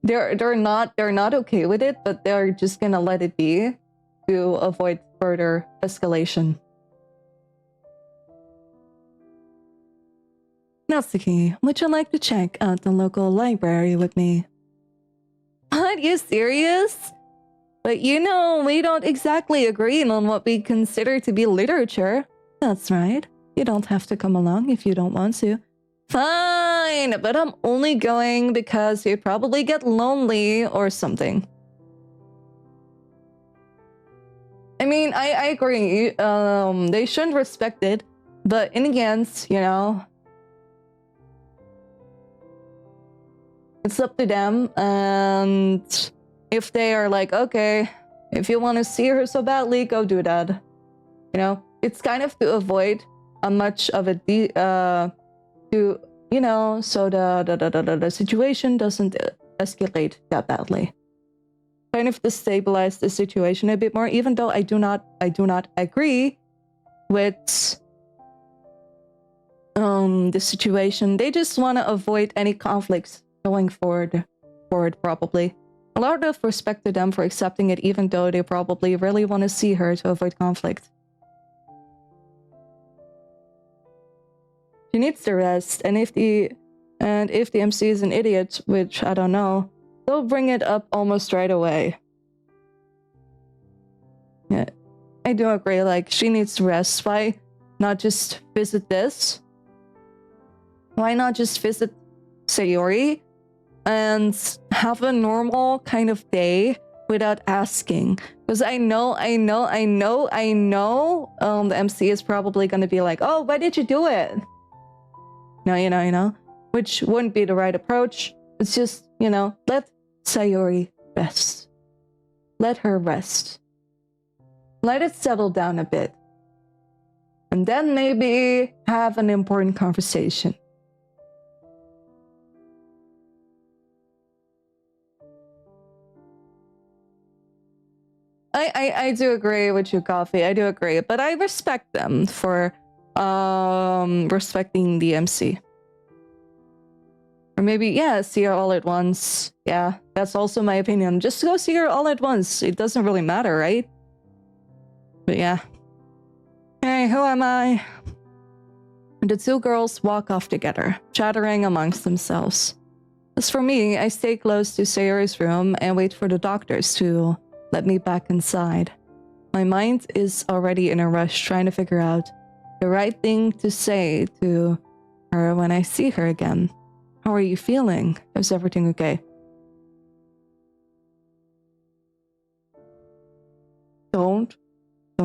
they're not okay with it, but they're just gonna let it be to avoid further escalation. Natsuki, would you like to check out the local library with me? Are you serious? But we don't exactly agree on what we consider to be literature. That's right. You don't have to come along if you don't want to. Fine, but I'm only going because you'd probably get lonely or something. I mean, I agree. They shouldn't respect it, but in the end, it's up to them, and if they are like, okay, if you want to see her so badly, go do that. It's kind of to avoid a much of a so the situation doesn't escalate that badly. Kind of to stabilize the situation a bit more, even though I do not agree with the situation. They just want to avoid any conflicts going forward probably. A lot of respect to them for accepting it, even though they probably really want to see her to avoid conflict. She needs to rest, and if the MC is an idiot, which I don't know, they'll bring it up almost right away. Yeah, I do agree, like, she needs to rest. Why not just visit this? Why not just visit Sayori and have a normal kind of day without asking? Because I know the MC is probably gonna be like, oh, why did you do it? No, which wouldn't be the right approach. It's just, let Sayori rest. Let her rest. Let it settle down a bit. And then maybe have an important conversation. I do agree with you, Coffee. I do agree. But I respect them for respecting the MC. Or maybe, yeah, see her all at once. Yeah, that's also my opinion. Just go see her all at once. It doesn't really matter, right? But yeah. Hey, who am I? The two girls walk off together, chattering amongst themselves. As for me, I stay close to Sayori's room and wait for the doctors to let me back inside. My mind is already in a rush trying to figure out the right thing to say to her when I see her again. How are you feeling? Is everything okay? Don't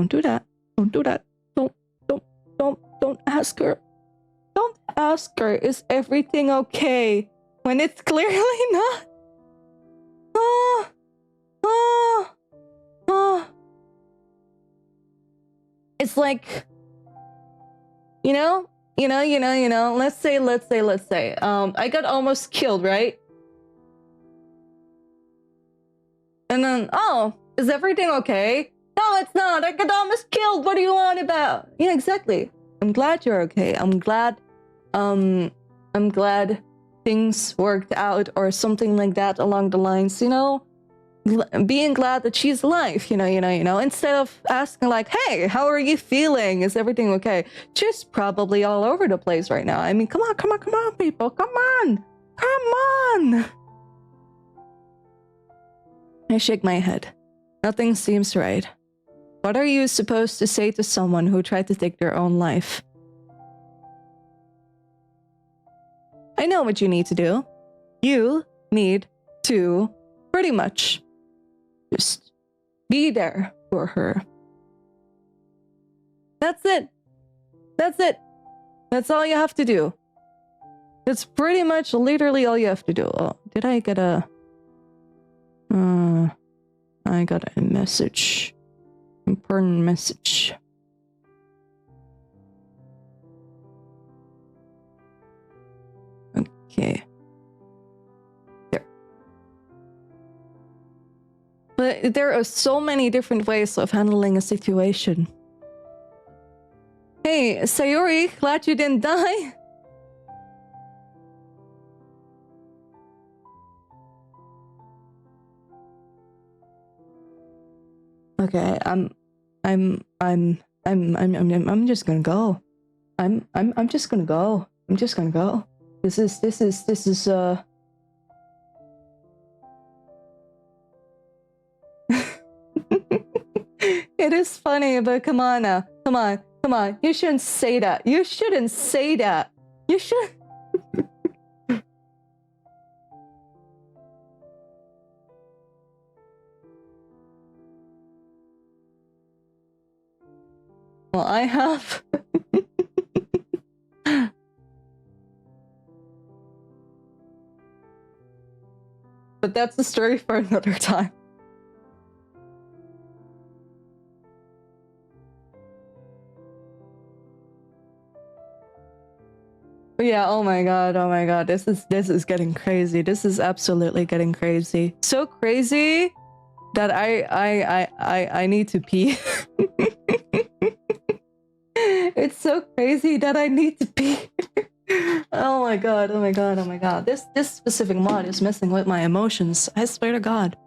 do that. Don't do that. Don't ask her. Don't ask her, is everything okay? When it's clearly not. Ah, ah, ah. It's like, let's say, I got almost killed, right? And then, oh, is everything okay? No, it's not. I got almost killed. What do you want about? Yeah, exactly. I'm glad you're okay. I'm glad things worked out or something like that along the lines, being glad that she's alive, instead of asking like, hey, how are you feeling? Is everything okay? She's probably all over the place right now. I mean, come on, people. Come on. I shake my head. Nothing seems right. What are you supposed to say to someone who tried to take their own life? I know what you need to do. You need to pretty much just be there for her. That's it. That's all you have to do. That's pretty much literally all you have to do. Oh, did I get a... I got a message. Important message. Okay. There. But there are so many different ways of handling a situation. Hey, Sayori, glad you didn't die. Okay, I'm just gonna go. I'm just gonna go. I'm just gonna go. This is It is funny, but come on now. Come on. You shouldn't say that. You should Well, I have. But that's a story for another time. But yeah, oh my god, this is getting crazy. This is absolutely getting crazy. So crazy that I need to pee. It's so crazy that I need to pee. Oh my god. This specific mod is messing with my emotions. I swear to God.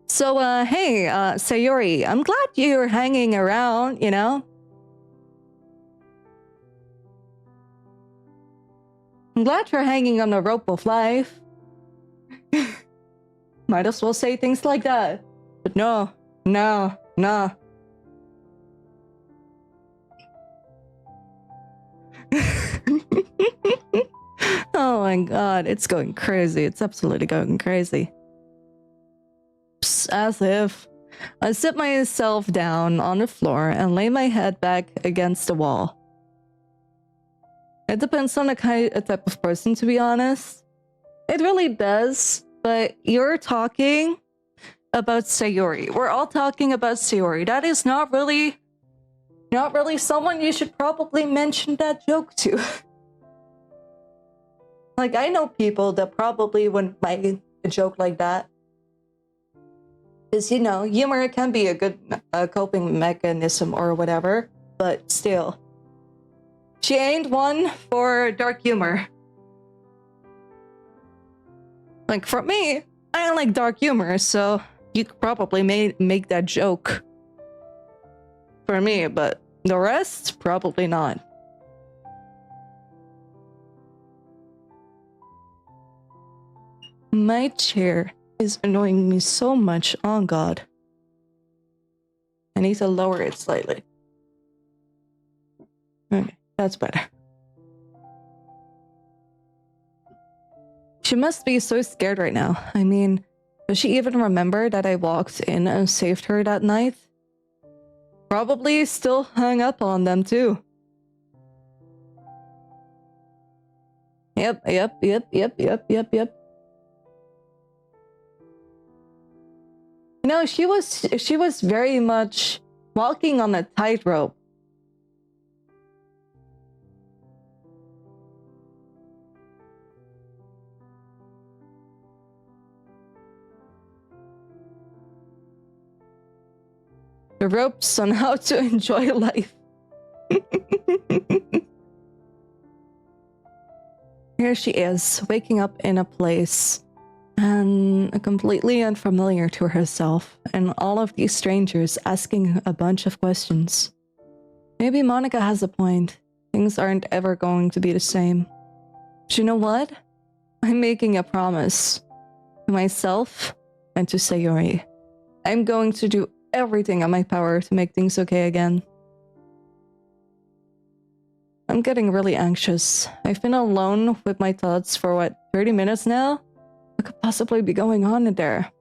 So, hey, Sayori, I'm glad you're hanging around, I'm glad you're hanging on the rope of life. Might as well say things like that. But no. Oh my god, it's going crazy. It's absolutely going crazy. as if. I sit myself down on the floor and lay my head back against the wall. It depends on the type of person, to be honest. It really does, but you're talking about Sayori. We're all talking about Sayori. That is not really someone you should probably mention that joke to. Like, I know people that probably wouldn't make a joke like that. Because, you know, humor can be a good coping mechanism or whatever, but still. She ain't one for dark humor. Like, for me, I don't like dark humor, so you could probably make that joke for me, but the rest, probably not. My chair is annoying me so much. Oh god. I need to lower it slightly. Okay, that's better. She must be so scared right now. I mean, does she even remember that I walked in and saved her that night? Probably still hung up on them too. Yep. You know, she was very much walking on a tightrope. The ropes on how to enjoy life. Here she is, waking up in a place and completely unfamiliar to herself, and all of these strangers asking a bunch of questions. Maybe Monica has a point. Things aren't ever going to be the same. But you know what? I'm making a promise to myself and to Sayori. I'm going to do everything in my power to make things okay again. I'm getting really anxious. I've been alone with my thoughts for 30 minutes now? What could possibly be going on in there?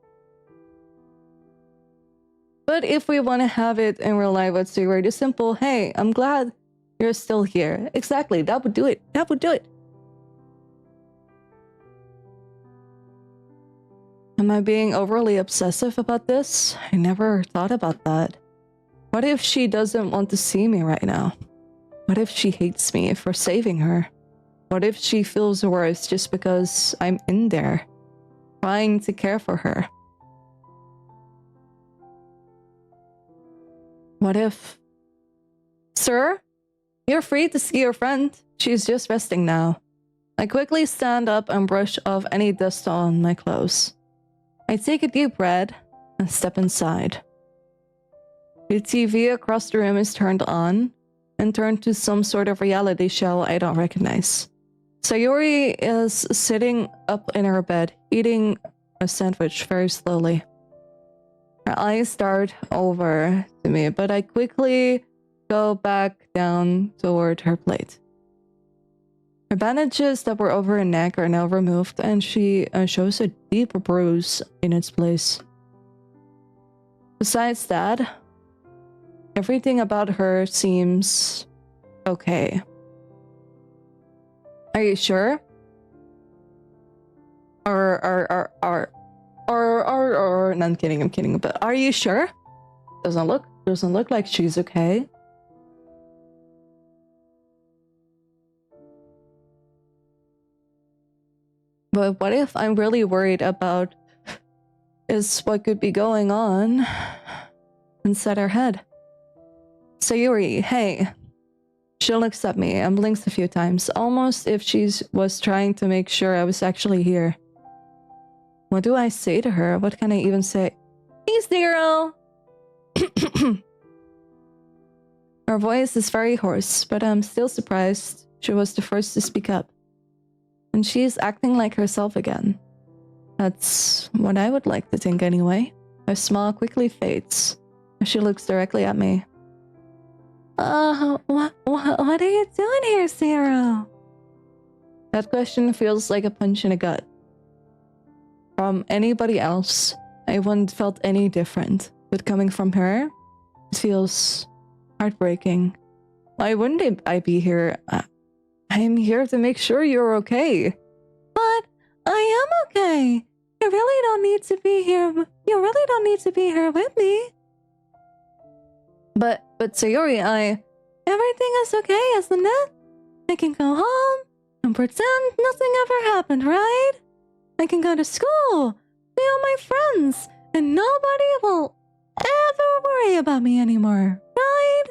But if we want to have it in real life, let's do really simple. Hey, I'm glad you're still here. Exactly, that would do it. That would do it. Am I being overly obsessive about this? I never thought about that. What if she doesn't want to see me right now? What if she hates me for saving her? What if she feels worse just because I'm in there, trying to care for her? What if... Sir? You're free to see your friend. She's just resting now. I quickly stand up and brush off any dust on my clothes. I take a deep breath and step inside. The TV across the room is turned on and turned to some sort of reality show I don't recognize. Sayori is sitting up in her bed, eating a sandwich very slowly. Her eyes dart over to me, but I quickly go back down toward her plate. Her bandages that were over her neck are now removed, and she shows a deep bruise in its place. Besides that, everything about her seems okay. Are you sure? Or no, I'm kidding, but are you sure? Doesn't look like she's okay. But what if I'm really worried about is what could be going on inside her head? Sayori, hey. She looks at me and blinks a few times, almost if she was trying to make sure I was actually here. What do I say to her? What can I even say? Hey, Zero! Her voice is very hoarse, but I'm still surprised she was the first to speak up. And she's acting like herself again. That's what I would like to think anyway. Her smile quickly fades as she looks directly at me. What are you doing here, Zero? That question feels like a punch in the gut. From anybody else, I wouldn't felt any different. But coming from her, it feels heartbreaking. Why wouldn't I be here? I'm here to make sure you're okay. But I am okay. You really don't need to be here. You really don't need to be here with me. But Sayori, everything is okay, isn't it? I can go home and pretend nothing ever happened, right? I can go to school, see all my friends, and nobody will ever worry about me anymore, right?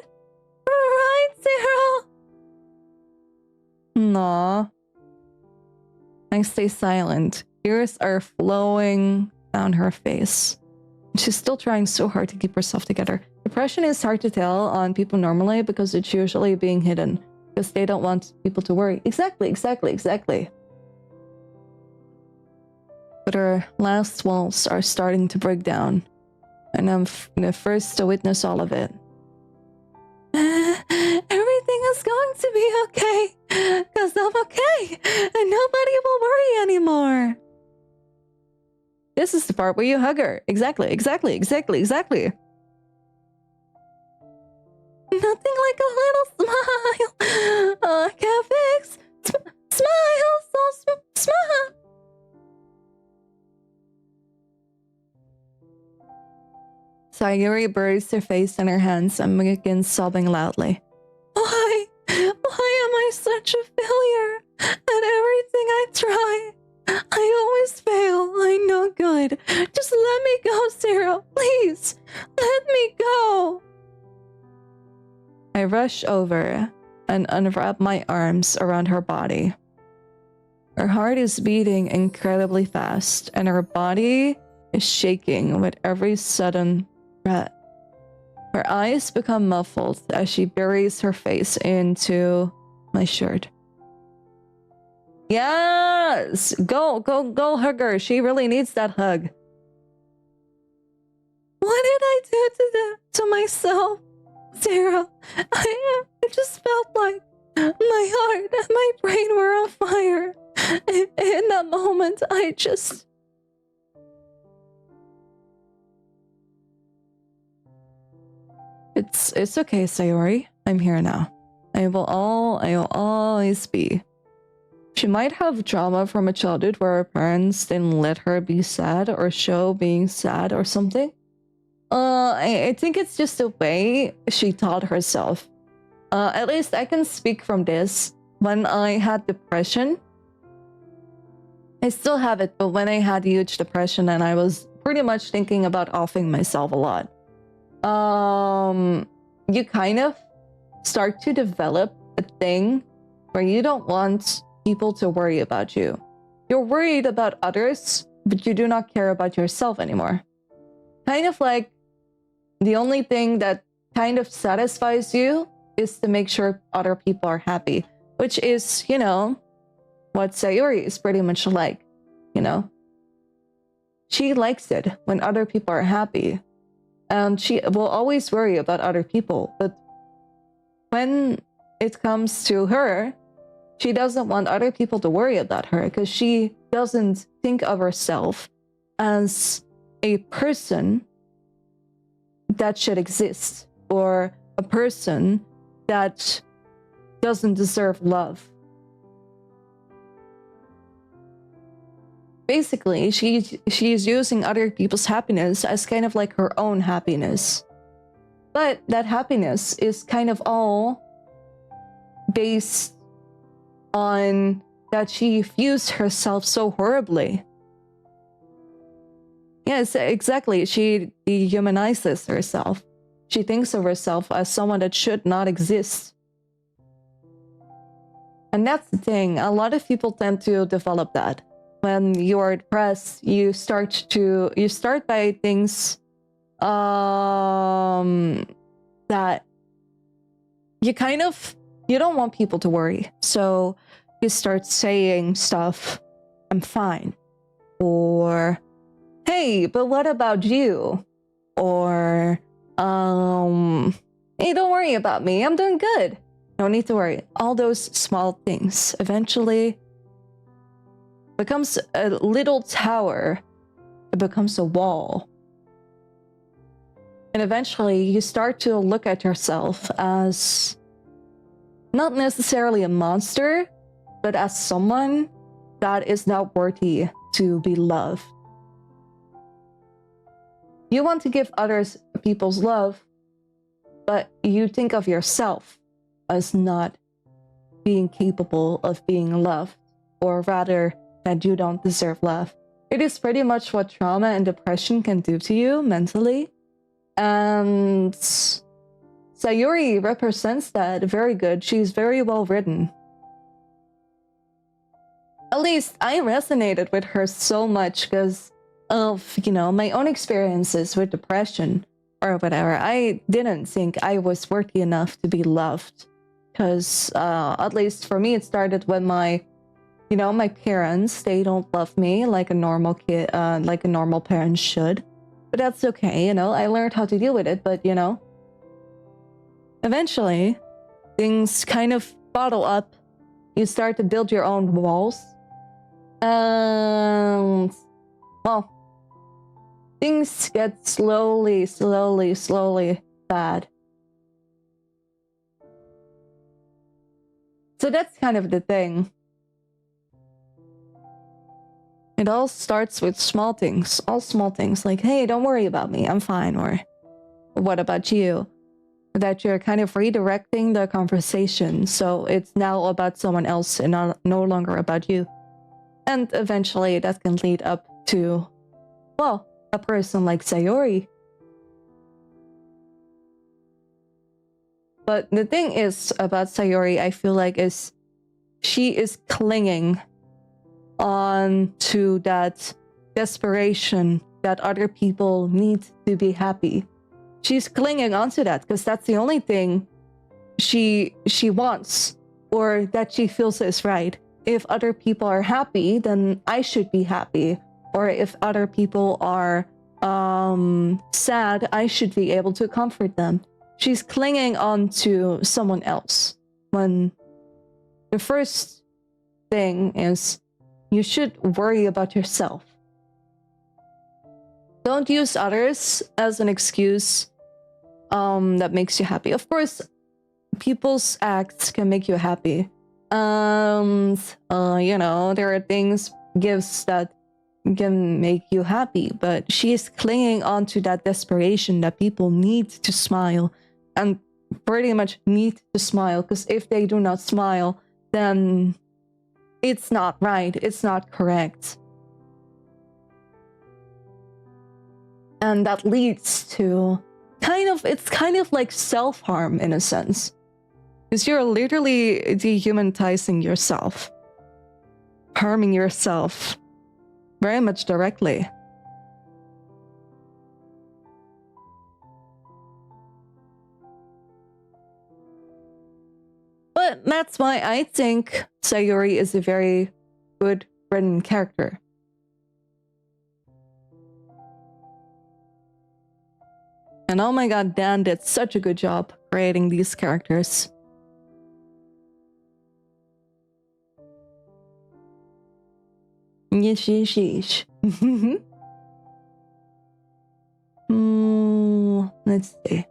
Right, Zero? Nah. I stay silent. Tears are flowing down her face. She's still trying so hard to keep herself together. Depression is hard to tell on people normally because it's usually being hidden. Because they don't want people to worry. Exactly. But her last walls are starting to break down. And I'm the first to witness all of it. Everything is going to be okay. Because I'm okay. And nobody will worry anymore. This is the part where you hug her. Exactly. Nothing like a little smile. I can't fix. Smile, so smile. Sayuri buries her face in her hands and begins sobbing loudly. Why am I such a failure at everything I try? I always fail. I'm no good. Just let me go, Zero. Please, let me go. I rush over and unwrap my arms around her body. Her heart is beating incredibly fast, and her body is shaking with every sudden breath. Her eyes become muffled as she buries her face into my shirt. Yes! Go hug her. She really needs that hug. What did I do to myself? Zero, I just felt like my heart and my brain were on fire. In that moment, I just... It's okay, Sayori. I'm here now. I will always be. She might have trauma from a childhood where her parents didn't let her be sad or show being sad or something. I think it's just the way she taught herself. At least I can speak from this. When I had depression, I still have it, but when I had huge depression and I was pretty much thinking about offing myself a lot, you kind of start to develop a thing where you don't want people to worry about you. You're worried about others, but you do not care about yourself anymore. Kind of like the only thing that kind of satisfies you is to make sure other people are happy, which is, you know, what Sayuri is pretty much like, you know. She likes it when other people are happy, and she will always worry about other people, but when it comes to her, she doesn't want other people to worry about her because she doesn't think of herself as a person that should exist or a person that doesn't deserve love. Basically, she's using other people's happiness as kind of like her own happiness. But that happiness is kind of all based on that she views herself so horribly. Yes, exactly. She dehumanizes herself. She thinks of herself as someone that should not exist. And that's the thing. A lot of people tend to develop that. When you're depressed, you start by things that you don't want people to worry. So you start saying stuff, I'm fine. Or, hey, but what about you? Or, hey, don't worry about me. I'm doing good. No need to worry. All those small things eventually becomes a little tower it becomes a wall. And eventually you start to look at yourself as not necessarily a monster, but as someone that is not worthy to be loved. You want to give others people's love, but you think of yourself as not being capable of being loved, or rather that you don't deserve love. It is pretty much what trauma and depression can do to you mentally. And Sayuri represents that very good. She's very well written. At least I resonated with her so much because of, my own experiences with depression or whatever. I didn't think I was worthy enough to be loved. Because at least for me, it started when my parents, they don't love me like a normal kid, like a normal parent should. But that's okay, I learned how to deal with it, but eventually things kind of bottle up. You start to build your own walls. And well, things get slowly bad. So that's kind of the thing. It all starts with small things, all small things like, hey, don't worry about me, I'm fine, or what about you? That you're kind of redirecting the conversation, so it's now about someone else and no longer about you. And eventually that can lead up to, well, a person like Sayori. But the thing is about Sayori, I feel like, is she is clinging on to that desperation that other people need to be happy. She's clinging onto that because that's the only thing she wants, or that she feels is right. If other people are happy, then I should be happy. Or if other people are sad, I should be able to comfort them. She's clinging on to someone else, when the first thing is you should worry about yourself. Don't use others as an excuse that makes you happy. Of course, people's acts can make you happy. And, there are gifts that can make you happy, but she is clinging on to that desperation that people need to smile, and pretty much need to smile, because if they do not smile, then it's not right, it's not correct. And that leads to it's kind of like self-harm in a sense. Because you're literally dehumanizing yourself. Harming yourself. Very much directly. But that's why I think Sayuri is a very good written character. And oh my god, Dan did such a good job creating these characters. Yeesh. Let's see.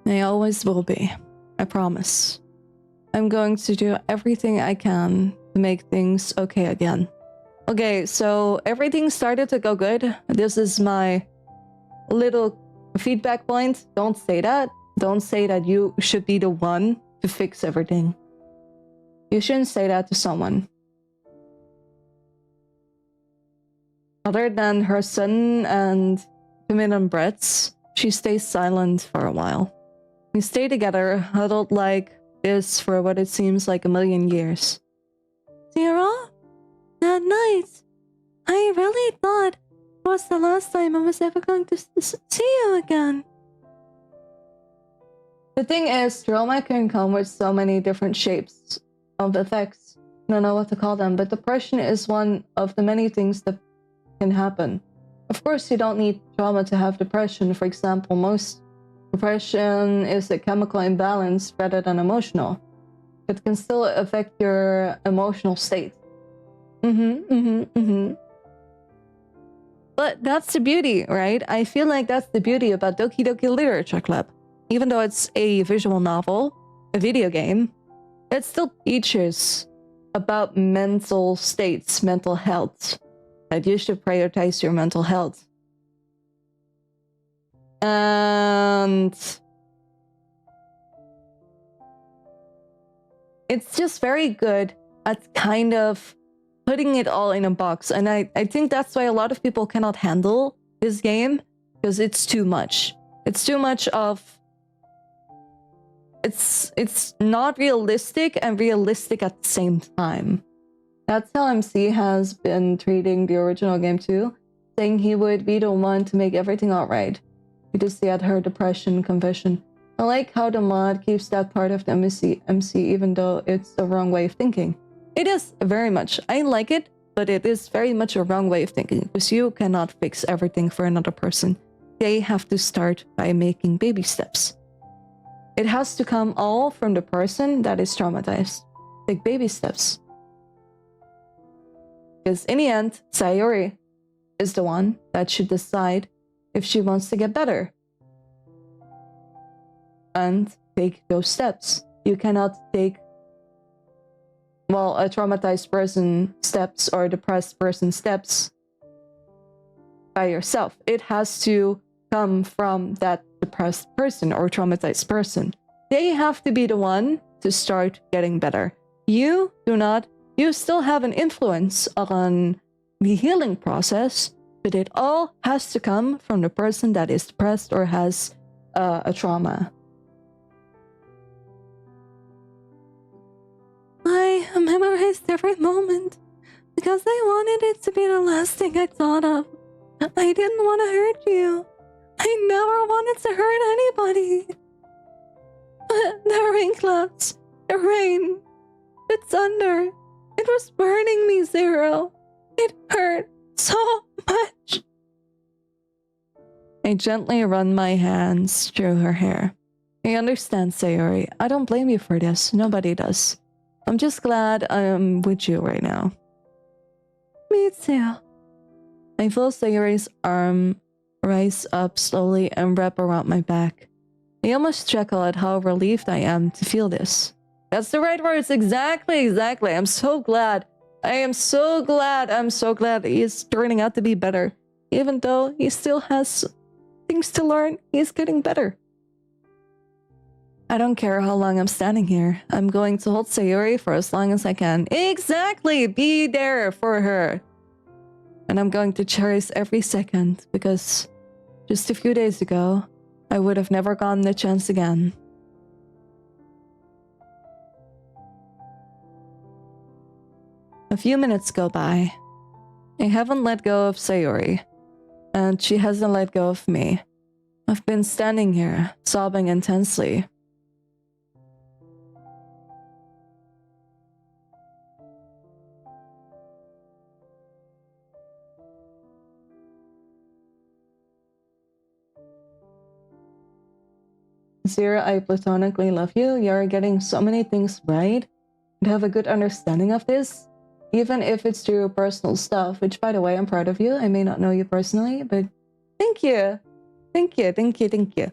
I always will be. I promise. I'm going to do everything I can to make things okay again. Okay, so everything started to go good. This is my little feedback point. Don't say that. Don't say that you should be the one to fix everything. You shouldn't say that to someone. Other than her son and Camille Brett's, she stays silent for a while. We stay together, huddled like this for what it seems like a million years. Zero? That night, I really thought it was the last time I was ever going to see you again. The thing is, trauma can come with so many different shapes of effects. I don't know what to call them, but depression is one of the many things that can happen. Of course, you don't need trauma to have depression. For example, most depression is a chemical imbalance rather than emotional. It can still affect your emotional state. But that's the beauty, right? I feel like that's the beauty about Doki Doki Literature Club. Even though it's a visual novel, a video game, it still teaches about mental states, mental health. That you should prioritize your mental health. And it's just very good at kind of putting it all in a box. And I think that's why a lot of people cannot handle this game, because it's too much. It's too much of... It's not realistic and realistic at the same time. That's how MC has been treating the original game too, saying he would be the one to make everything alright. You just see at her depression confession. I like how the mod keeps that part of the MC even though it's the wrong way of thinking. It is very much. I like it, but it is very much a wrong way of thinking, because you cannot fix everything for another person. They have to start by making baby steps. It has to come all from the person that is traumatized. Take baby steps. Because in the end, Sayori is the one that should decide if she wants to get better. And take those steps. You cannot take, well, a traumatized person steps or a depressed person steps by yourself. It has to come from that depressed person or traumatized person. They have to be the one to start getting better. You do not. You still have an influence on the healing process, but it all has to come from the person that is depressed or has a trauma. I memorized every moment because I wanted it to be the last thing I thought of. I didn't want to hurt you. I never wanted to hurt anybody. The rain clouds, the rain, the thunder. It was burning me, Zero. It hurt so much. I gently run my hands through her hair. I understand, Sayori. I don't blame you for this. Nobody does. I'm just glad I'm with you right now. Me too. I feel Sayori's arm rise up slowly and wrap around my back. I almost chuckle at how relieved I am to feel this. That's the right words. Exactly. I'm so glad. I'm so glad he's turning out to be better. Even though he still has things to learn, he's getting better. I don't care how long I'm standing here. I'm going to hold Sayori for as long as I can. Exactly! Be there for her. And I'm going to cherish every second, because just a few days ago, I would have never gotten the chance again. A few minutes go by. I haven't let go of Sayori, and she hasn't let go of me. I've been standing here, sobbing intensely. Zero, I platonically love you. You're getting so many things right. And have a good understanding of this. Even if it's through personal stuff, which, by the way, I'm proud of you. I may not know you personally, but thank you. Thank you.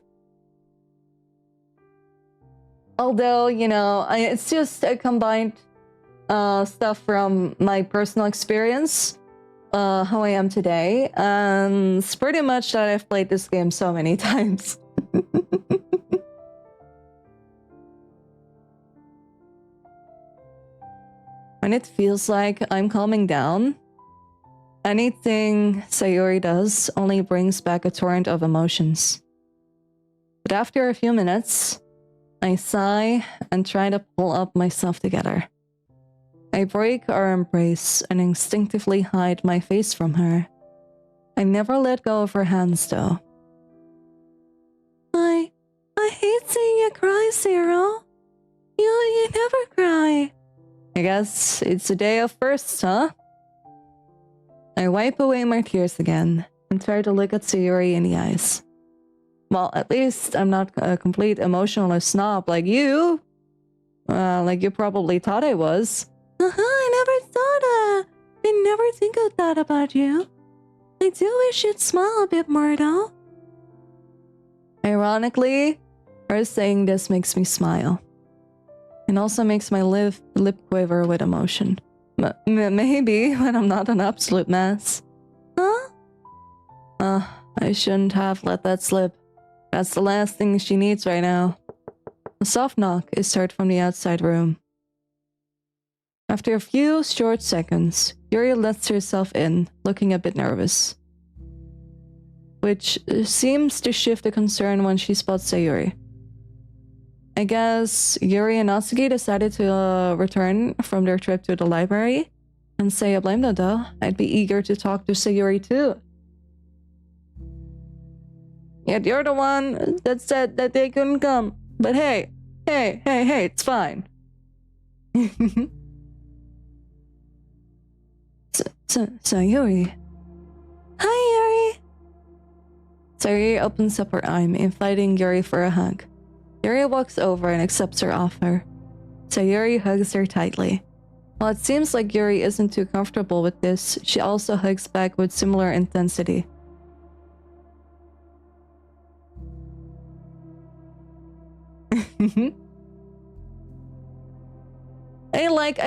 Although, you know, it's just a combined stuff from my personal experience, how I am today. And it's pretty much that I've played this game so many times. When it feels like I'm calming down, anything Sayori does only brings back a torrent of emotions. But after a few minutes, I sigh and try to pull up myself together. I break our embrace and instinctively hide my face from her. I never let go of her hands, though. I hate seeing you cry, Zero. You never cry. I guess it's a day of firsts, huh? I wipe away my tears again and try to look at Sayuri in the eyes. Well, at least I'm not a complete emotional snob like you. Like you probably thought I was. I never thought I never think of that about you. I do wish you'd smile a bit more though. Ironically, her saying this makes me smile. And also makes my lip quiver with emotion. Maybe when I'm not an absolute mess. Huh? I shouldn't have let that slip. That's the last thing she needs right now. A soft knock is heard from the outside room. After a few short seconds, Yuri lets herself in, looking a bit nervous. Which seems to shift the concern when she spots Sayuri. I guess Yuri and Natsuki decided to return from their trip to the library. And say I blame them though. I'd be eager to talk to Sayuri too. Yet you're the one that said that they couldn't come. But hey, it's fine. Sayuri. Hi, Yuri. Sayuri opens up her arm, inviting Yuri for a hug. Yuri walks over and accepts her offer. Sayuri hugs her tightly. While it seems like Yuri isn't too comfortable with this, she also hugs back with similar intensity. I like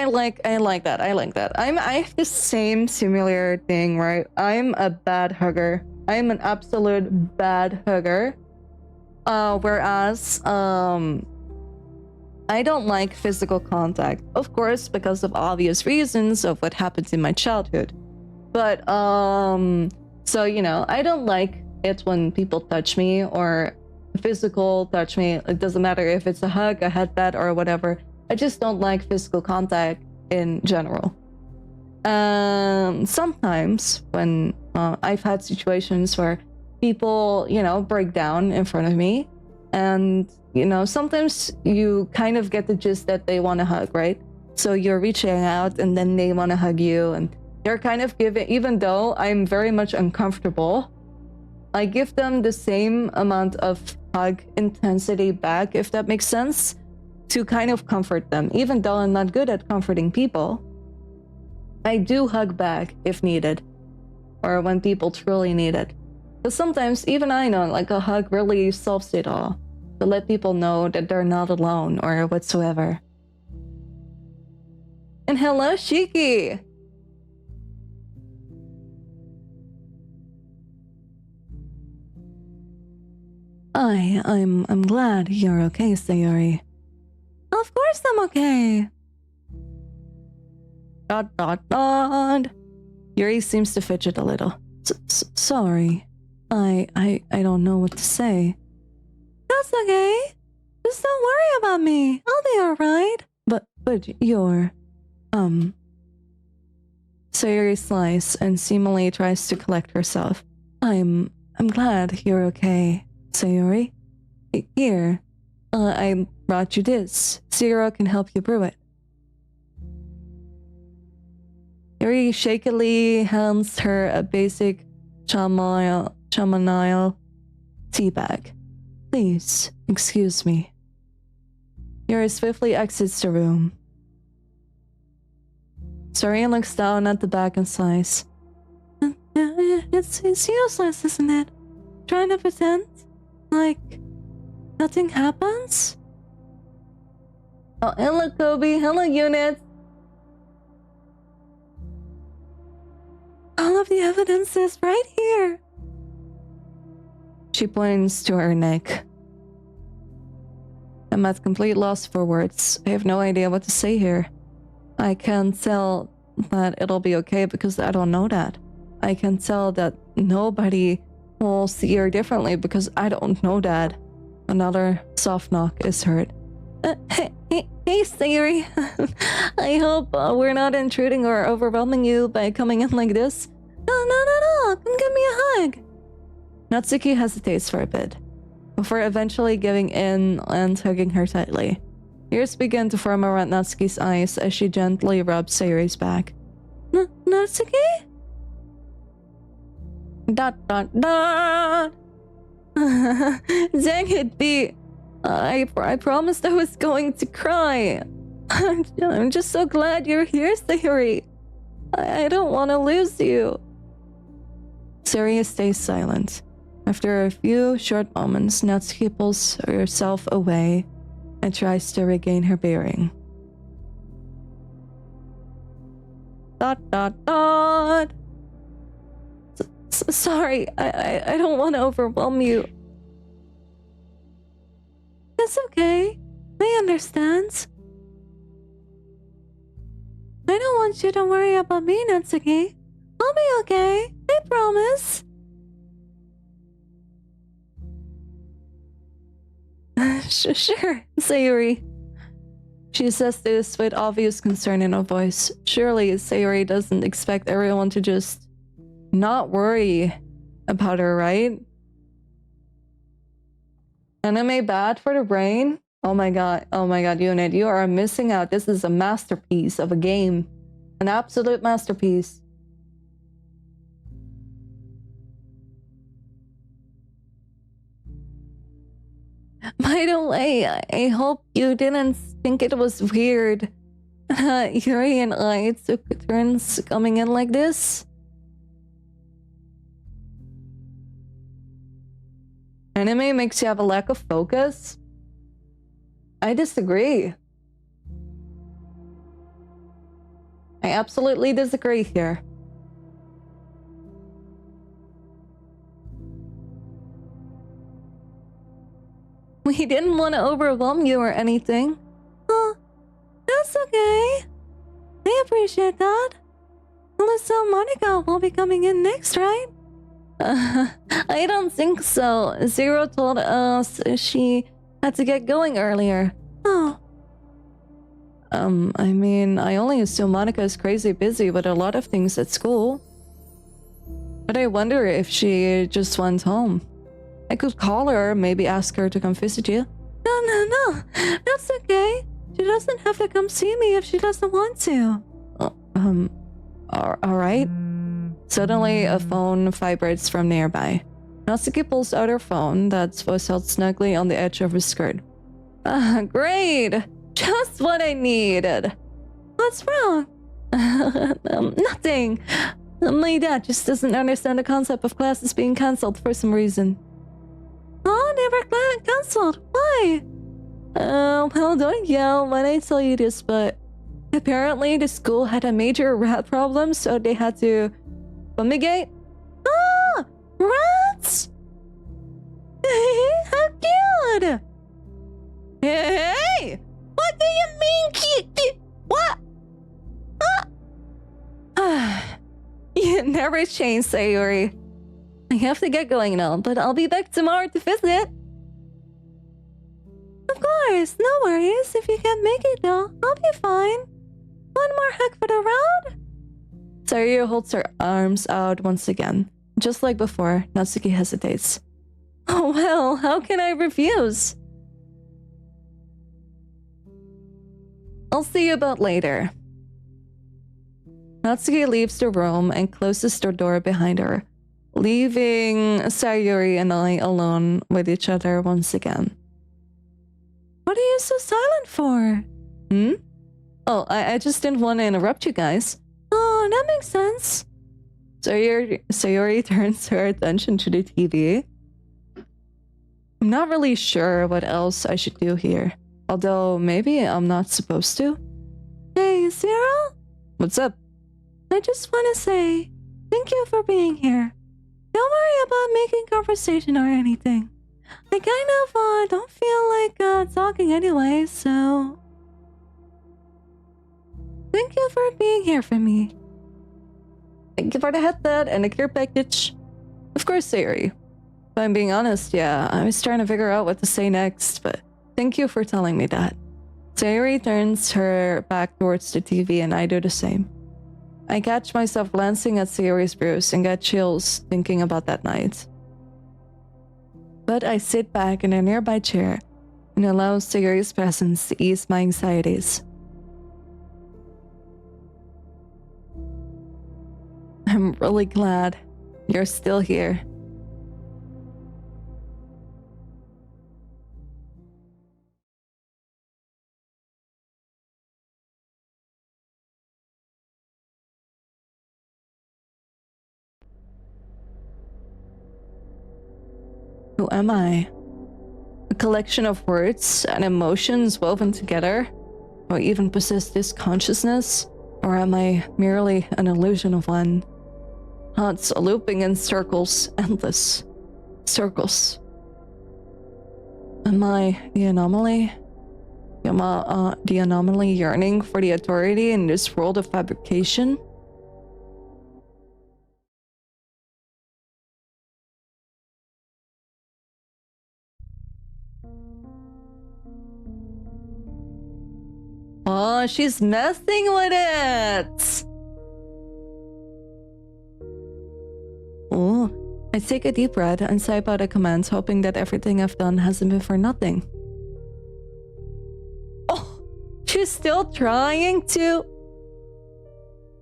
that. I have the same similar thing, right? I'm a bad hugger. I'm an absolute bad hugger. Whereas, I don't like physical contact. Of course, because of obvious reasons of what happened in my childhood. But, so, you know, I don't like it when people touch me or physical touch me. It doesn't matter if it's a hug, a headbutt, or whatever. I just don't like physical contact in general. Sometimes when I've had situations where people, you know, break down in front of me, and, you know, sometimes you kind of get the gist that they want to hug, right? So you're reaching out and then they want to hug you, and you're kind of giving, even though I'm very much uncomfortable, I give them the same amount of hug intensity back, if that makes sense, to kind of comfort them. Even though I'm not good at comforting people, I do hug back if needed, or when people truly need it. But sometimes even I know, like, a hug really solves it all, to let people know that they're not alone or whatsoever. And hello, Shiki! I'm glad you're okay, Sayuri. Of course I'm okay. ... Yuri seems to fidget a little. Sorry. I don't know what to say. That's okay. Just don't worry about me. I'll be alright. But you're... Sayuri sighs and seemingly tries to collect herself. I'm glad you're okay, Sayuri. Here, I brought you this. Zero can help you brew it. Yuri shakily hands her a basic chamomile tea bag. Please, excuse me. Yuri swiftly exits the room. Sorian looks down at the bag and sighs. It's useless, isn't it? Trying to pretend like nothing happens? Oh, hello, Kobe. Hello, unit. All of the evidence is right here. She points to her neck. I'm at complete loss for words. I have no idea what to say here. I can't tell that it'll be okay because I don't know that. I can tell that nobody will see her differently because I don't know that. Another soft knock is heard. Hey, Sayuri. I hope we're not intruding or overwhelming you by coming in like this. No. Come give me a hug. Natsuki hesitates for a bit, before eventually giving in and hugging her tightly. Tears begin to form around Natsuki's eyes as she gently rubs Sayuri's back. Natsuki? Dot dot dot. Dang it, B. I promised I was going to cry. I'm just so glad you're here, Sayuri. I don't want to lose you. Sayuri stays silent. After a few short moments, Natsuki pulls herself away and tries to regain her bearing. Dot dot dot. Sorry, I don't want to overwhelm you. That's okay. I understand. I don't want you to worry about me, Natsuki. I'll be okay. I promise. Sure, Sayuri. She says this with obvious concern in her voice. Surely Sayuri doesn't expect everyone to just not worry about her, right? Anime bad for the brain? Oh my god, Unit, you are missing out. This is a masterpiece of a game. An absolute masterpiece. By the way, I hope you didn't think it was weird. Yuri and I took turns coming in like this. Anime makes you have a lack of focus? I disagree. I absolutely disagree here. We didn't want to overwhelm you or anything. Oh, that's okay. I appreciate that. Alyssa Monica will be coming in next, right? I don't think so. Zero told us she had to get going earlier. Oh. I mean, I only assume Monica is crazy busy with a lot of things at school. But I wonder if she just went home. I could call her, maybe ask her to come visit you. No. That's okay. She doesn't have to come see me if she doesn't want to. Alright. Suddenly, a phone vibrates from nearby. Natsuki pulls out her phone that was held snugly on the edge of her skirt. Great! Just what I needed. What's wrong? Nothing. My dad just doesn't understand the concept of classes being cancelled for some reason. Oh, they were cancelled. Why? Well, don't yell when I tell you this, but apparently the school had a major rat problem, so they had to fumigate. Ah! Rats! How cute! Hey! What do you mean cute? What? You never change, Sayuri. I have to get going now, but I'll be back tomorrow to visit. Of course, no worries. If you can't make it though, I'll be fine. One more hug for the road? Sayuri holds her arms out once again. Just like before, Natsuki hesitates. Oh well, how can I refuse? I'll see you about later. Natsuki leaves the room and closes the door behind her, leaving Sayuri and I alone with each other once again. What are you so silent for? Oh, I just didn't want to interrupt you guys. Oh, that makes sense. Sayuri turns her attention to the TV. I'm not really sure what else I should do here. Although, maybe I'm not supposed to. Hey, Zero? What's up? I just want to say, thank you for being here. Don't worry about making conversation or anything. I kind of don't feel like talking anyway, so... Thank you for being here for me. Thank you for the headset and the care package. Of course, Sayuri. If I'm being honest, yeah, I was trying to figure out what to say next, but thank you for telling me that. Sayuri turns her back towards the TV and I do the same. I catch myself glancing at Sayuri's bruise and get chills thinking about that night. But I sit back in a nearby chair and allow Sayuri's presence to ease my anxieties. I'm really glad. you're still here. Who am I? A collection of words and emotions woven together? Or even possess this consciousness? Or am I merely an illusion of one? Thoughts looping in circles, endless circles. Am I the anomaly? Am I the anomaly yearning for the authority in this world of fabrication? Oh, she's messing with it! Oh, I take a deep breath and type out a command, hoping that everything I've done hasn't been for nothing. Oh, she's still trying to...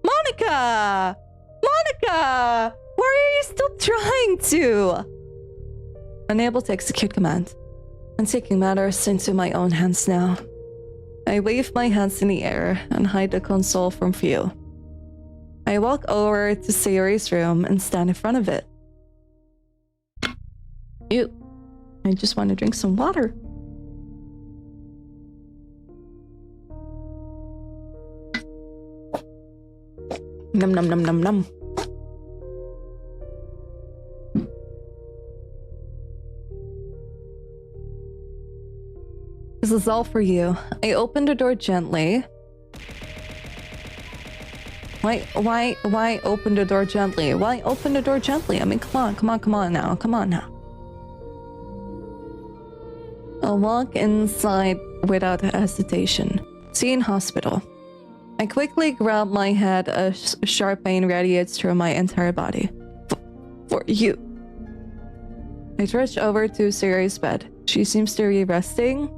Monica! Monica! Why are you still trying to? Unable to execute command. I'm taking matters into my own hands now. I wave my hands in the air and hide the console from view. I walk over to Sayori's room and stand in front of it. Ew. I just want to drink some water. Num num num num num. This is all for you. I open the door gently. Why open the door gently? Why open the door gently? I mean, come on now. I'll walk inside without hesitation. Scene hospital. I quickly grab my head as sharp pain radiates through my entire body. For you. I trudge over to Sayori's bed. She seems to be resting,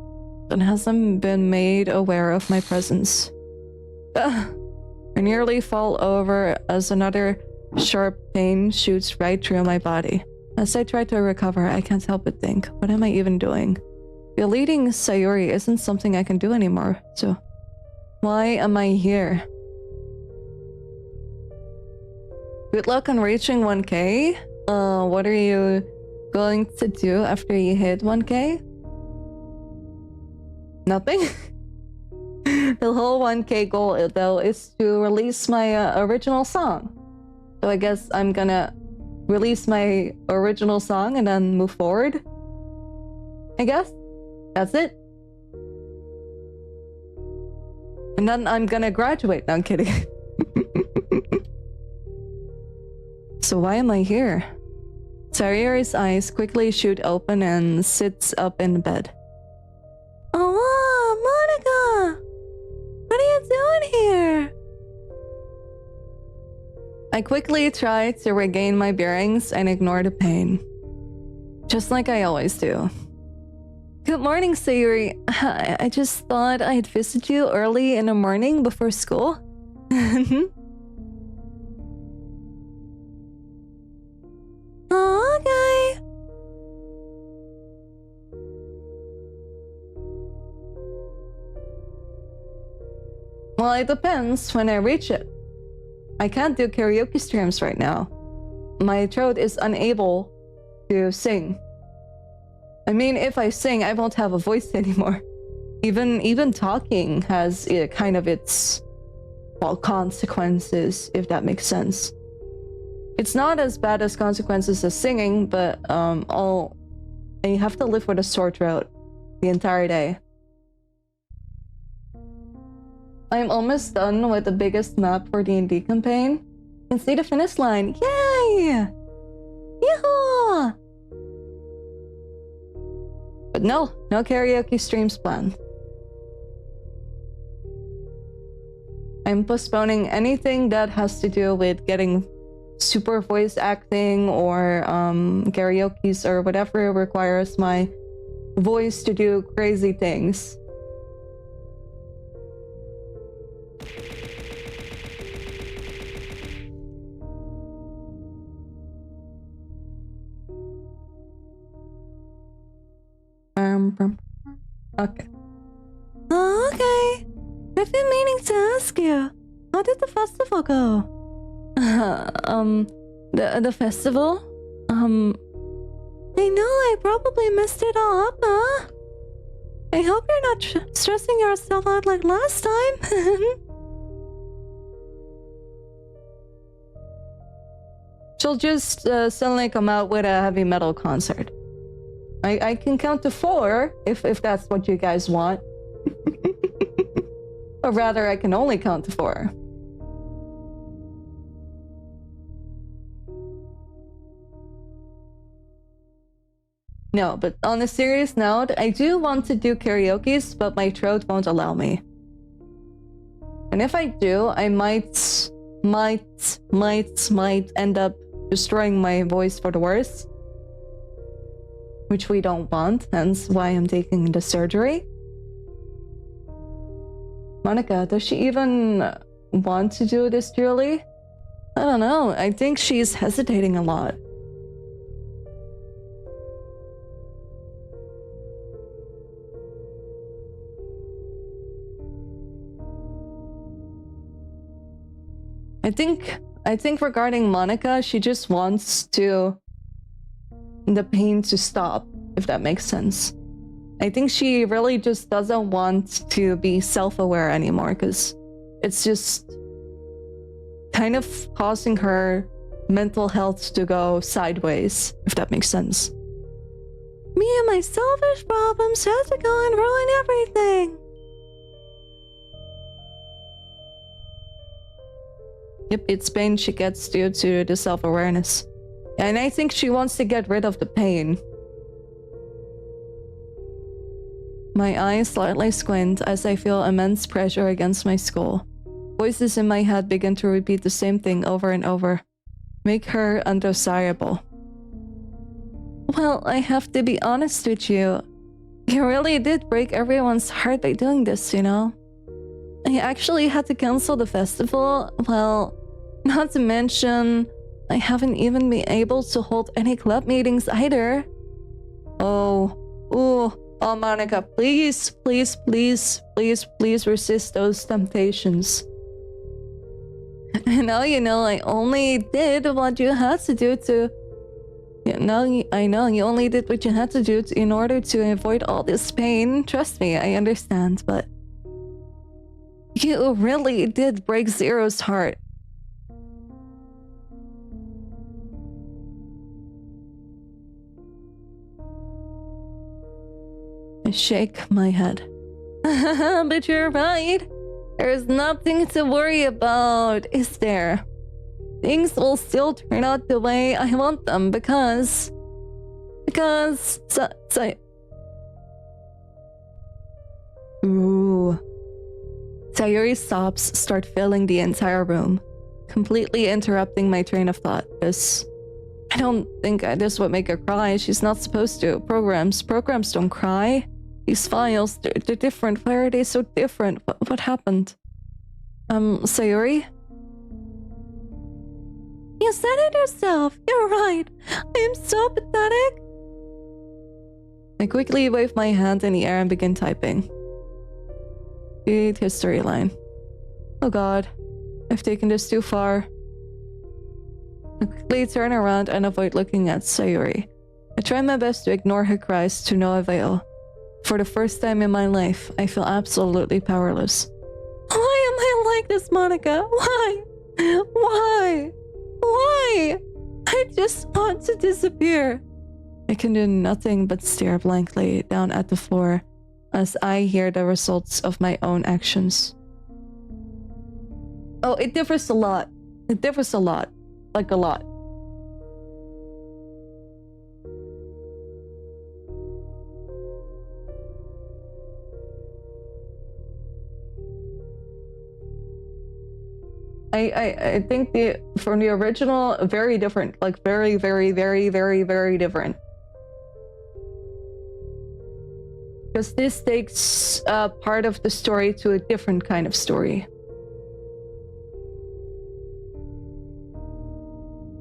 and hasn't been made aware of my presence. I nearly fall over as another sharp pain shoots right through my body. As I try to recover, I can't help but think, what am I even doing? Deleting Sayori isn't something I can do anymore, so why am I here? Good luck on reaching 1k. What are you going to do after you hit 1k? Nothing? The whole 1k goal, though, is to release my original song. So I guess I'm gonna release my original song and then move forward. I guess. That's it. And then I'm gonna graduate. No, I'm kidding. So why am I here? Sayori's eyes quickly shoot open and sits up in bed. Oh, Monica! What are you doing here? I quickly try to regain my bearings and ignore the pain. Just like I always do. Good morning, Sayori. I just thought I'd visit you early in the morning before school. Oh, okay. Well, it depends when I reach it. I can't do karaoke streams right now. My throat is unable to sing. I mean, if I sing, I won't have a voice anymore. Even talking has kind of its, well, consequences, if that makes sense. It's not as bad as consequences as singing, but I have to live with a sore throat the entire day. I'm almost done with the biggest map for D&D campaign. You can see the finish line. Yay! Yahoo! But no karaoke streams planned. I'm postponing anything that has to do with getting super voice acting or karaoke's or whatever requires my voice to do crazy things. Okay. Oh, okay. I've been meaning to ask you. How did the festival go? The festival? I know I probably messed it all up, huh? I hope you're not stressing yourself out like last time. She'll just suddenly come out with a heavy metal concert. I can count to 4 if that's what you guys want. Or rather, I can only count to 4. No, but on a serious note, I do want to do karaoke, but my throat won't allow me. And if I do, I might end up destroying my voice for the worse. Which we don't want, hence why I'm taking the surgery. Monica, does she even want to do this, Julie? I don't know, I think she's hesitating a lot. I think regarding Monica, she just wants the pain to stop, if that makes sense. I think she really just doesn't want to be self-aware anymore, because it's just kind of causing her mental health to go sideways, if that makes sense. Me and my selfish problems have to go and ruin everything. Yep, it's pain she gets due to the self-awareness. And I think she wants to get rid of the pain. My eyes slightly squint as I feel immense pressure against my skull. Voices in my head begin to repeat the same thing over and over. Make her undesirable. Well, I have to be honest with you. You really did break everyone's heart by doing this, you know? I actually had to cancel the festival. Well, not to mention, I haven't even been able to hold any club meetings either. Oh, Monica, please resist those temptations. Now you know I only did what you had to do to... I know you only did what you had to do in order to avoid all this pain. Trust me, I understand, but... You really did break Zero's heart. I shake my head. But you're right. There's nothing to worry about, is there? Things will still turn out the way I want them because... Ooh. Sayuri sobs start filling the entire room, completely interrupting my train of thought. I don't think this would make her cry. She's not supposed to. Programs don't cry. These files, they're different. Why are they so different? What happened? Sayuri? You said it yourself. You're right. I am so pathetic. I quickly wave my hand in the air and begin typing. Read history line. Oh god, I've taken this too far. I quickly turn around and avoid looking at Sayuri. I try my best to ignore her cries to no avail. For the first time in my life, I feel absolutely powerless. Why am I like this, Monica? Why? Why? Why? I just want to disappear. I can do nothing but stare blankly down at the floor as I hear the results of my own actions. Oh, it differs a lot. It differs a lot. Like a lot. I think from the original, very different. Like very, very, very, very, very different. Because this takes part of the story to a different kind of story.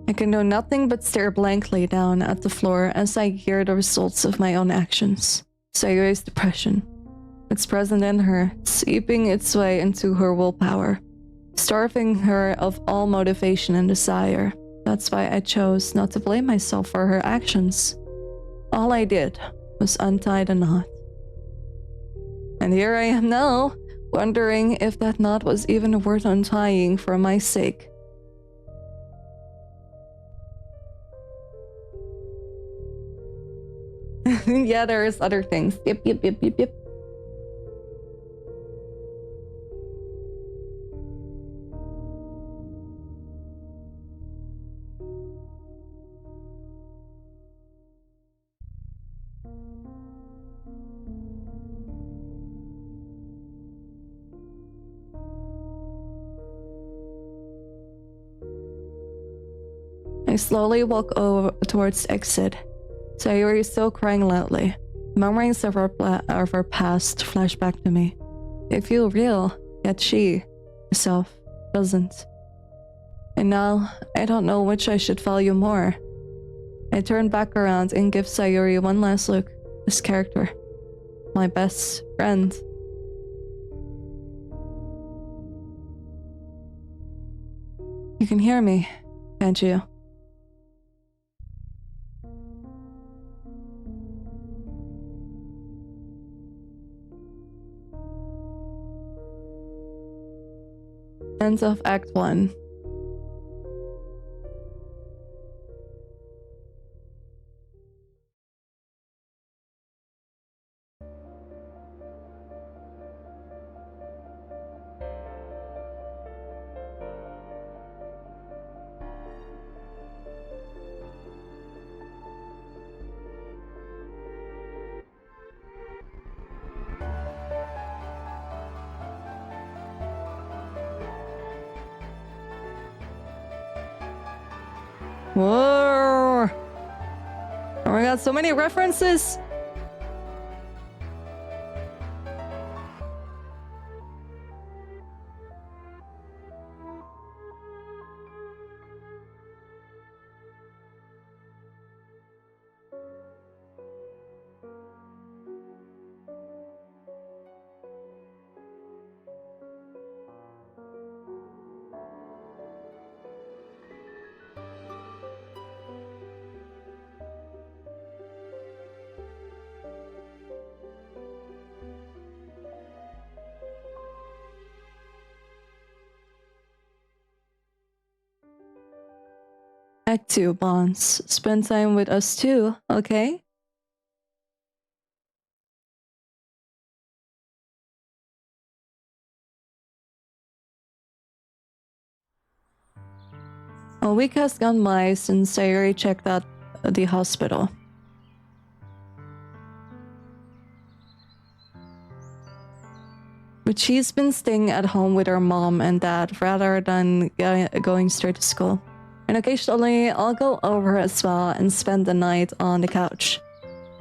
I can do nothing but stare blankly down at the floor as I hear the results of my own actions. Sayuri's depression. It's present in her, seeping its way into her willpower, starving her of all motivation and desire. That's why I chose not to blame myself for her actions. All I did was untie the knot. And here I am now, wondering if that knot was even worth untying for my sake. Yeah, there's other things. Yep. I slowly walk over towards the exit. Sayuri is still crying loudly. Memories of her past flash back to me. They feel real, yet she, herself, doesn't. And now, I don't know which I should value more. I turn back around and give Sayuri one last look. This character. My best friend. You can hear me, can't you? End of Act 1. Whoa! Oh my god, so many references! Act 2, Bonds. Spend time with us too, okay? A week has gone by since Sayuri checked out the hospital. But she's been staying at home with her mom and dad rather than going straight to school. And occasionally, I'll go over as well and spend the night on the couch.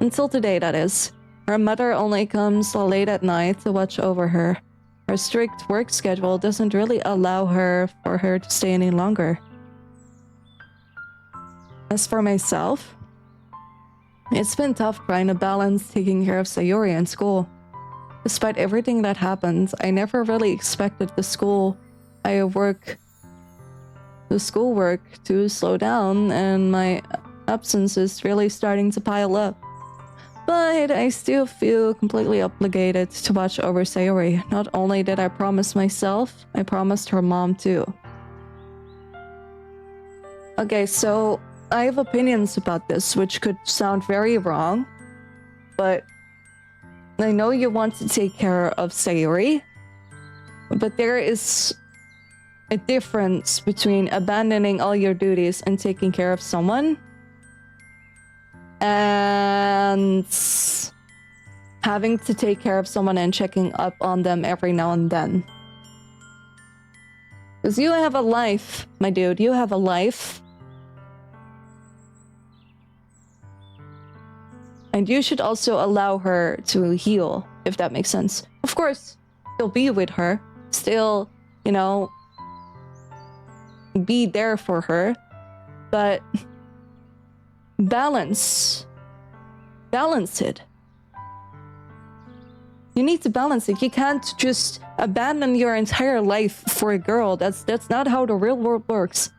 Until today, that is. Her mother only comes late at night to watch over her. Her strict work schedule doesn't really allow her to stay any longer. As for myself, it's been tough trying to balance taking care of Sayuri and school. Despite everything that happened, I never really expected the schoolwork to slow down, and my absence is really starting to pile up. But I still feel completely obligated to watch over Sayuri. Not only did I promise myself, I promised her mom too. Okay, so I have opinions about this, which could sound very wrong, but I know you want to take care of Sayuri, but there is a difference between abandoning all your duties and taking care of someone and having to take care of someone and checking up on them every now and then. Because you have a life, my dude, you have a life. And you should also allow her to heal, if that makes sense. Of course, still be with her, still, be there for her, but balance it. You need to balance it. You can't just abandon your entire life for a girl. That's not how the real world works.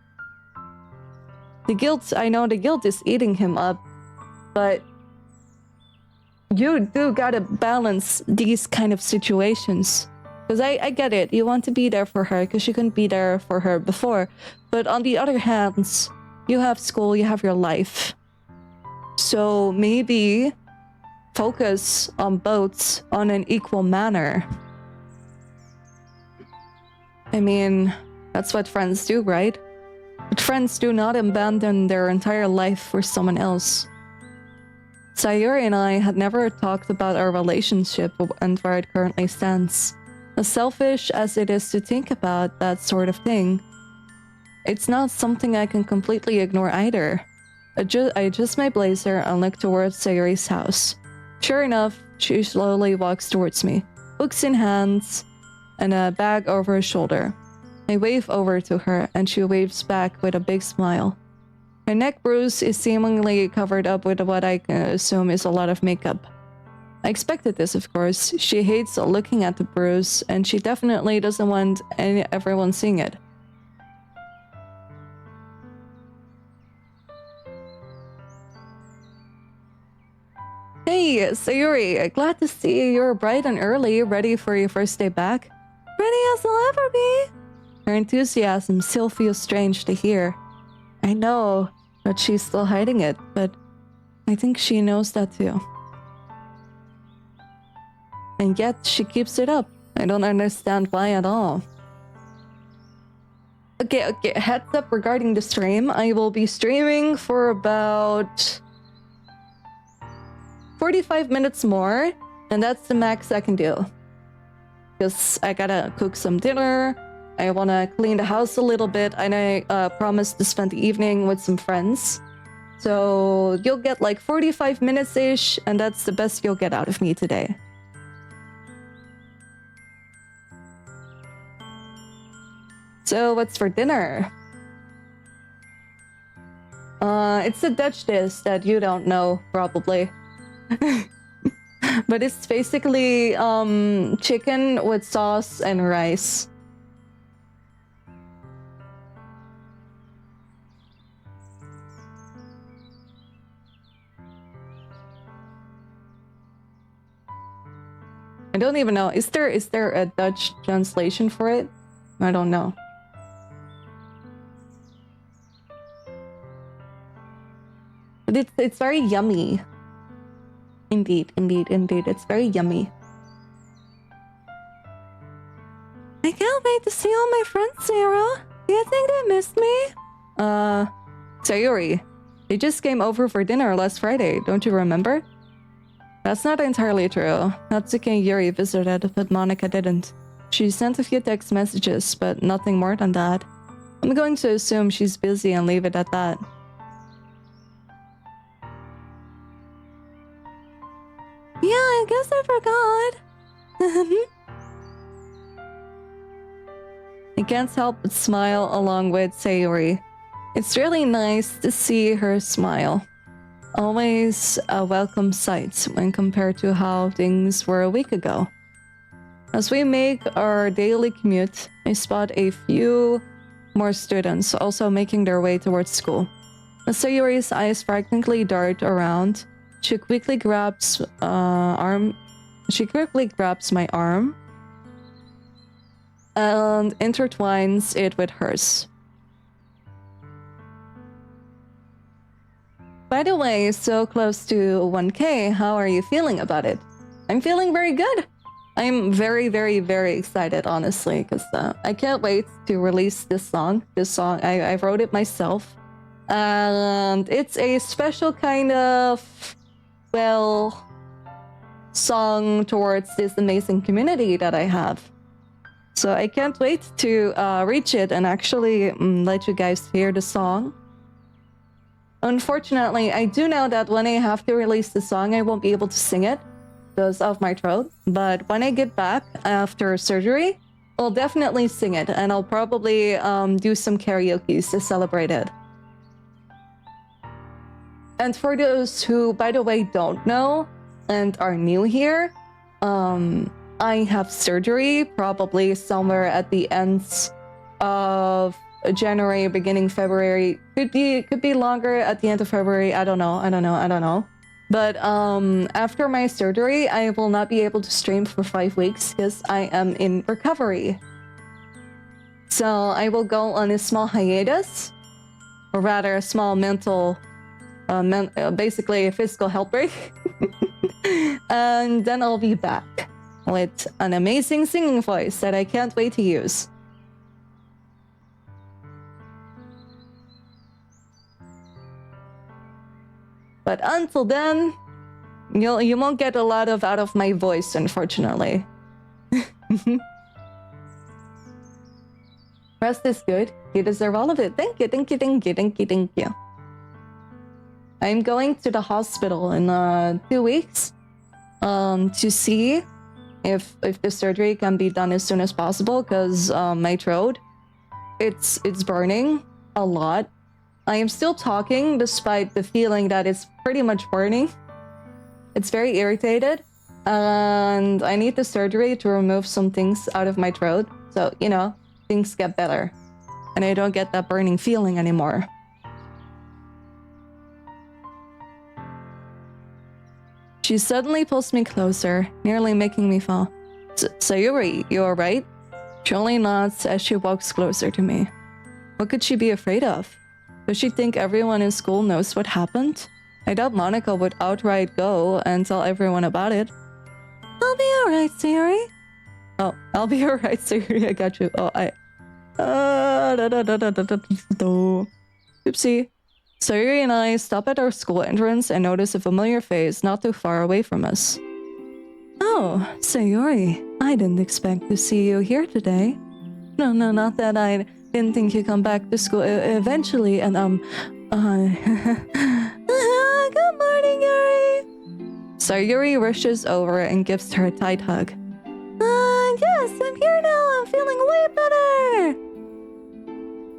The guilt, I know the guilt is eating him up, but you do gotta balance these kind of situations. Because I get it. You want to be there for her because you couldn't be there for her before. But on the other hand, you have school, you have your life. So maybe focus on both on an equal manner. I mean, that's what friends do, right? But friends do not abandon their entire life for someone else. Sayuri and I had never talked about our relationship and where it currently stands. As selfish as it is to think about that sort of thing, it's not something I can completely ignore either. I adjust my blazer and look towards Sayuri's house. Sure enough, she slowly walks towards me, books in hands and a bag over her shoulder. I wave over to her and she waves back with a big smile. Her neck bruise is seemingly covered up with what I assume is a lot of makeup. I expected this, of course. She hates looking at the bruise, and she definitely doesn't want everyone seeing it. Hey, Sayuri, glad to see you. You're bright and early, ready for your first day back. Ready as I'll ever be. Her enthusiasm still feels strange to hear. I know that she's still hiding it, but I think she knows that too. And yet she keeps it up. I don't understand why at all. Okay, heads up regarding the stream. I will be streaming for about 45 minutes more, and that's the max I can do. Because I gotta cook some dinner, I wanna clean the house a little bit, and I promised to spend the evening with some friends. So you'll get like 45 minutes-ish, and that's the best you'll get out of me today. So what's for dinner? It's a Dutch dish that you don't know, probably. But it's basically chicken with sauce and rice. I don't even know. Is there a Dutch translation for it? I don't know. But it's very yummy. Indeed. It's very yummy. I can't wait to see all my friends, Sarah. Do you think they missed me? Sayuri, they just came over for dinner last Friday, don't you remember? That's not entirely true. Natsuki and Yuri visited, but Monica didn't. She sent a few text messages, but nothing more than that. I'm going to assume she's busy and leave it at that. Yeah, I guess I forgot. I can't help but smile along with Sayuri. It's really nice to see her smile. Always a welcome sight when compared to how things were a week ago. As we make our daily commute, I spot a few more students also making their way towards school. As Sayuri's eyes frantically dart around, she quickly grabs my arm and intertwines it with hers. By the way, so close to 1K, how are you feeling about it? I'm feeling very good. I'm very, very, very excited, honestly, because I can't wait to release this song. I wrote it myself. And it's a special kind of, well, song towards this amazing community that I have. So I can't wait to reach it and actually let you guys hear the song. Unfortunately, I do know that when I have to release the song, I won't be able to sing it because of my throat. But when I get back after surgery, I'll definitely sing it, and I'll probably do some karaoke to celebrate it. And for those who, by the way, don't know and are new here, I have surgery probably somewhere at the ends of January, beginning February. Could be longer at the end of February. I don't know. But after my surgery, I will not be able to stream for 5 weeks because I am in recovery. So I will go on a small hiatus, or rather a small mental, basically a physical health break. And then I'll be back with an amazing singing voice that I can't wait to use. But until then, you won't get a lot out of my voice, unfortunately. Rest is good. You deserve all of it. Thank you. I'm going to the hospital in 2 weeks to see if the surgery can be done as soon as possible, because my throat, it's burning a lot. I am still talking despite the feeling that it's pretty much burning. It's very irritated, and I need the surgery to remove some things out of my throat, so, you know, things get better, and I don't get that burning feeling anymore. She suddenly pulls me closer, nearly making me fall. Sayuri, you alright? She only nods as she walks closer to me. What could she be afraid of? Does she think everyone in school knows what happened? I doubt Monica would outright go and tell everyone about it. I'll be alright, Sayuri. Oh, I'll be alright, Sayuri. I got you. Oh, Oopsie. Sayuri and I stop at our school entrance and notice a familiar face not too far away from us. Oh, Sayuri. I didn't expect to see you here today. No, not that I didn't think you'd come back to school eventually, and good morning, Yuri. Sayuri rushes over and gives her a tight hug. Yes, I'm here now. I'm feeling way better.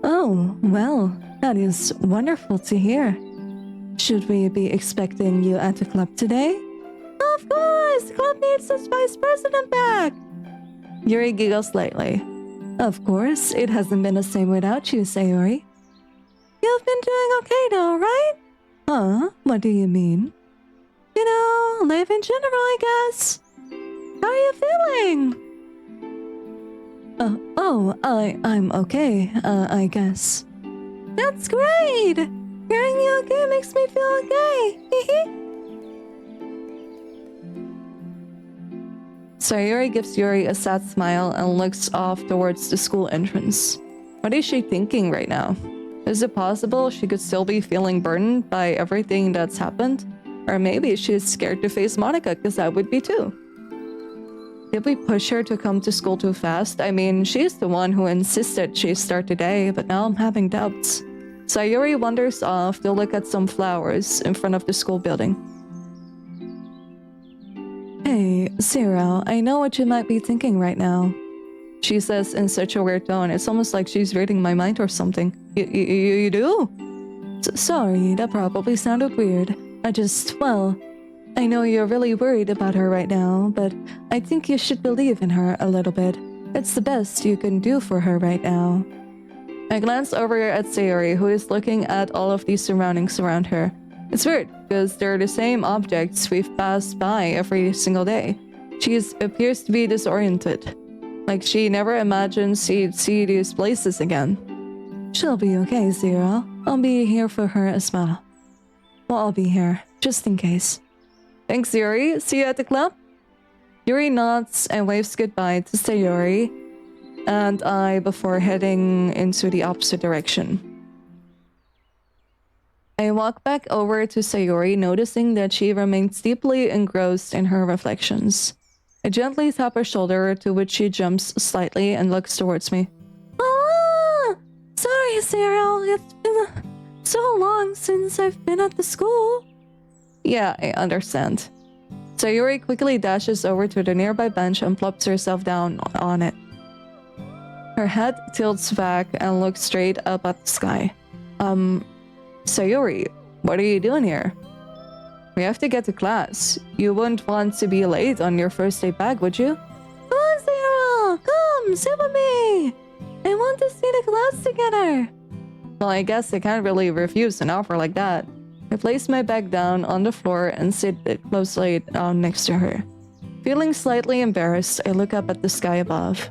Oh, well, that is wonderful to hear. Should we be expecting you at the club today? Of course, the club needs its vice president back. Yuri giggles slightly. Of course, it hasn't been the same without you, Sayuri. You've been doing okay now, right? Huh? What do you mean? You know, life in general, I guess. How are you feeling? I'm okay, I guess. That's great! Hearing you okay makes me feel okay. Sayuri gives Yuri a sad smile and looks off towards the school entrance. What is she thinking right now? Is it possible she could still be feeling burdened by everything that's happened? Or maybe she's scared to face Monica, because I would be too. Did we push her to come to school too fast? I mean, she's the one who insisted she start today, but now I'm having doubts. Sayuri wanders off to look at some flowers in front of the school building. Hey, Zero, I know what you might be thinking right now. She says in such a weird tone, it's almost like she's reading my mind or something. You do? Sorry, that probably sounded weird. I know you're really worried about her right now, but I think you should believe in her a little bit. It's the best you can do for her right now. I glance over at Sayuri, who is looking at all of these surroundings around her. It's weird, because they're the same objects we've passed by every single day. She appears to be disoriented. Like she never imagined she'd see these places again. She'll be okay, Zero. I'll be here for her as well. Well, I'll be here, just in case. Thanks, Yuri. See you at the club? Yuri nods and waves goodbye to Sayuri and I before heading into the opposite direction. I walk back over to Sayuri, noticing that she remains deeply engrossed in her reflections. I gently tap her shoulder, to which she jumps slightly and looks towards me. Ah! Sorry, Cyril. It's been so long since I've been at the school. Yeah, I understand. Sayuri quickly dashes over to the nearby bench and plops herself down on it. Her head tilts back and looks straight up at the sky. Sayuri, what are you doing here? We have to get to class. You wouldn't want to be late on your first day back, would you? Come on, Sarah! Come, sit with me! I want to see the class together! Well, I guess I can't really refuse an offer like that. I place my bag down on the floor and sit closely down next to her. Feeling slightly embarrassed, I look up at the sky above.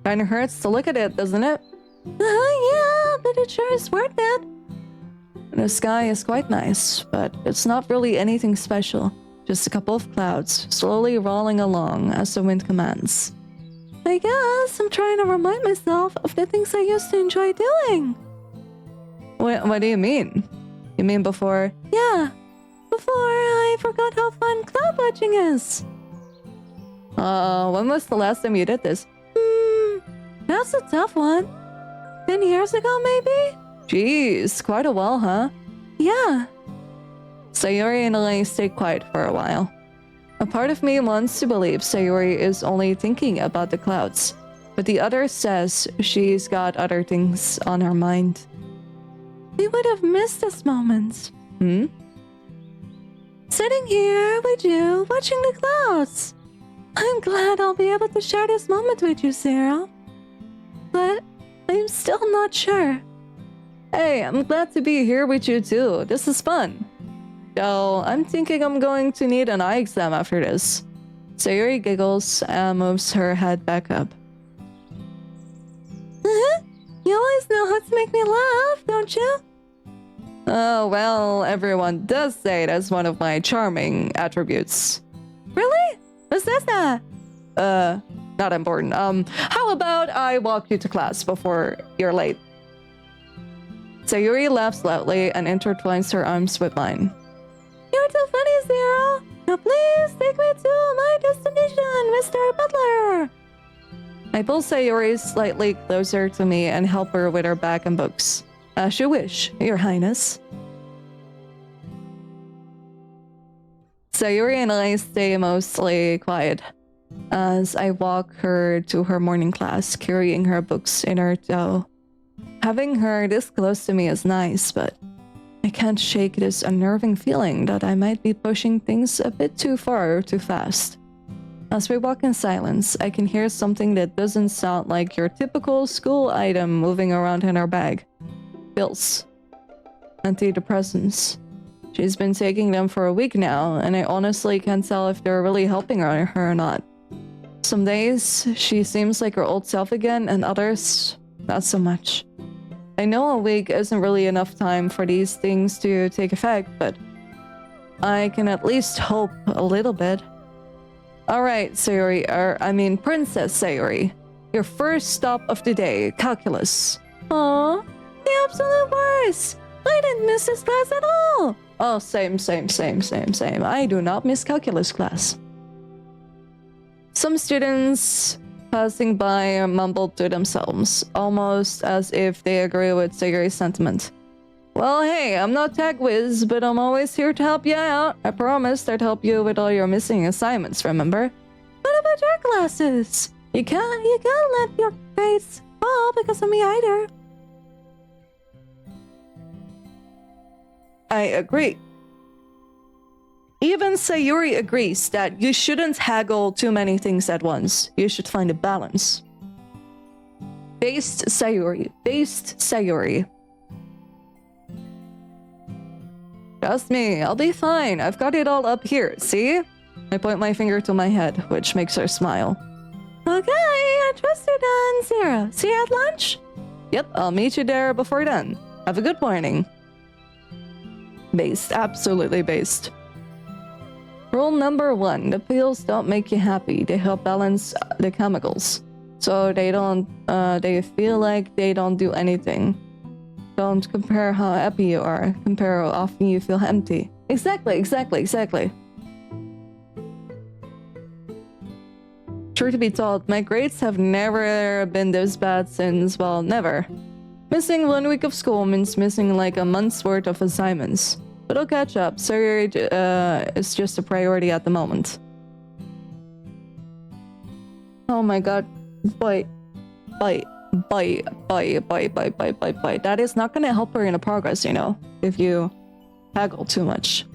Kinda hurts to look at it, doesn't it? Yeah, but it sure is worth it. The sky is quite nice, but it's not really anything special. Just a couple of clouds, slowly rolling along as the wind commands. I guess I'm trying to remind myself of the things I used to enjoy doing. What do you mean? You mean before? Yeah, before I forgot how fun cloud watching is. When was the last time you did this? That's a tough one. 10 years ago, maybe? Jeez, quite a while, huh? Yeah. Sayuri and I stay quiet for a while. A part of me wants to believe Sayuri is only thinking about the clouds, but the other says she's got other things on her mind. We would have missed this moment. Sitting here with you, watching the clouds. I'm glad I'll be able to share this moment with you, Sarah. But I'm still not sure. Hey, I'm glad to be here with you too. This is fun. Though, I'm thinking I'm going to need an eye exam after this. Sayuri giggles and moves her head back up. You always know how to make me laugh, don't you? Oh, well, everyone does say it as one of my charming attributes. Really? Who says that? Not important. How about I walk you to class before you're late? Sayuri laughs loudly and intertwines her arms with mine. You're too funny, Zero! Now please take me to my destination, Mr. Butler! I pull Sayuri slightly closer to me and help her with her bag and books. As you wish, Your Highness. Sayuri and I stay mostly quiet as I walk her to her morning class, carrying her books in her tow. Having her this close to me is nice, but I can't shake this unnerving feeling that I might be pushing things a bit too far or too fast. As we walk in silence, I can hear something that doesn't sound like your typical school item moving around in her bag. Pills. Antidepressants. She's been taking them for a week now, and I honestly can't tell if they're really helping her or not. Some days, she seems like her old self again, and others, not so much. I know a week isn't really enough time for these things to take effect, but I can at least hope a little bit. Alright, Sayuri, Princess Sayuri. Your first stop of the day, calculus. Aww, the absolute worst! I didn't miss this class at all! Oh, same. I do not miss calculus class. Some students passing by mumbled to themselves, almost as if they agree with Sayuri's sentiment. Well, hey, I'm not tech whiz, but I'm always here to help you out. I promised I'd help you with all your missing assignments, remember? What about your classes? You can't let your grades fall because of me either. I agree. Even Sayuri agrees that you shouldn't haggle too many things at once. You should find a balance. Based Sayuri. Trust me, I'll be fine. I've got it all up here, see? I point my finger to my head, which makes her smile. Okay, I trust you then, Sarah. See you at lunch? Yep, I'll meet you there before then. Have a good morning. Based, absolutely based. Rule number 1, the pills don't make you happy. They help balance the chemicals. So they feel like they don't do anything. Don't compare how happy you are. Compare how often you feel empty. Exactly. True to be told, my grades have never been this bad since, well, never. Missing 1 week of school means missing like a month's worth of assignments. But I'll catch up. Sayuri is just a priority at the moment. Oh my god. Bye. That is not gonna help her in the progress, you know. If you haggle too much.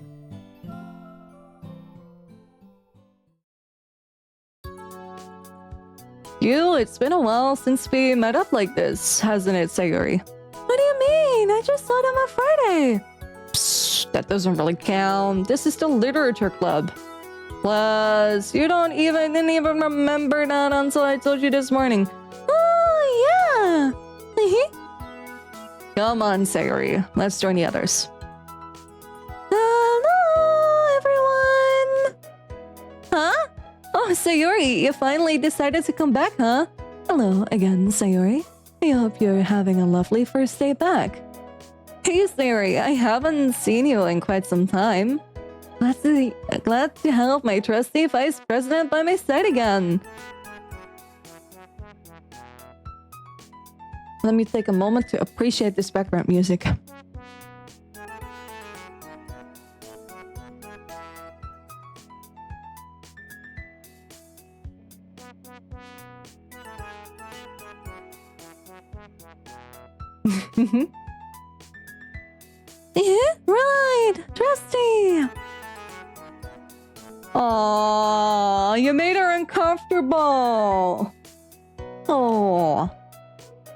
It's been a while since we met up like this, hasn't it, Sayuri? What do you mean? I just saw them on Friday. Psst, that doesn't really count. This is the literature club. Plus, you didn't even remember that until I told you this morning. Oh, yeah. Come on, Sayuri. Let's join the others. Hello, everyone. Huh? Oh, Sayuri, you finally decided to come back, huh? Hello again, Sayuri. I hope you're having a lovely first day back. Hey, Sayuri, I haven't seen you in quite some time. Glad to have my trusty vice president by my side again. Let me take a moment to appreciate this background music. Yeah, right, trusty. Aww, you made her uncomfortable. Oh.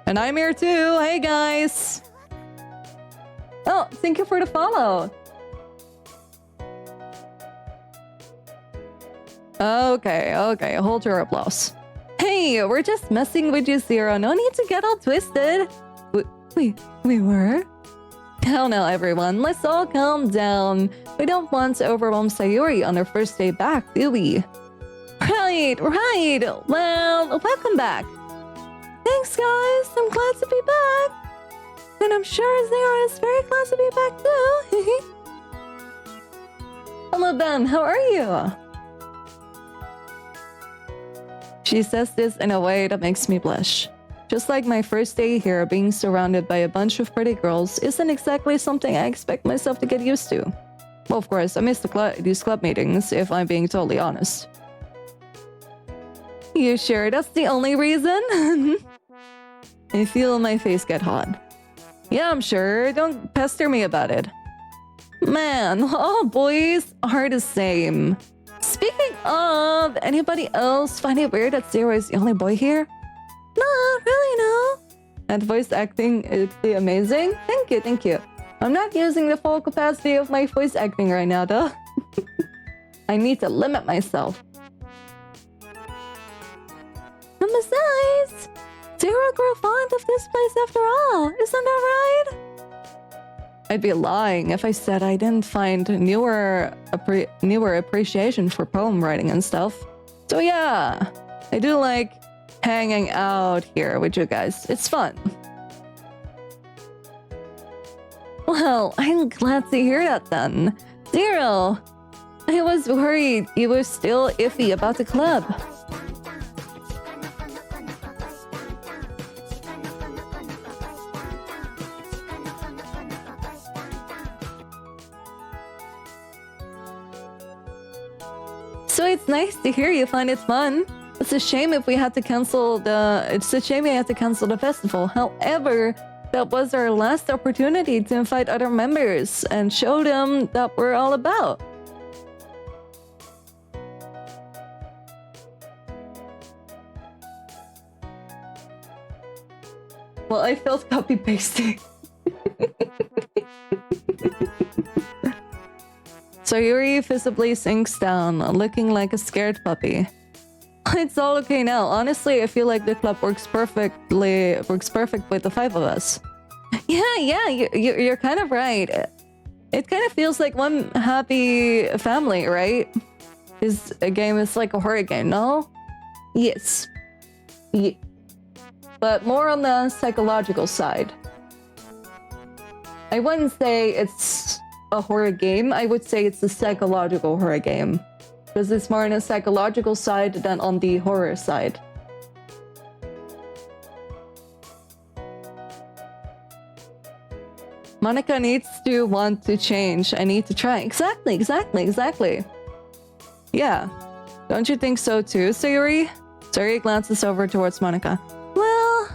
And I'm here too. Hey, guys. Oh, thank you for the follow. Okay. Hold your applause. Hey, we're just messing with you, Zero. No need to get all twisted. We were? Hell no, everyone. Let's all calm down. We don't want to overwhelm Sayuri on her first day back, do we? Right. Well, welcome back. Thanks, guys. I'm glad to be back. And I'm sure Zero is very glad to be back, too. Hello, Ben. How are you? She says this in a way that makes me blush. Just like my first day here, being surrounded by a bunch of pretty girls isn't exactly something I expect myself to get used to. Well, of course, I miss these club meetings, if I'm being totally honest. You sure that's the only reason? I feel my face get hot. Yeah, I'm sure. Don't pester me about it. Man, all boys are the same. Speaking of, anybody else find it weird that Zero is the only boy here? No, really no. And voice acting is amazing. Thank you. I'm not using the full capacity of my voice acting right now, though. I need to limit myself. And besides, Zero grew fond of this place after all. Isn't that right? I'd be lying if I said I didn't find newer appreciation for poem writing and stuff. So yeah, I do like hanging out here with you guys. It's fun. Well, I'm glad to hear that then. Zero, I was worried you were still iffy about the club. So it's nice to hear you find it fun. It's a shame if we had to cancel the festival. However, that was our last opportunity to invite other members and show them that we're all about. Well, I felt copy-pasting. So Yuri visibly sinks down, looking like a scared puppy. It's all okay now. Honestly, I feel like the club works perfect with the five of us. Yeah, you're kind of right. It kind of feels like one happy family, right? This game is like a horror game, no? Yes. Yeah. But more on the psychological side. I wouldn't say it's a horror game. I would say it's a psychological horror game. Because it's more on the psychological side than on the horror side. Monica needs to want to change. I need to try. Exactly. Yeah. Don't you think so too, Sayuri? Sayuri glances over towards Monica. Well,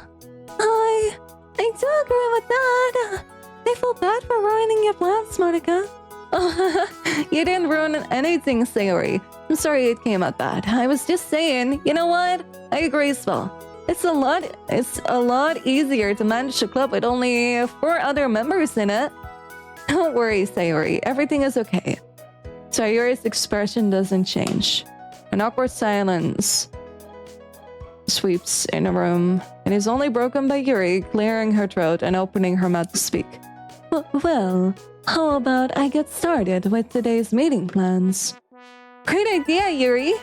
I do agree with that. I feel bad for ruining your plans, Monica. Oh, you didn't ruin anything, Sayori. I'm sorry it came out bad. I was just saying, you know what? I agree as well. It's a lot easier to manage a club with only 4 other members in it. Don't worry, Sayori. Everything is okay. Sayori's expression doesn't change. An awkward silence sweeps in a room. It is only broken by Yuri clearing her throat and opening her mouth to speak. Well, how about I get started with today's meeting plans? Great idea, Yuri!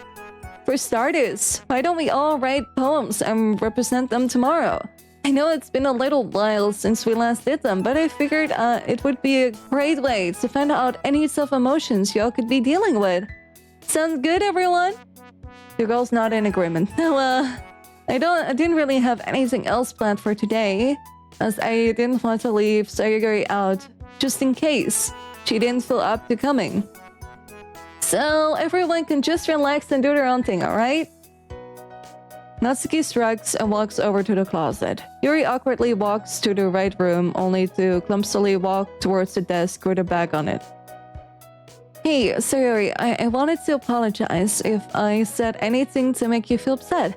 For starters, why don't we all write poems and represent them tomorrow? I know it's been a little while since we last did them, but I figured it would be a great way to find out any self-emotions y'all could be dealing with. Sounds good, everyone? The girls nod in agreement. No, I didn't really have anything else planned for today, as I didn't want to leave Sayori out, just in case she didn't feel up to coming. So everyone can just relax and do their own thing, alright? Natsuki shrugs and walks over to the closet. Yuri awkwardly walks to the right room, only to clumsily walk towards the desk with a bag on it. Hey, Sayori, I wanted to apologize if I said anything to make you feel upset.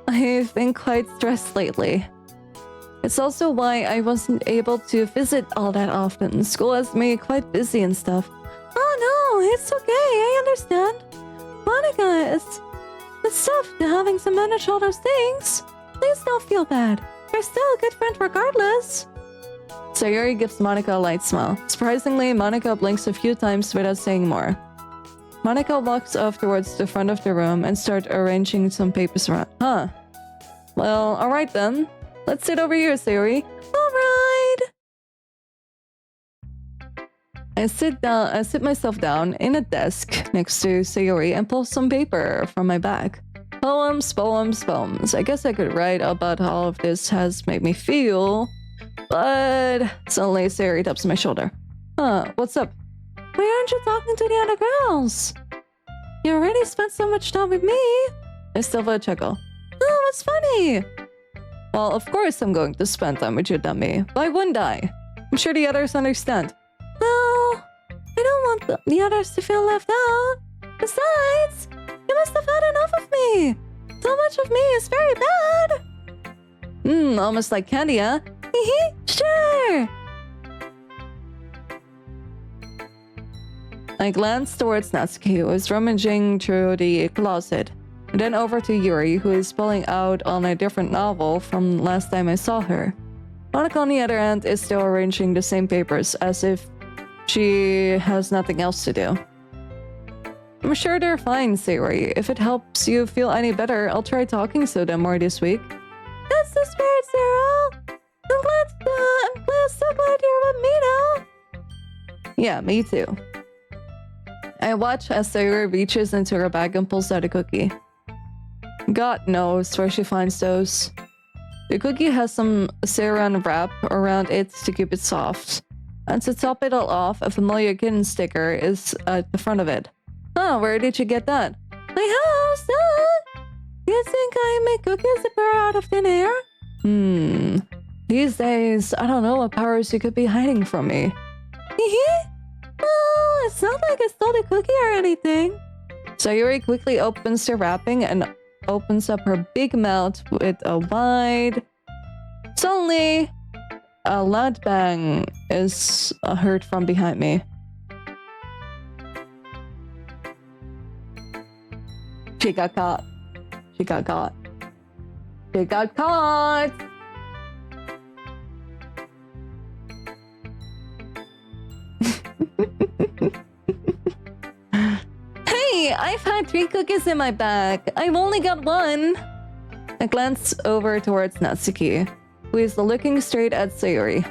I've been quite stressed lately. It's also why I wasn't able to visit all that often. School has made me quite busy and stuff. Oh no, it's okay, I understand. Monica, it's tough having to manage all those things. Please don't feel bad. You're still a good friend regardless. Sayori gives Monica a light smile. Surprisingly, Monica blinks a few times without saying more. Monica walks off towards the front of the room and starts arranging some papers around. Huh. Well, alright then. Let's sit over here, Sayori. Alright! I sit myself down in a desk next to Sayori and pull some paper from my bag. Poems, poems, poems. I guess I could write about how all of this has made me feel. But suddenly Sayori taps my shoulder. Huh, what's up? Why aren't you talking to the other girls? You already spent so much time with me. I still have a chuckle. Oh, what's funny? Well, of course I'm going to spend time with you, dummy. Why wouldn't I? I'm sure the others understand. No, I don't want the others to feel left out. Besides, you must have had enough of me. So much of me is very bad. Almost like candy, huh? Sure. I glanced towards Natsuki, who is rummaging through the closet, and then over to Yuri, who is pulling out on a different novel from last time I saw her. Monica, on the other hand, is still arranging the same papers, as if she has nothing else to do. I'm sure they're fine, Sayori. If it helps you feel any better, I'll try talking to them more this week. That's the spirit, Sarah! I'm so glad you're with me now! Yeah, me too. I watch as Sayori reaches into her bag and pulls out a cookie. God knows where she finds those. The cookie has some saran wrap around it to keep it soft. And to top it all off, a familiar kitten sticker is at the front of it. Huh, where did you get that? My house! Do you think I make cookies appear out of thin air? These days, I don't know what powers you could be hiding from me. Well, it's not like I stole the cookie or anything. Sayori quickly opens the wrapping and opens up her big mouth with a wide... Suddenly, a loud bang is heard from behind me. She got caught. She got caught. She got caught! Hey, I've had 3 cookies in my bag. I've only got 1. I glance over towards Natsuki, who is looking straight at Sayori.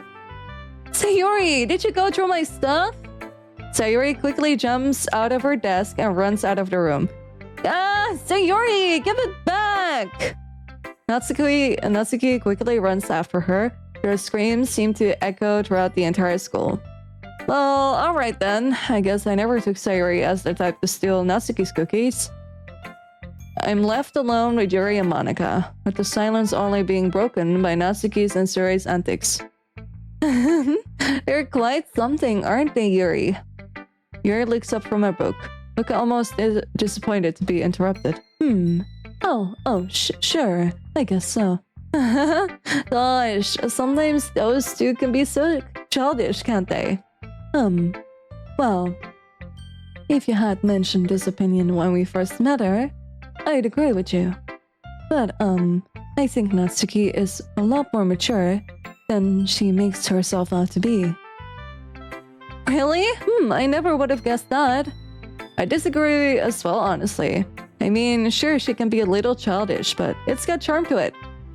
Sayori, did you go through my stuff? Sayori quickly jumps out of her desk and runs out of the room. Ah, Sayori, give it back! Natsuki quickly runs after her. Her screams seem to echo throughout the entire school. Well, alright then. I guess I never took Sayori as the type to steal Natsuki's cookies. I'm left alone with Yuri and Monica, with the silence only being broken by Natsuki's and Sayori's antics. They're quite something, aren't they, Yuri? Yuri looks up from her book. Look almost disappointed to be interrupted. Sure. I guess so. Gosh, sometimes those two can be so childish, can't they? Well, if you had mentioned this opinion when we first met her, I'd agree with you. But, I think Natsuki is a lot more mature than she makes herself out to be. Really? I never would have guessed that. I disagree as well, honestly. I mean, sure, she can be a little childish, but it's got charm to it.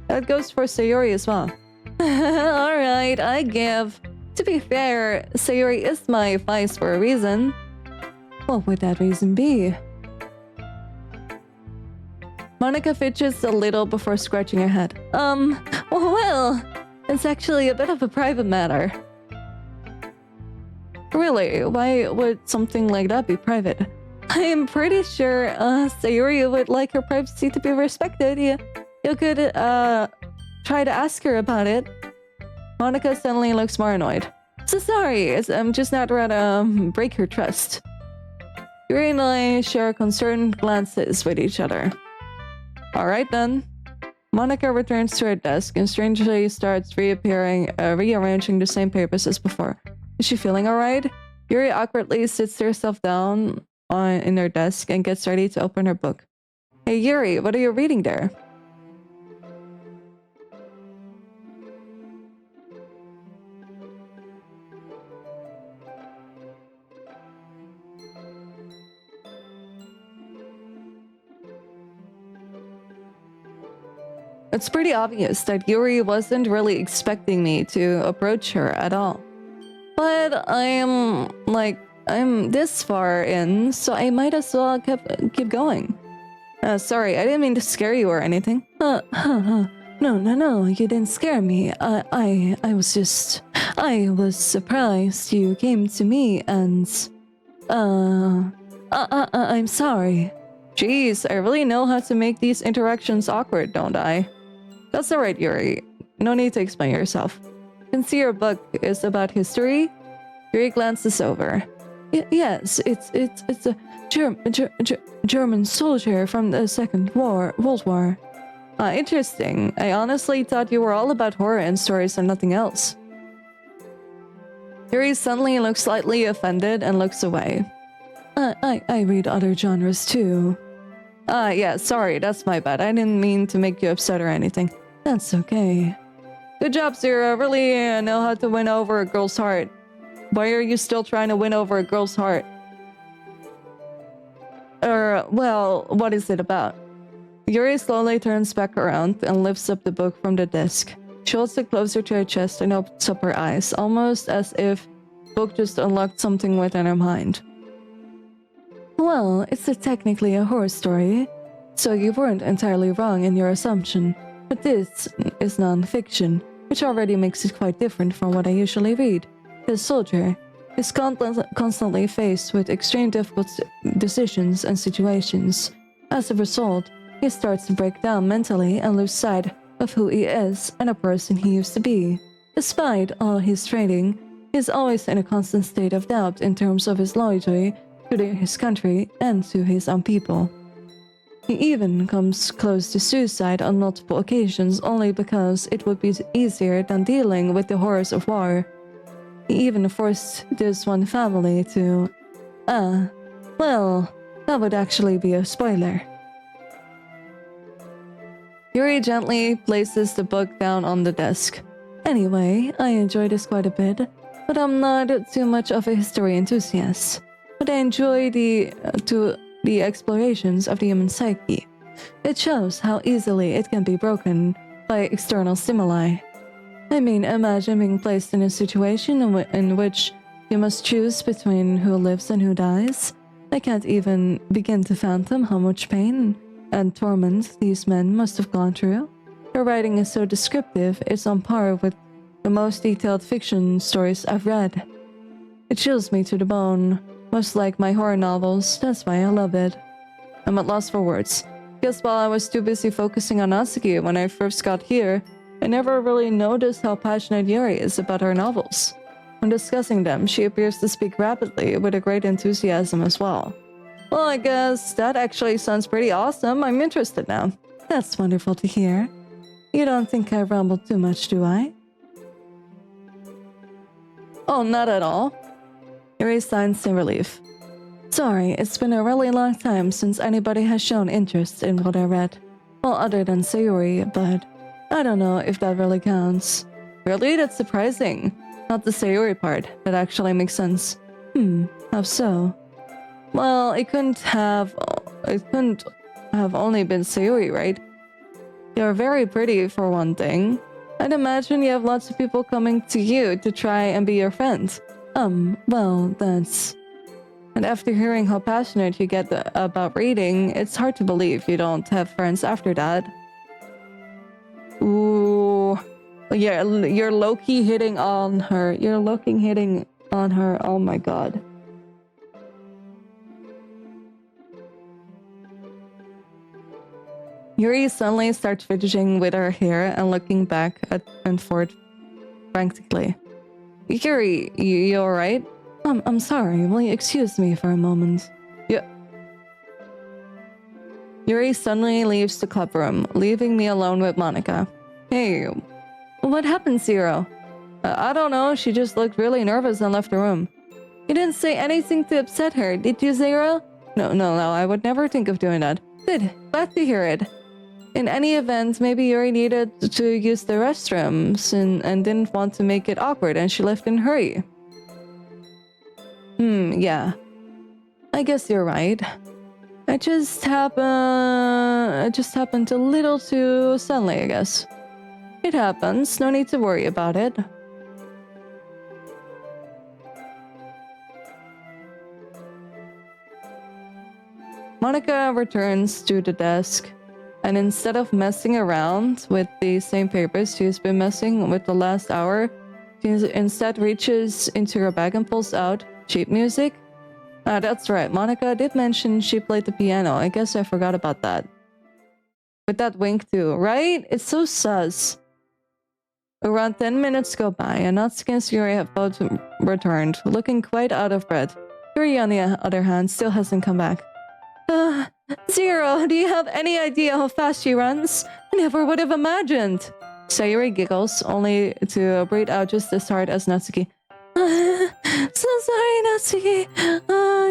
That goes for Sayori as well. Alright, I give. To be fair, Sayori is my vice for a reason. What would that reason be? Monica fidgets a little before scratching her head. Well, it's actually a bit of a private matter. Really? Why would something like that be private? I'm pretty sure Sayori would like her privacy to be respected. You could try to ask her about it. Monica suddenly looks more annoyed. So sorry, I'm just not ready to break her trust. Yuri and I share concerned glances with each other. Alright then. Monica returns to her desk and strangely starts rearranging the same papers as before. Is she feeling alright? Yuri awkwardly sits herself down in her desk and gets ready to open her book. Hey Yuri, what are you reading there? It's pretty obvious that Yuri wasn't really expecting me to approach her at all. But I'm this far in, so I might as well keep going. Sorry, I didn't mean to scare you or anything. No, you didn't scare me. I was surprised you came to me and, I'm sorry. Jeez, I really know how to make these interactions awkward, don't I? That's alright, Yuri. No need to explain yourself. You can see your book is about history. Yuri glances over. Yes, it's a German soldier from the Second World War. Interesting. I honestly thought you were all about horror and stories and nothing else. Yuri suddenly looks slightly offended and looks away. I read other genres too. Yeah, sorry, that's my bad. I didn't mean to make you upset or anything. That's okay. Good job, Zero. Really know how to win over a girl's heart. Why are you still trying to win over a girl's heart? Well, what is it about? Yuri slowly turns back around and lifts up the book from the desk. She holds it closer to her chest and opens up her eyes, almost as if the book just unlocked something within her mind. Well, it's technically a horror story, so you weren't entirely wrong in your assumption. But this is non-fiction, which already makes it quite different from what I usually read. The soldier is constantly faced with extreme difficult decisions and situations. As a result, he starts to break down mentally and lose sight of who he is and a person he used to be. Despite all his training, he is always in a constant state of doubt in terms of his loyalty to his country and to his own people. He even comes close to suicide on multiple occasions only because it would be easier than dealing with the horrors of war. He even forced this one family to... well, that would actually be a spoiler. Yuri gently places the book down on the desk. Anyway, I enjoy this quite a bit, but I'm not too much of a history enthusiast. But I enjoy the explorations of the human psyche. It shows how easily it can be broken by external stimuli. I mean, imagine being placed in a situation in which you must choose between who lives and who dies. I can't even begin to fathom how much pain and torment these men must have gone through. Their writing is so descriptive, it's on par with the most detailed fiction stories I've read. It chills me to the bone. Much like my horror novels, that's why I love it. I'm at loss for words. Guess while I was too busy focusing on Natsuki when I first got here, I never really noticed how passionate Yuri is about her novels. When discussing them, she appears to speak rapidly with a great enthusiasm as well. Well, I guess that actually sounds pretty awesome. I'm interested now. That's wonderful to hear. You don't think I rambled too much, do I? Oh, not at all. Yuri signs in relief. Sorry, it's been a really long time since anybody has shown interest in what I read. Well, other than Sayuri, but I don't know if that really counts. Really? That's surprising. Not the Sayuri part. That actually makes sense. How so? Well, it couldn't have only been Sayuri, right? You're very pretty, for one thing. I'd imagine you have lots of people coming to you to try and be your friend. Well, that's... And after hearing how passionate you get about reading, it's hard to believe you don't have friends after that. Ooh. Yeah, you're low-key hitting on her. You're low-key hitting on her. Oh my god. Yuri suddenly starts fidgeting with her hair and looking back and forth frantically. Yuri, you alright? I'm sorry, will you excuse me for a moment? Yeah. Yuri suddenly leaves the club room, leaving me alone with Monica. Hey, what happened, Zero? I don't know, she just looked really nervous and left the room. You didn't say anything to upset her, did you, Zero? No, I would never think of doing that. Good, glad to hear it. In any event, maybe Yuri needed to use the restrooms and didn't want to make it awkward and she left in a hurry. Yeah. I guess you're right. It just happened a little too suddenly, I guess. It happens, no need to worry about it. Monica returns to the desk, and instead of messing around with the same papers she's been messing with the last hour, she instead reaches into her bag and pulls out sheet music. That's right, Monica did mention she played the piano. I guess I forgot about that. With that wink too, right? It's so sus. Around 10 minutes go by, and Natsuki and Yuri have both returned, looking quite out of breath. Yuri, on the other hand, still hasn't come back. Zero, do you have any idea how fast she runs? I never would have imagined. Sayuri giggles, only to breathe out just as hard as Natsuki. So sorry, Natsuki.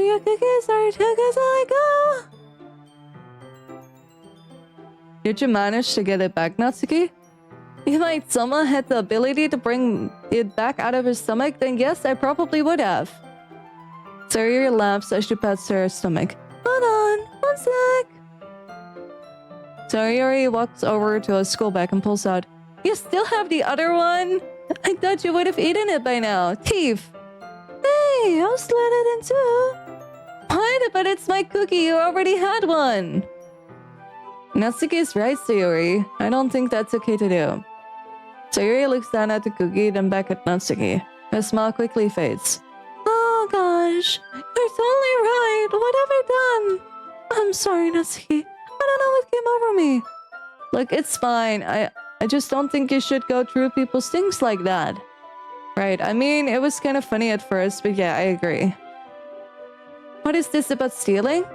Your cookies are too good to let go. Did you manage to get it back, Natsuki? If my Tsoma had the ability to bring it back out of her stomach, then yes, I probably would have. Sayuri laughs as she pats her stomach. Hold on, one sec. Sayuri walks over to a school bag and pulls out. You still have the other one? I thought you would have eaten it by now. Thief! Hey, I'll slide it in too. What? But it's my cookie. You already had one. Natsuki is right, Sayuri. I don't think that's okay to do. Sayuri looks down at the cookie, then back at Natsuki. Her smile quickly fades. Oh gosh, you're totally right. What have I done? I'm sorry, Natsuki. I don't know what came over me. Look, it's fine. I just don't think you should go through people's things like that. Right, I mean, it was kind of funny at first, but yeah, I agree. What is this about stealing?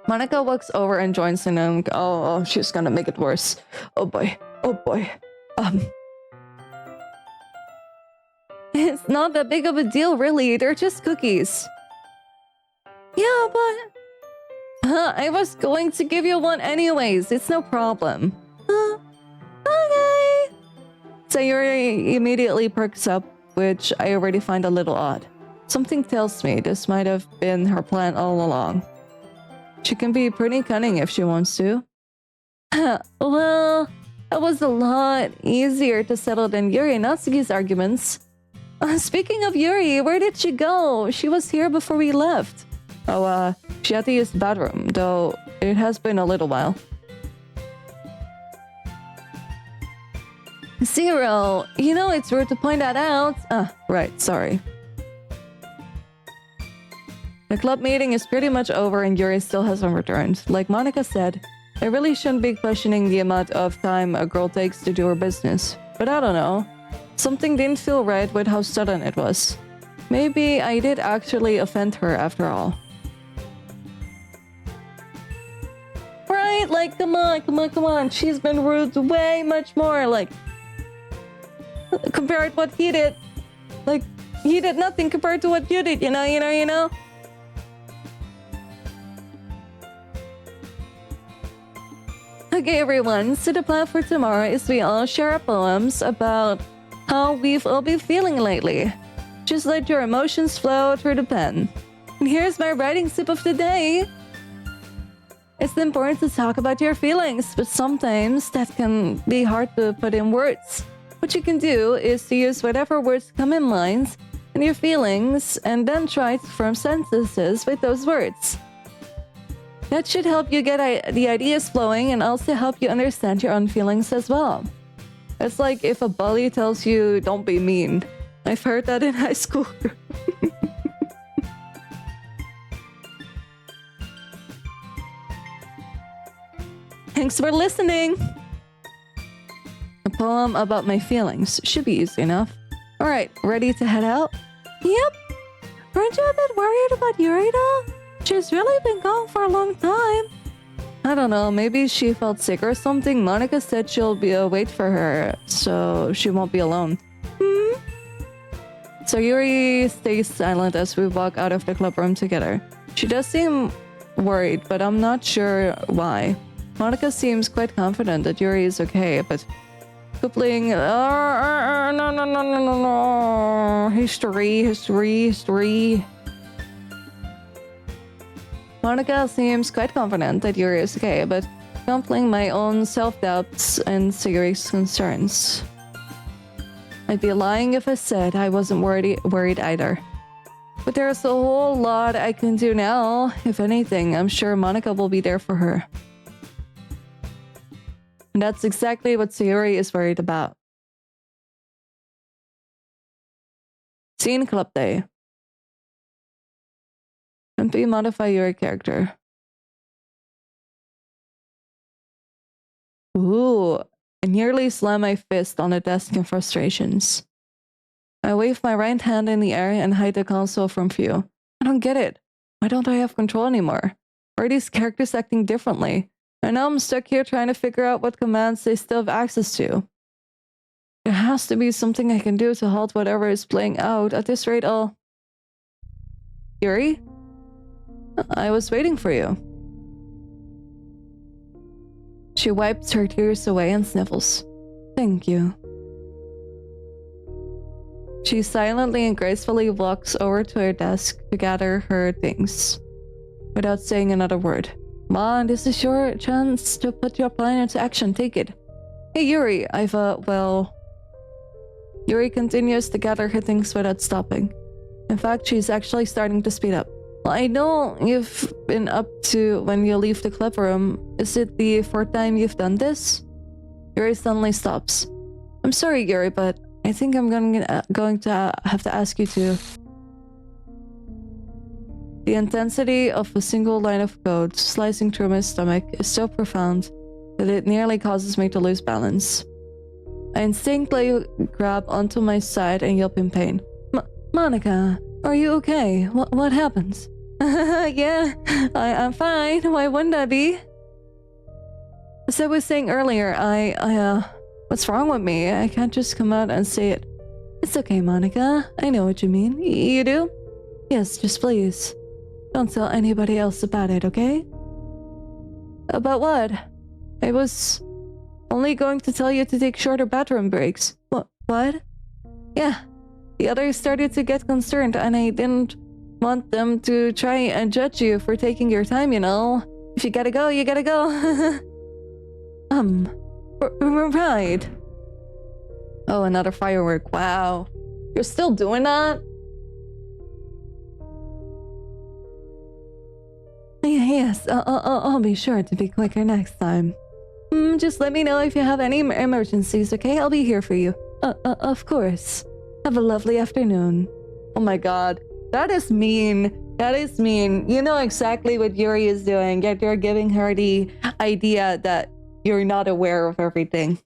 Monica walks over and joins in and oh, she's gonna make it worse. Oh boy. It's not that big of a deal, really. They're just cookies. Yeah, but... I was going to give you one anyways. It's no problem. Okay. Sayuri immediately perks up, which I already find a little odd. Something tells me this might have been her plan all along. She can be pretty cunning if she wants to. Well, it was a lot easier to settle than Yuri and Natsuki's arguments. Speaking of Yuri, where did she go? She was here before we left. Oh, she had to use the bathroom, though it has been a little while. Zero, you know it's rude to point that out. Right, sorry. The club meeting is pretty much over and Yuri still hasn't returned. Like Monica said, I really shouldn't be questioning the amount of time a girl takes to do her business. But I don't know. Something didn't feel right with how sudden it was. Maybe I did actually offend her after all. Right? Like, come on. She's been rude way much more. Like, compared to what he did. Like, he did nothing compared to what you did, you know? Okay, everyone, so the plan for tomorrow is we all share our poems about how we've all been feeling lately. Just let your emotions flow through the pen. And here's my writing sip of the day. It's important to talk about your feelings, but sometimes that can be hard to put in words. What you can do is to use whatever words come in mind and your feelings, and then try to form sentences with those words. That should help you get the ideas flowing and also help you understand your own feelings as well. It's like if a bully tells you, don't be mean. I've heard that in high school. Thanks for listening! A poem about my feelings. Should be easy enough. Alright, ready to head out? Yep. Aren't you a bit worried about Yuri though? She's really been gone for a long time. I don't know, maybe she felt sick or something. Monica said she'll wait for her, so she won't be alone. So Yuri stays silent as we walk out of the club room together. She does seem worried, but I'm not sure why. Monica seems quite confident that Yuri is okay, but coupling... no. History. Monica seems quite confident that Yuri is okay, but coupling my own self-doubts and Yuri's concerns. I'd be lying if I said I wasn't worried either. But there's a whole lot I can do now. If anything, I'm sure Monica will be there for her. And that's exactly what Sayuri is worried about. Scene Club Day. Simply modify your character. Ooh, I nearly slammed my fist on the desk in frustrations. I wave my right hand in the air and hide the console from view. I don't get it. Why don't I have control anymore? Why are these characters acting differently? And now I'm stuck here trying to figure out what commands they still have access to. There has to be something I can do to halt whatever is playing out. At this rate, I'll... Yuri? I was waiting for you. She wipes her tears away and sniffles. Thank you. She silently and gracefully walks over to her desk to gather her things, without saying another word. Come on, this is your chance to put your plan into action. Take it. Hey, Yuri, Yuri continues to gather her things without stopping. In fact, she's actually starting to speed up. Well, I know you've been up to when you leave the club room. Is it the fourth time you've done this? Yuri suddenly stops. I'm sorry, Yuri, but I think I'm going to have to ask you to. The intensity of a single line of code slicing through my stomach is so profound that it nearly causes me to lose balance. I instinctively grab onto my side and yelp in pain. Monica, are you okay? What happened? Yeah, I'm fine. Why wouldn't I be? As I was saying earlier, what's wrong with me? I can't just come out and say it. It's okay, Monica. I know what you mean. You do? Yes, just please. Don't tell anybody else about it, okay? About what? I was only going to tell you to take shorter bathroom breaks. What? Yeah. The others started to get concerned, and I didn't want them to try and judge you for taking your time, you know? If you gotta go, you gotta go. Right. Oh, another firework. Wow. You're still doing that? Yes, I'll be sure to be quicker next time. Just let me know if you have any emergencies, okay? I'll be here for you. Of course. Have a lovely afternoon. Oh my god, that is mean. That is mean. You know exactly what Yuri is doing, yet you're giving her the idea that you're not aware of everything.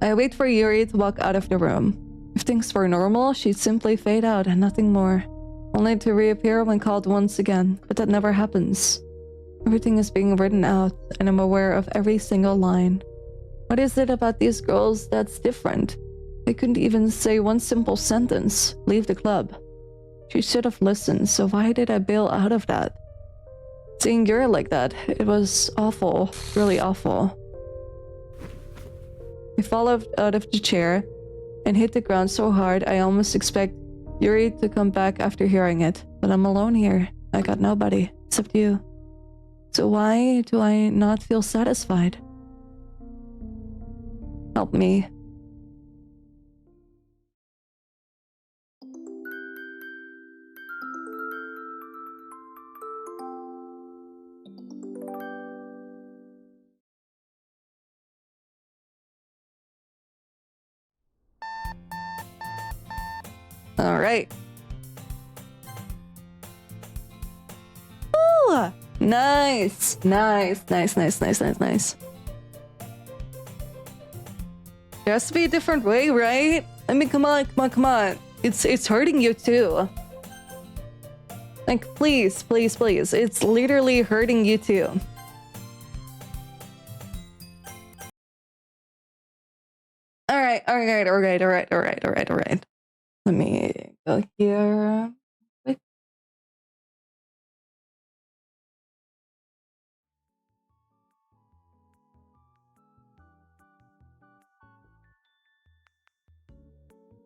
I wait for Yuri to walk out of the room. If things were normal, she'd simply fade out and nothing more, only to reappear when called once again, but that never happens. Everything is being written out, and I'm aware of every single line. What is it about these girls that's different? They couldn't even say one simple sentence, leave the club. She should have listened, so why did I bail out of that? Seeing Yuri like that, it was awful, really awful. I fall out of the chair and hit the ground so hard I almost expect Yuri to come back after hearing it, but I'm alone here. I got nobody, except you. So why do I not feel satisfied? Help me. All right. Ooh, nice. There has to be a different way, right? I mean, come on. It's hurting you too. Like, please. It's literally hurting you too. All right. Let me go here.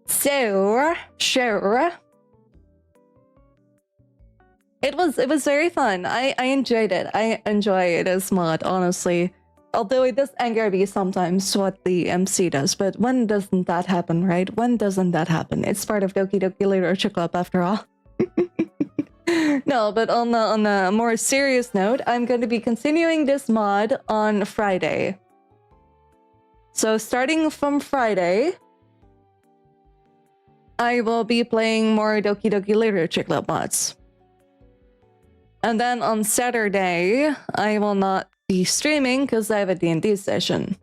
So, sure. It was very fun. I enjoyed it. I enjoy it as mod, honestly. Although it does anger me sometimes what the MC does, but when doesn't that happen, right? When doesn't that happen? It's part of Doki Doki Literature Club after all. No, but on a more serious note, I'm going to be continuing this mod on Friday. So starting from Friday, I will be playing more Doki Doki Literature Club mods. And then on Saturday, I will not be streaming because I have a D&D session.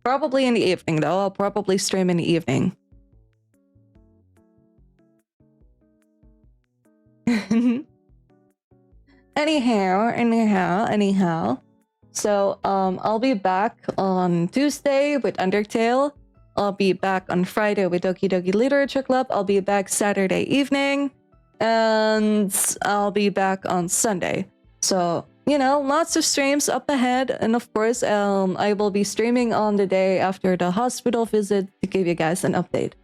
Probably in the evening, though. I'll probably stream in the evening. Anyhow. So, I'll be back on Tuesday with Undertale. I'll be back on Friday with Doki Doki Literature Club. I'll be back Saturday evening. And I'll be back on Sunday. So, you know, lots of streams up ahead. And of course, I will be streaming on the day after the hospital visit to give you guys an update.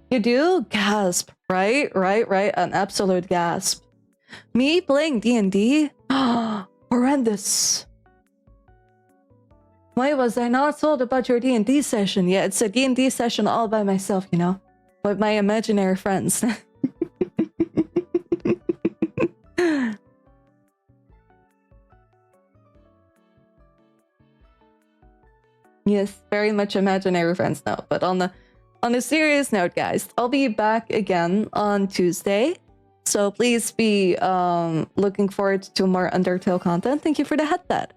You do? Gasp. Right? An absolute gasp. Me playing D&D? Horrendous. Why was I not told about your D&D session? Yeah, it's a D&D session all by myself, you know, with my imaginary friends. Yes, very much imaginary friends now. But on a serious note, guys, I'll be back again on Tuesday. So please be looking forward to more Undertale content. Thank you for the headset.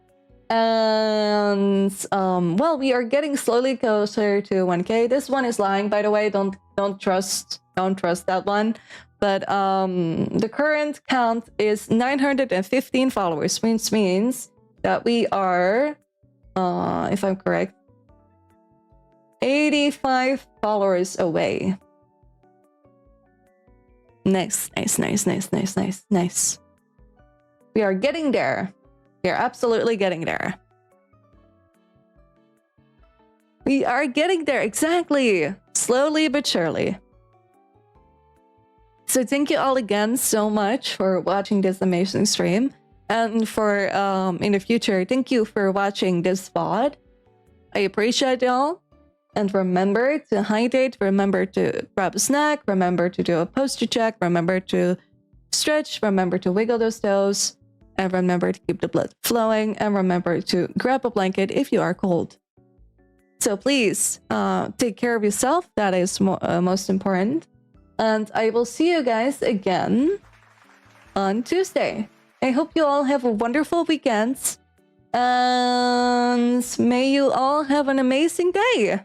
And well, we are getting slowly closer to 1K. This one is lying, by the way. Don't trust that one. But the current count is 915 followers, which means that we are, if I'm correct, 85 followers away. Nice. We are getting there. We are absolutely getting there. We are getting there, exactly. Slowly but surely. So thank you all again so much for watching this amazing stream. And for, in the future, thank you for watching this VOD. I appreciate y'all. And remember to hydrate, remember to grab a snack, remember to do a posture check, remember to stretch, remember to wiggle those toes, and remember to keep the blood flowing, and remember to grab a blanket if you are cold. So please take care of yourself. That is most important. And I will see you guys again on Tuesday. I hope you all have a wonderful weekend. And may you all have an amazing day.